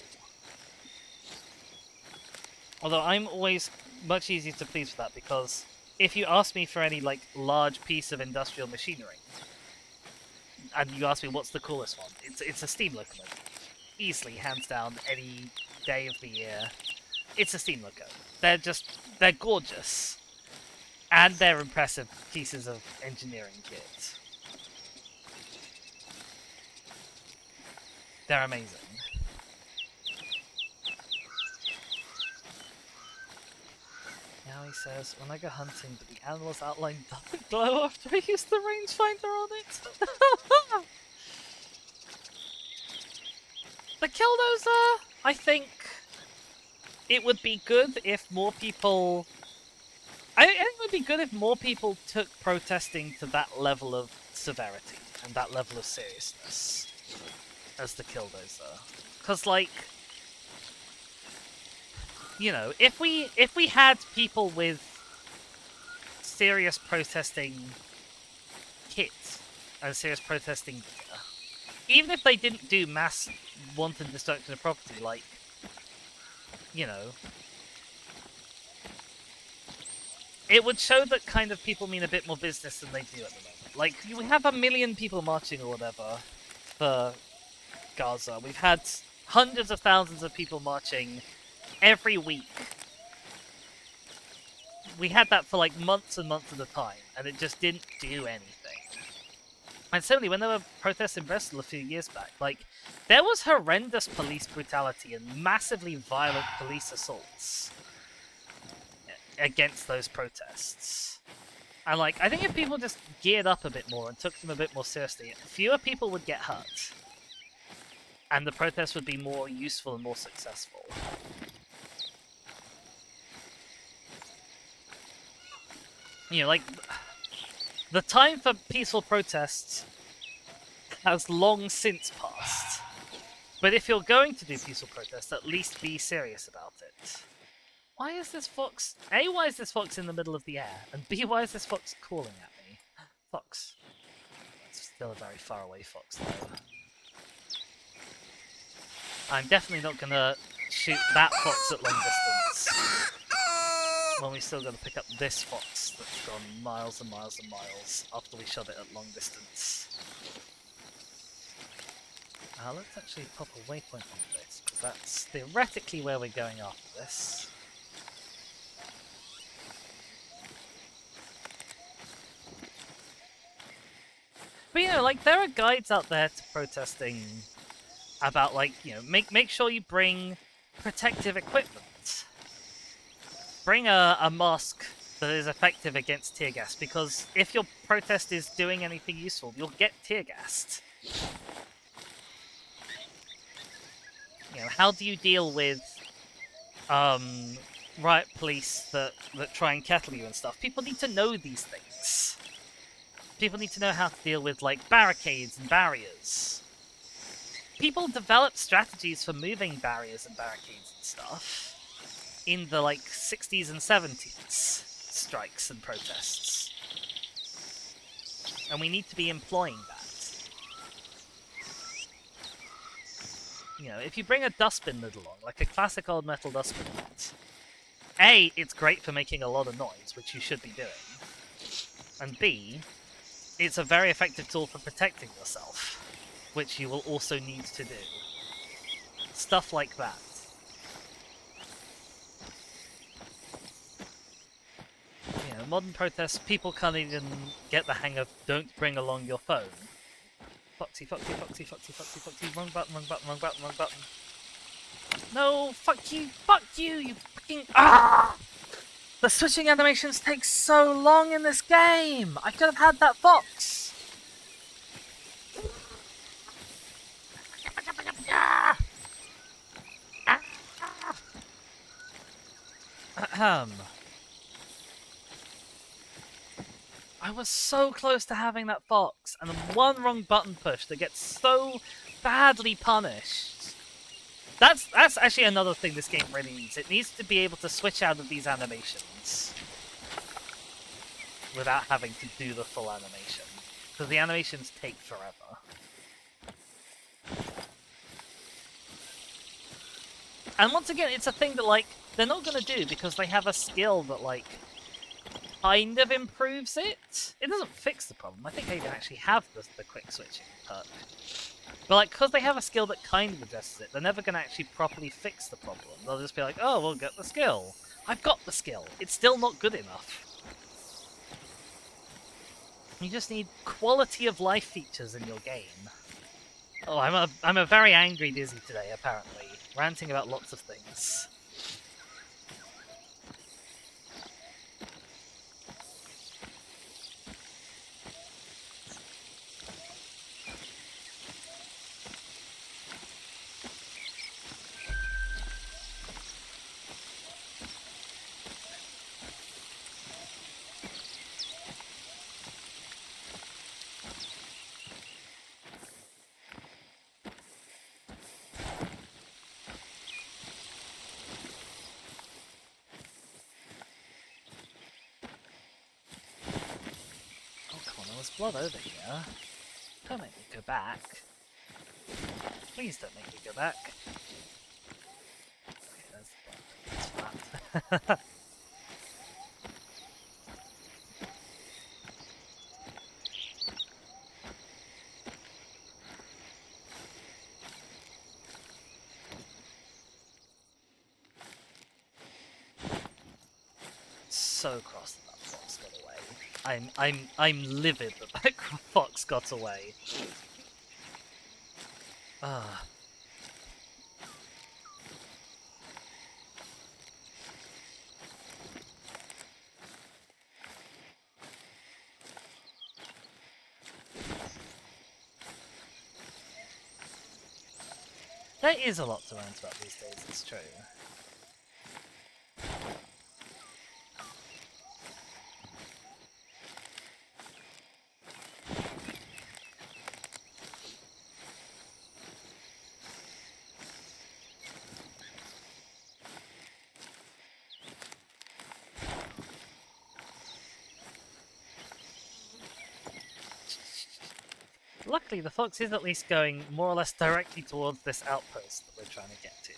Although I'm always much easier to please with that, because if you ask me for any, like, large piece of industrial machinery, and you ask me what's the coolest one, it's a steam locomotive. Easily, hands down, any day of the year. It's a steam loco. They're gorgeous. And they're impressive pieces of engineering kit. They're amazing. Now he says, when I go hunting, but the animal's outline doesn't glow after I use the rangefinder on it. The Killdozer, I think it would be good if more people... I think it would be good if more people took protesting to that level of severity and that level of seriousness as the Killdozer. Because, like, you know, if we had people with serious protesting kit and serious protesting gear, even if they didn't do mass wanton destruction of property, like, you know, it would show that kind of people mean a bit more business than they do at the moment. Like, we have 1 million people marching or whatever for Gaza. We've had hundreds of thousands of people marching every week. We had that for like months and months at a time, and it just didn't do anything. And similarly, when there were protests in Bristol a few years back, like, there was horrendous police brutality and massively violent police assaults against those protests. And, like, I think if people just geared up a bit more and took them a bit more seriously, fewer people would get hurt. And the protests would be more useful and more successful. You know, like, the time for peaceful protests has long since passed. But if you're going to do peaceful protests, at least be serious about it. Why is this fox... A, why is this fox in the middle of the air? And B, why is this fox calling at me? Fox. It's still a very far away fox, though. I'm definitely not gonna shoot that fox at long distance. When we still gotta pick up this fox that's gone miles and miles and miles after we shot it at long distance. Let's actually pop a waypoint on this, because that's theoretically where we're going after this. But, you know, like, there are guides out there to protesting about, like, you know, make sure you bring protective equipment. Bring a mask that is effective against tear gas, because if your protest is doing anything useful, you'll get tear gassed. You know, how do you deal with riot police that try and kettle you and stuff? People need to know these things. People need to know how to deal with, like, barricades and barriers. People developed strategies for moving barriers and barricades and stuff in the, like, 60s and 70s strikes and protests. And we need to be employing that. You know, if you bring a dustbin lid along, like a classic old metal dustbin lid, A, it's great for making a lot of noise, which you should be doing. And B, it's a very effective tool for protecting yourself, which you will also need to do. Stuff like that. You know, modern protests, people can't even get the hang of don't bring along your phone. Foxy, foxy, foxy, foxy, foxy, foxy, wrong button, wrong button, wrong button, wrong button. No, fuck you, you fucking... Ah! The switching animations take so long in this game! I could have had that fox! Ahem. I was so close to having that fox, and one wrong button push that gets so badly punished. That's actually another thing this game really needs. It needs to be able to switch out of these animations without having to do the full animation, because the animations take forever. And once again, it's a thing that, like, they're not going to do because they have a skill that, like, kind of improves it. It doesn't fix the problem. I think they actually have the quick switching perk. But like, because they have a skill that kind of addresses it, they're never going to actually properly fix the problem. They'll just be like, oh, we'll get the skill. I've got the skill. It's still not good enough. You just need quality of life features in your game. Oh, I'm a very angry Dizzy today, apparently. Ranting about lots of things. There's blood over here. Don't make me go back. Please don't make me go back. Okay, there's the blood. It's flat. So cross that fox got away. I'm livid that fox got away. Ah. There is a lot to rant about these days, it's true. Luckily, the fox is at least going more or less directly towards this outpost that we're trying to get to.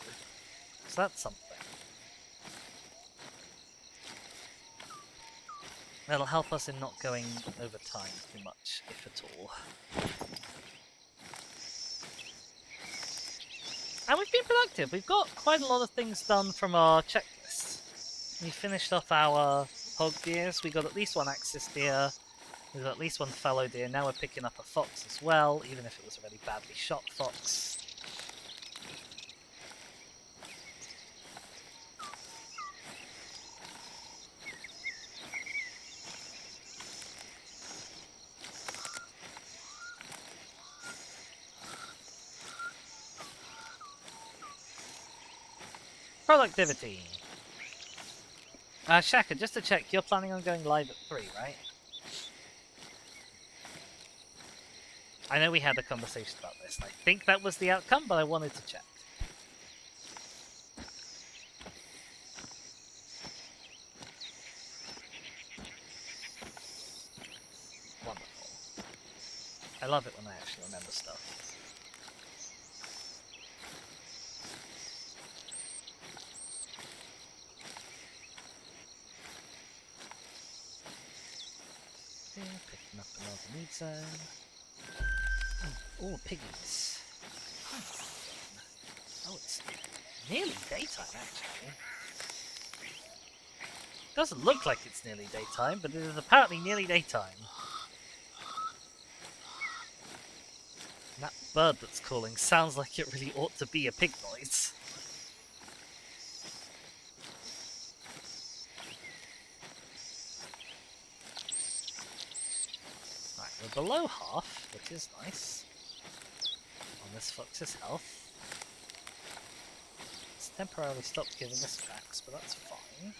So that's something. That'll help us in not going over time too much, if at all. And we've been productive. We've got quite a lot of things done from our checklist. We finished off our hog deers. We got at least one axis deer. We got at least one fallow deer. Now we're picking up a fox as well, even if it was a really badly shot fox. Productivity. Shaka, just to check, you're planning on going live at 3, right? I know we had a conversation about this. I think that was the outcome, but I wanted to check. Wonderful. I love it when I actually remember stuff. Okay, picking up another meat zone. Oh, piggies. Oh, it's nearly daytime, actually. Doesn't look like it's nearly daytime, but it is apparently nearly daytime. And that bird that's calling sounds like it really ought to be a pig noise. Right, we're below half, which is nice. On this fox's health. It's temporarily stopped giving us tracks, but that's fine.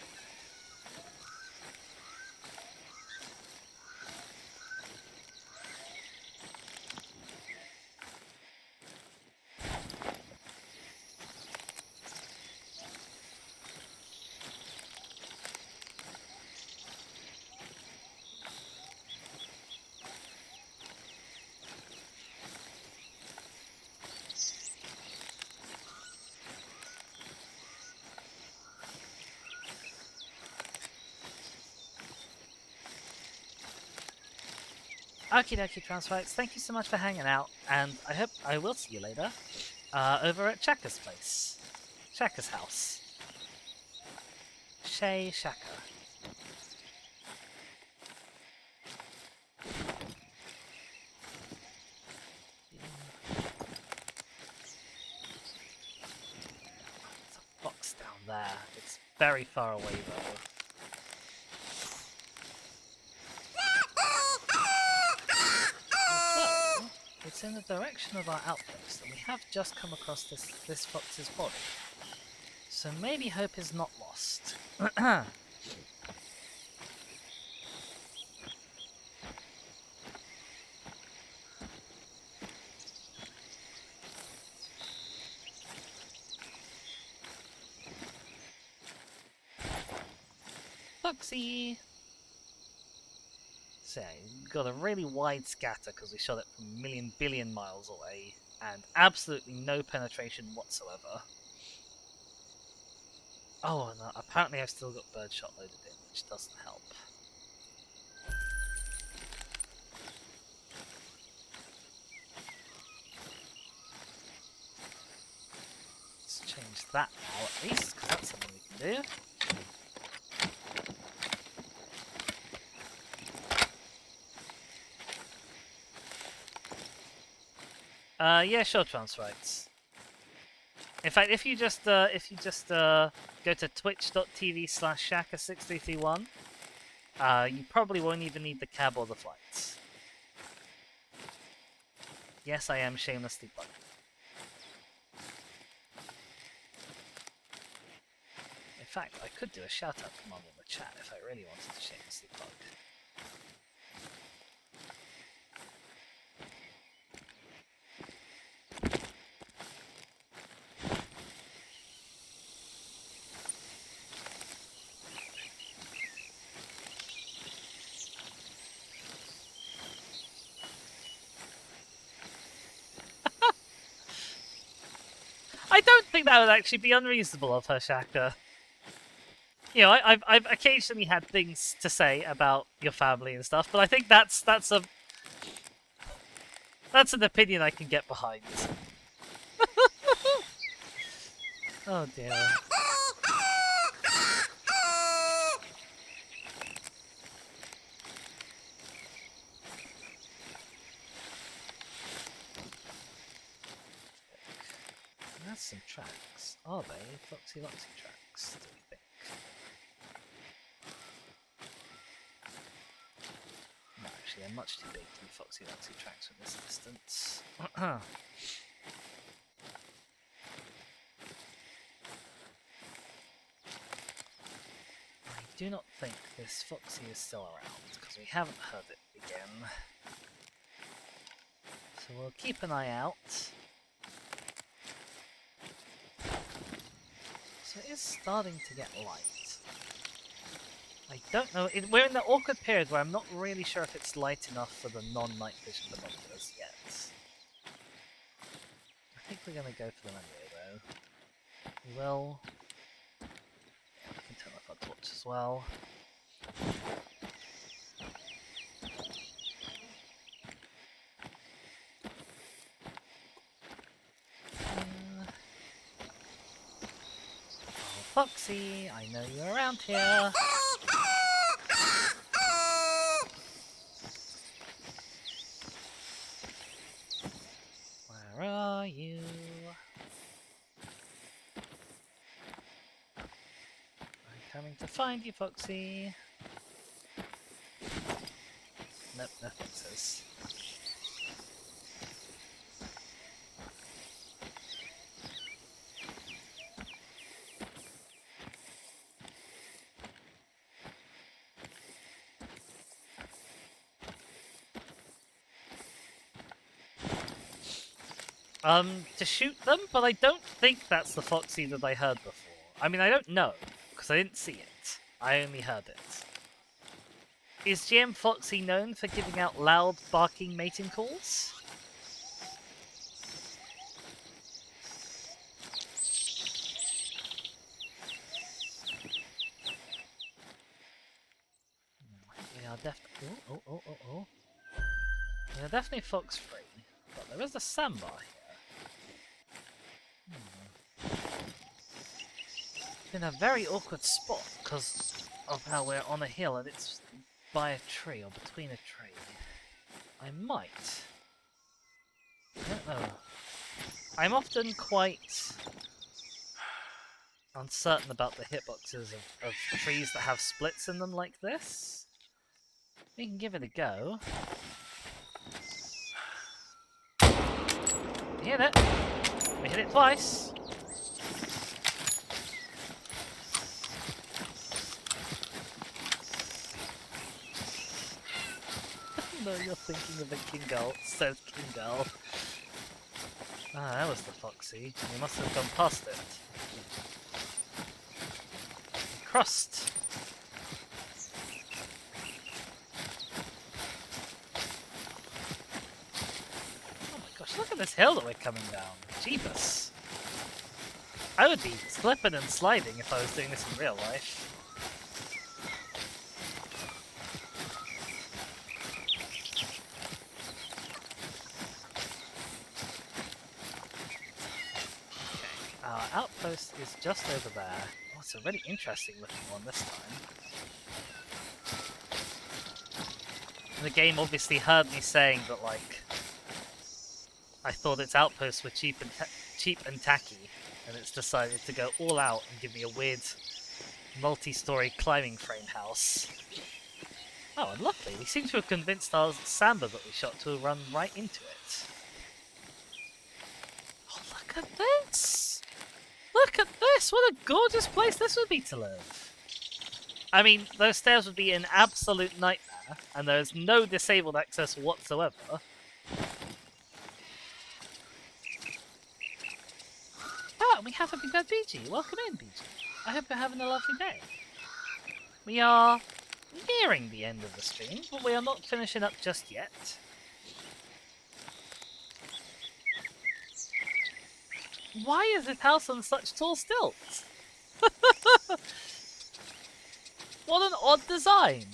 Okie dokie, Transfights, thank you so much for hanging out, and I hope I will see you later over at Shaka's place. Shaka's house. Shay Shaka. There's a box down there. It's very far away though. Although, it's in the direction of our outpost, and we have just come across this fox's body. So maybe hope is not lost. Foxy! So yeah, we got a really wide scatter because we shot it from a million billion miles away, and absolutely no penetration whatsoever. Oh, no, apparently I've still got birdshot loaded in, which doesn't help. Let's change that now at least, because that's something we can do. Yeah, sure, Transrights. In fact, if you just go to twitch.tv/shaka6331, you probably won't even need the cab or the flights. Yes, I am shamelessly plugging. In fact, I could do a shout-out command in the chat if I really wanted to shamelessly plug. I don't think that would actually be unreasonable of her, Shaka. You know, I've occasionally had things to say about your family and stuff, but I think that's an opinion I can get behind. Oh dear. That's some tracks. Are they Foxy Loxy tracks, do we think? No, actually, they're much too big to be Foxy Loxy tracks from this distance. I do not think this Foxy is still around, because we haven't heard it again. So we'll keep an eye out. So it is starting to get light. I don't know, we're in the awkward period where I'm not really sure if it's light enough for the non-night vision binoculars yet. I think we're going to go for them anyway though. We will... Yeah, we can turn off our torch as well. Oh, Foxy, I know you're around here. Where are you? I'm coming to find you, Foxy. Nope, no foxes. To shoot them, but I don't think that's the Foxy that I heard before. I mean, I don't know, because I didn't see it. I only heard it. Is GM Foxy known for giving out loud, barking mating calls? We are definitely... Oh. they're definitely fox-free, but there is a sandbar here. It's in a very awkward spot because of how we're on a hill and it's by a tree or between a tree. I might. I don't know. I'm often quite uncertain about the hitboxes of trees that have splits in them like this. We can give it a go. We hit it. We hit it twice. No, you're thinking of the Kingal, says Kingal. Ah, that was the foxy. You must have gone past it. Crossed. Oh my gosh, look at this hill that we're coming down. Jeebus. I would be slipping and sliding if I was doing this in real life. Our outpost is just over there. Oh, it's a really interesting looking one this time. The game obviously heard me saying that, like, I thought its outposts were cheap and tacky, and it's decided to go all out and give me a weird multi-story climbing frame house. Oh, and luckily, we seem to have convinced our samba that we shot to run right into it. Oh, look at this! Look at this! What a gorgeous place this would be to live! I mean, those stairs would be an absolute nightmare, and there is no disabled access whatsoever. Ah, we have a big bad BG. Welcome in, BG. I hope you're having a lovely day. We are nearing the end of the stream, but we are not finishing up just yet. Why is this house on such tall stilts? What an odd design!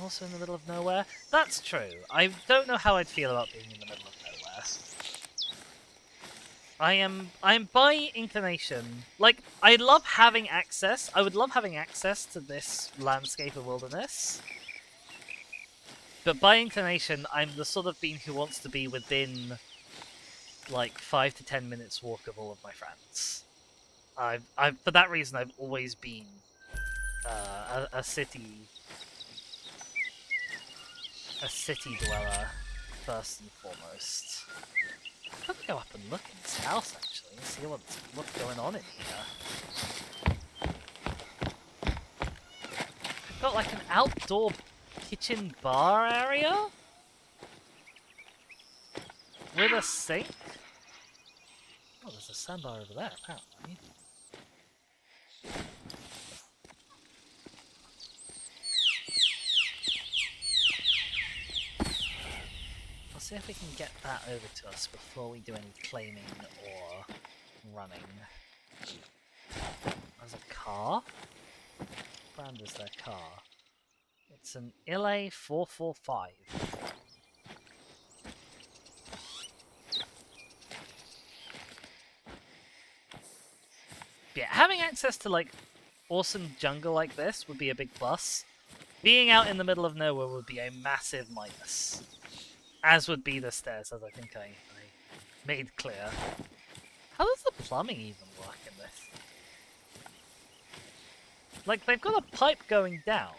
Also in the middle of nowhere? That's true. I don't know how I'd feel about being in the middle of nowhere. I'm by inclination. Like, I love having access. I would love having access to this landscape of wilderness. But by inclination, I'm the sort of being who wants to be within like 5 to 10 minutes walk of all of my friends. I've for that reason I've always been a city dweller first and foremost. I'm gonna go up and look in this house actually and see what's going on in here. I've got like an outdoor kitchen bar area with a sink. Oh, there's a sandbar over there, apparently. I'll see if we can get that over to us before we do any claiming or running. There's a car. What brand is their car? It's an Ile 445. Yeah, having access to like awesome jungle like this would be a big plus. Being out in the middle of nowhere would be a massive minus. As would be the stairs, as I think I made clear. How does the plumbing even work in this? Like, they've got a pipe going down,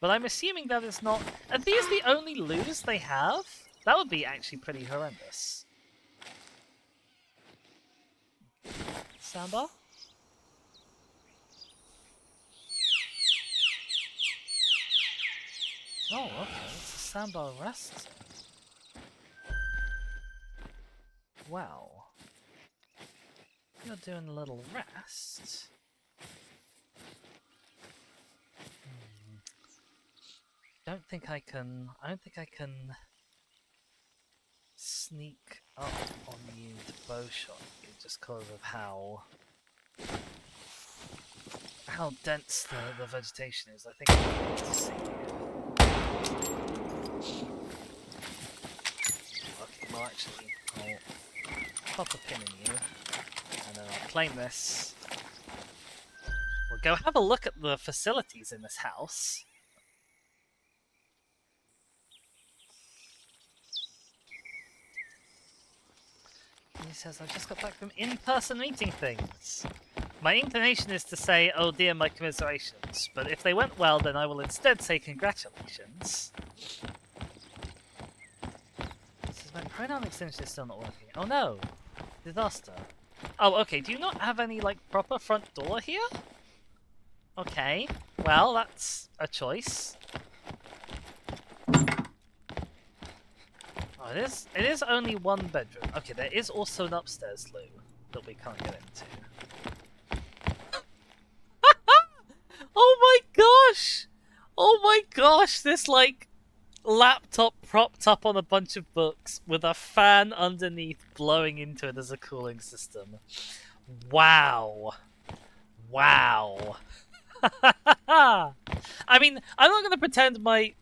but I'm assuming that it's not... Are these the only loos they have? That would be actually pretty horrendous. Soundbar? Oh, okay, it's a sandbar rest zone. Wow. You're doing a little rest. I don't think I can sneak up on you to bow shot you just because of how dense the vegetation is. I think I need to see you. Okay, well actually, I'll pop a pin in you, and then I'll claim this. We'll go have a look at the facilities in this house. He says, I just got back from in-person meeting things. My inclination is to say, oh dear, my commiserations. But if they went well, then I will instead say congratulations. This is my pronoun extension is still not working. Oh no! Disaster. Oh, okay, do you not have any, like, proper front door here? Okay, well, that's a choice. Oh, it is only one bedroom. Okay, there is also an upstairs loo that we can't get into. Oh my gosh! Oh my gosh, this, like, laptop propped up on a bunch of books with a fan underneath blowing into it as a cooling system. Wow. Wow. I mean, I'm not going to pretend my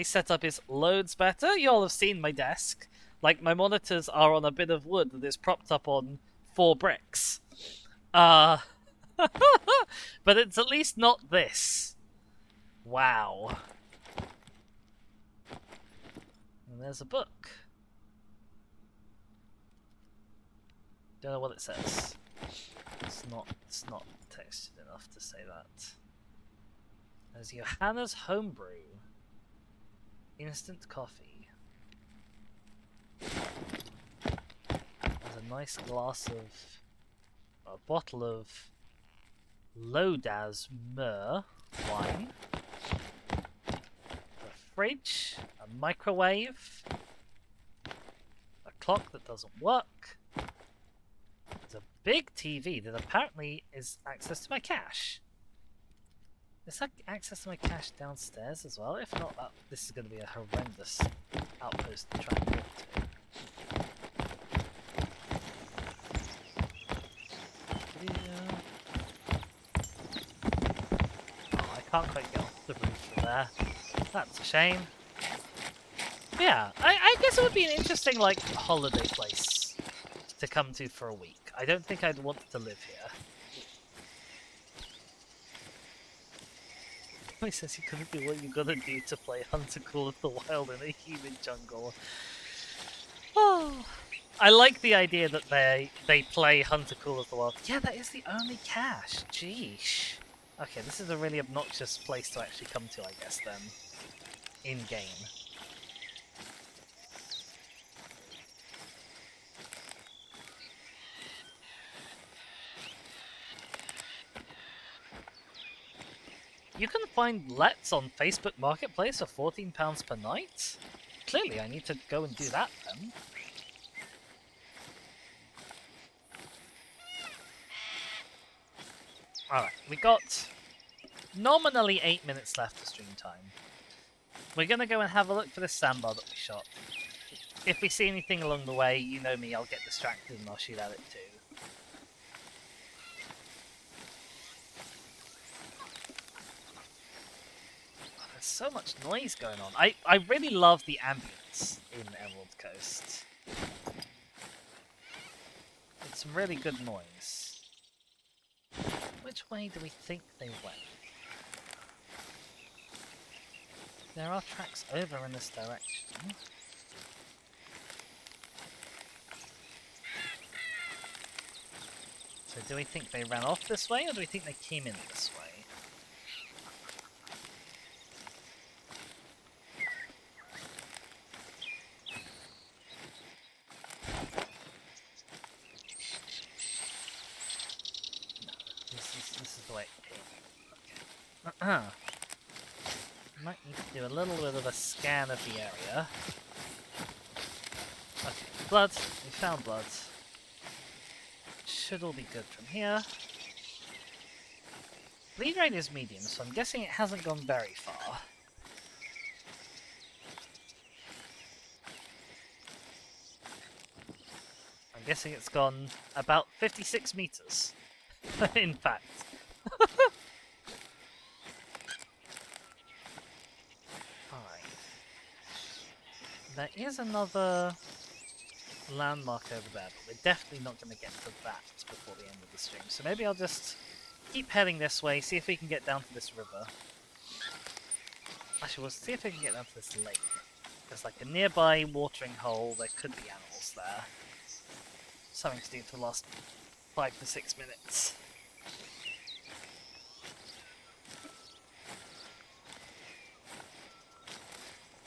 setup is loads better. You all have seen my desk. Like, my monitors are on a bit of wood that is propped up on 4 bricks. But it's at least not this. Wow. And there's a book. Don't know what it says. It's not textured enough to say that. There's Johanna's Homebrew. Instant coffee. There's a nice glass of... a bottle of Lodaz Myrrh wine. A fridge. A microwave. A clock that doesn't work. There's a big TV that apparently is access to my cache. Is that access to my cache downstairs as well? If not, this is going to be a horrendous outpost to try and get to. Oh, I can't quite get off the roof from there. That's a shame. But yeah, I guess it would be an interesting, like, holiday place to come to for a week. I don't think I'd want to live here. He says you couldn't do what you gotta do to play Hunter Call of the Wild in a humid jungle. Oh, I like the idea that they play Hunter Call of the Wild. Yeah, that is the only cache. Jeesh. Okay, this is a really obnoxious place to actually come to, I guess, then. In-game. You can find lets on Facebook Marketplace for £14 per night? Clearly I need to go and do that then. Alright, we got nominally 8 minutes left of stream time. We're gonna go and have a look for this sandbar that we shot. If we see anything along the way, you know me, I'll get distracted and I'll shoot at it too. So much noise going on. I really love the ambience in Emerald Coast. It's some really good noise. Which way do we think they went? There are tracks over in this direction. So do we think they ran off this way, or do we think they came in this way? Might need to do a little bit of a scan of the area. Okay, blood. We found blood. Should all be good from here. Bleed rate is medium, so I'm guessing it hasn't gone very far. I'm guessing it's gone about 56 meters. In fact. There is another landmark over there, but we're definitely not going to get to that before the end of the stream. So maybe I'll just keep heading this way, see if we can get down to this river. Actually, we'll see if we can get down to this lake. There's like a nearby watering hole, there could be animals there. Something to do for the last 5 to 6 minutes.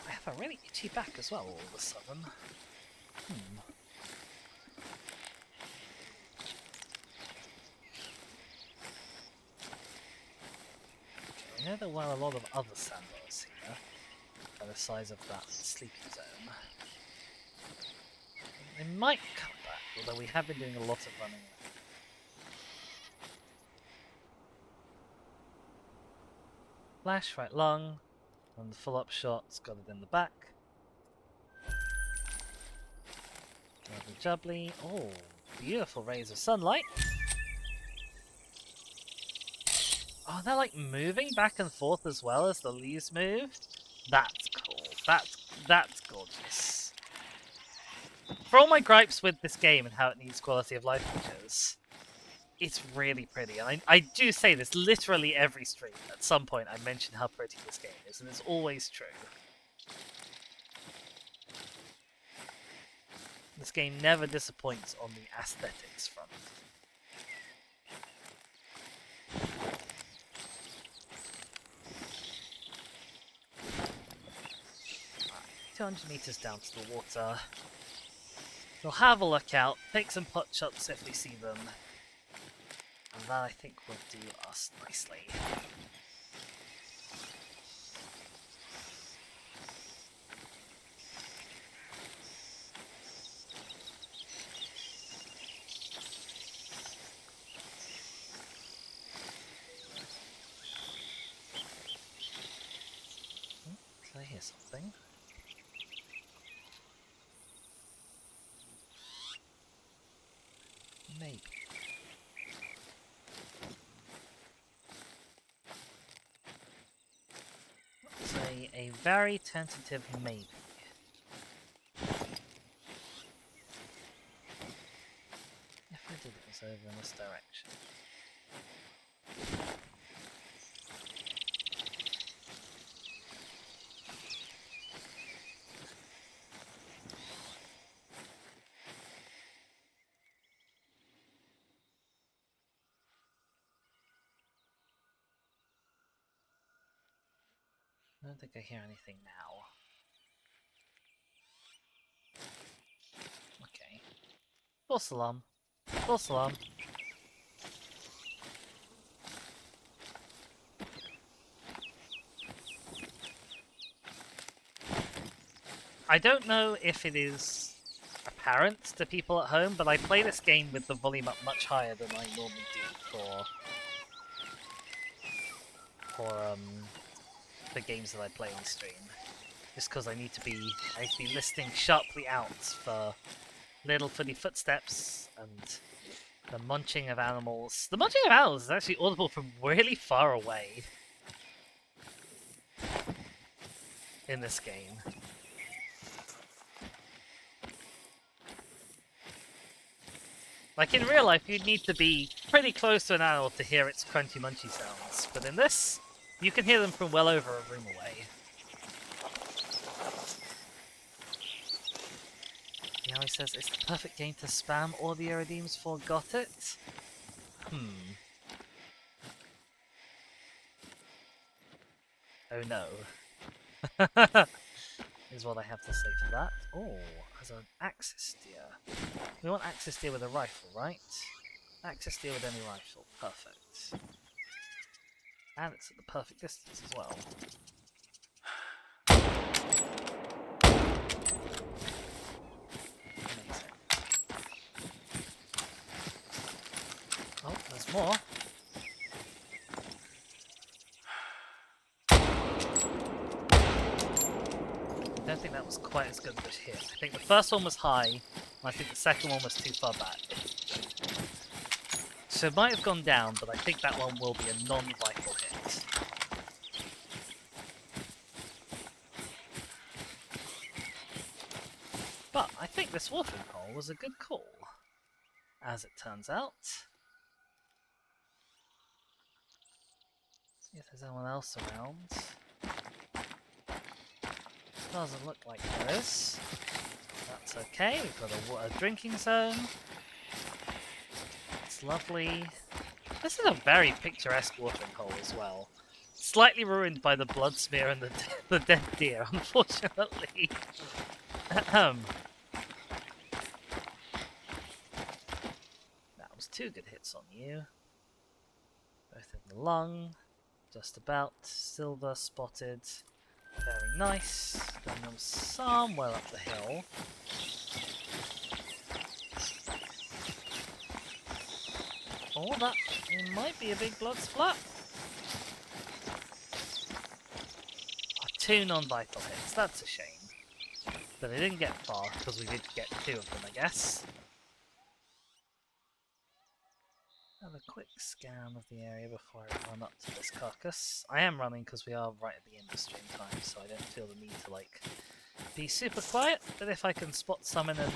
I have a really itchy back as well all of a sudden. I know there were a lot of other sandbars here, by the size of that sleeping zone. They might come back, although we have been doing a lot of running around. Flash, right lung, and the full up shot's got it in the back. Lovely jubbly. Oh, beautiful rays of sunlight. Oh, they're like moving back and forth as well as the leaves move. That's cool. That's gorgeous. For all my gripes with this game and how it needs quality of life features, it's really pretty. And I do say this literally every stream. At some point I mention how pretty this game is, and it's always true. This game never disappoints on the aesthetics front. 200 meters down to the water. We'll have a look out, take some pot shots if we see them, and that I think will do us nicely. Can I hear something? Maybe. Say a very tentative maybe. If I did it was over in this direction. I don't think I hear anything now. Okay. False alarm. False alarm. I don't know if it is apparent to people at home, but I play this game with the volume up much higher than I normally do for games that I play on stream. Just because I need to be listening sharply out for little footy footsteps and the munching of animals. The munching of animals is actually audible from really far away in this game. Like in real life, you'd need to be pretty close to an animal to hear its crunchy munchy sounds, but in this, you can hear them from well over a room away. He always says it's the perfect game to spam audio redeems for. Got it? Oh no. Is what I have to say for that. Oh, as an axis deer. We want axis deer with a rifle, right? Axis deer with any rifle. Perfect. And it's at the perfect distance as well. Amazing. Oh, there's more. I don't think that was quite as good of a hit. I think the first one was high, and I think the second one was too far back. So it might have gone down, but I think that one will be a non-rifle hit. think this watering hole was a good call, as it turns out. See if there's anyone else around. Doesn't look like there is. That's okay, we've got a drinking zone. It's lovely. This is a very picturesque watering hole as well. Slightly ruined by the blood smear and the dead deer, unfortunately. That was 2 good hits on you. Both in the lung. Just about. Silver spotted. Very nice. Then there was somewhere up the hill. Oh, that might be a big blood splat. 2 non-vital hits. That's a shame. But they didn't get far, because we did get 2 of them, I guess. Have a quick scan of the area before I run up to this carcass. I am running because we are right at the end of stream time, so I don't feel the need to, like, be super quiet. But if I can spot summon and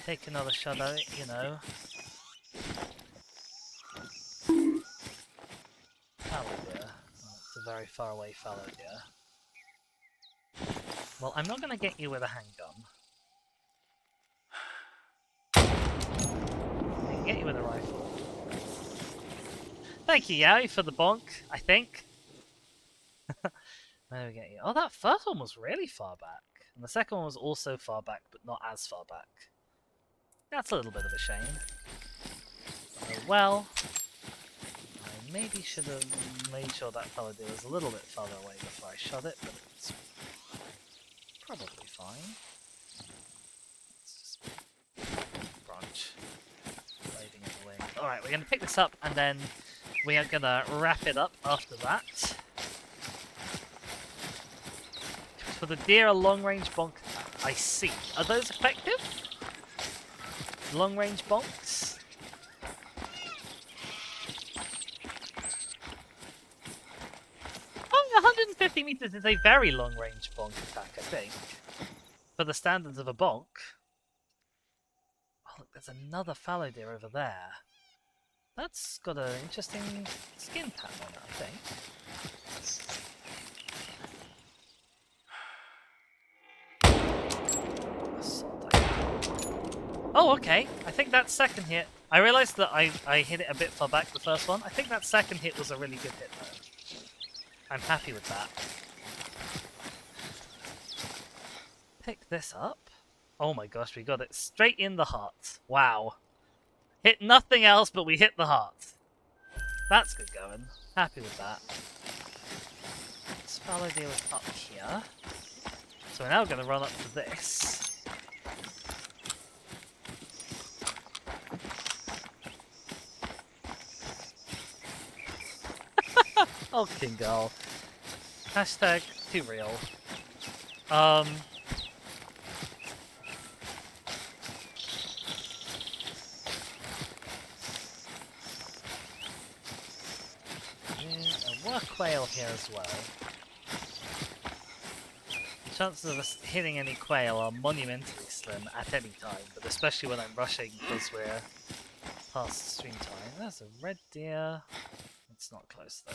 take another shot at it, you know. Fallow deer. Oh, it's a very far away fallow deer. Well, I'm not going to get you with a handgun. I can get you with a rifle. Thank you, Yowie, for the bonk, I think. Where do we get you? Oh, that first one was really far back. And the second one was also far back, but not as far back. That's a little bit of a shame. Oh well. I maybe should have made sure that fallow deer was a little bit farther away before I shot it, but it's probably fine. Let's just branch. Waving in the wind. Alright, we're going to pick this up and then we are going to wrap it up after that. For the deer, a long-range bonk. I see. Are those effective? Long-range bonks? Oh, 150 meters is a very long-range bonk attack, I think. For the standards of a bonk. Oh, look, there's another fallow deer over there. That's got an interesting skin pattern on it, I think. Oh, okay. I think that second hit... I realised that I hit it a bit far back the first one. I think that second hit was a really good hit, though. I'm happy with that. Pick this up. Oh my gosh, we got it straight in the heart. Wow. Hit nothing else, but we hit the heart. That's good going. Happy with that. This fallow deer was up here. So we're now going to run up to this. Oh, King Girl. Hashtag too real. Yeah, a work quail here as well. The chances of us hitting any quail are monumentally slim at any time, but especially when I'm rushing because we're past stream time. There's a red deer. It's not close though.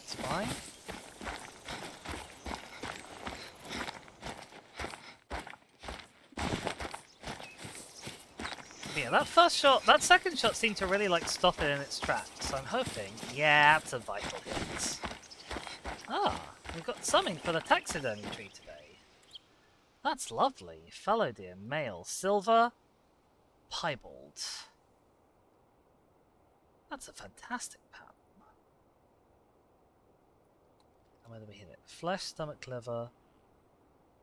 It's fine. Yeah, that first shot, that second shot seemed to really like stop it in its tracks. So I'm hoping, yeah, it's a vital hit. Ah, we've got something for the taxidermy tree today. That's lovely. Fallow deer, male, silver, piebald. That's a fantastic pattern. And where do we hit it? Flesh, stomach, liver.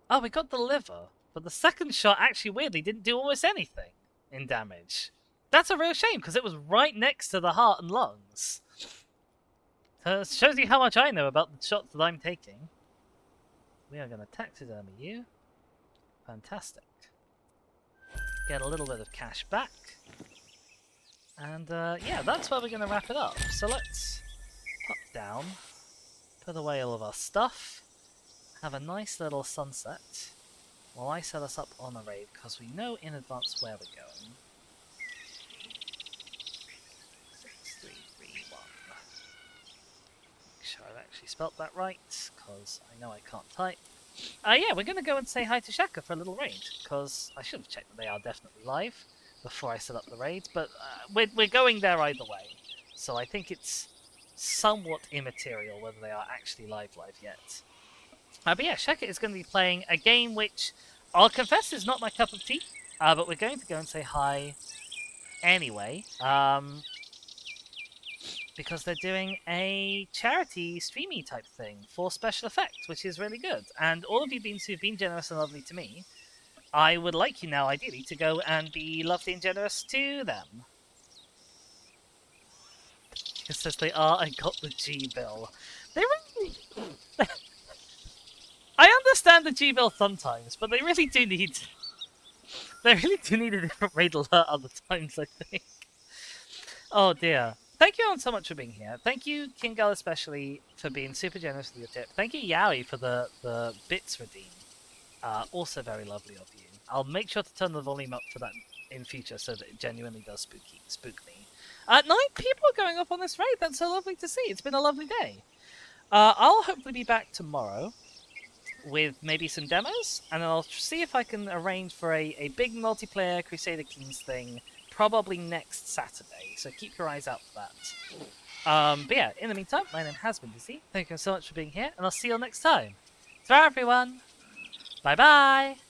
Oh, we got the liver. But the second shot actually weirdly didn't do almost anything in damage. That's a real shame because it was right next to the heart and lungs. So it shows you how much I know about the shots that I'm taking. We are going to taxidermy you. Fantastic. Get a little bit of cash back. And yeah, that's where we're going to wrap it up. So let's pop down, put away all of our stuff, have a nice little sunset while I set us up on a raid, because we know in advance where we're going. 6, 3, 3, 1. Make sure I've actually spelt that right, because I know I can't type. Yeah, we're going to go and say hi to Shaka for a little raid, because I should have checked that they are definitely live before I set up the raid, but we're going there either way, so I think it's somewhat immaterial whether they are actually live yet. But yeah, Shaka is going to be playing a game which, I'll confess, is not my cup of tea, but we're going to go and say hi anyway, because they're doing a charity streamy type thing for special effects, which is really good. And all of you who've been generous and lovely to me, I would like you now, ideally, to go and be lovely and generous to them. It says they are, I got the G-bill. They really... I understand the G-bill sometimes, but they really do need... They really do need a different raid alert other times, I think. Oh dear. Thank you all so much for being here. Thank you, Kingal especially, for being super generous with your tip. Thank you, Yowie, for the bits redeem. Also very lovely of you. I'll make sure to turn the volume up for that in future so that it genuinely does spook me. 9 people are going up on this raid. That's so lovely to see. It's been a lovely day. I'll hopefully be back tomorrow with maybe some demos, and I'll see if I can arrange for a big multiplayer Crusader Kings thing probably next Saturday, so keep your eyes out for that. But yeah, in the meantime, my name has been Dizzy. Thank you so much for being here, and I'll see you all next time. Ta-ra, everyone! Bye-bye!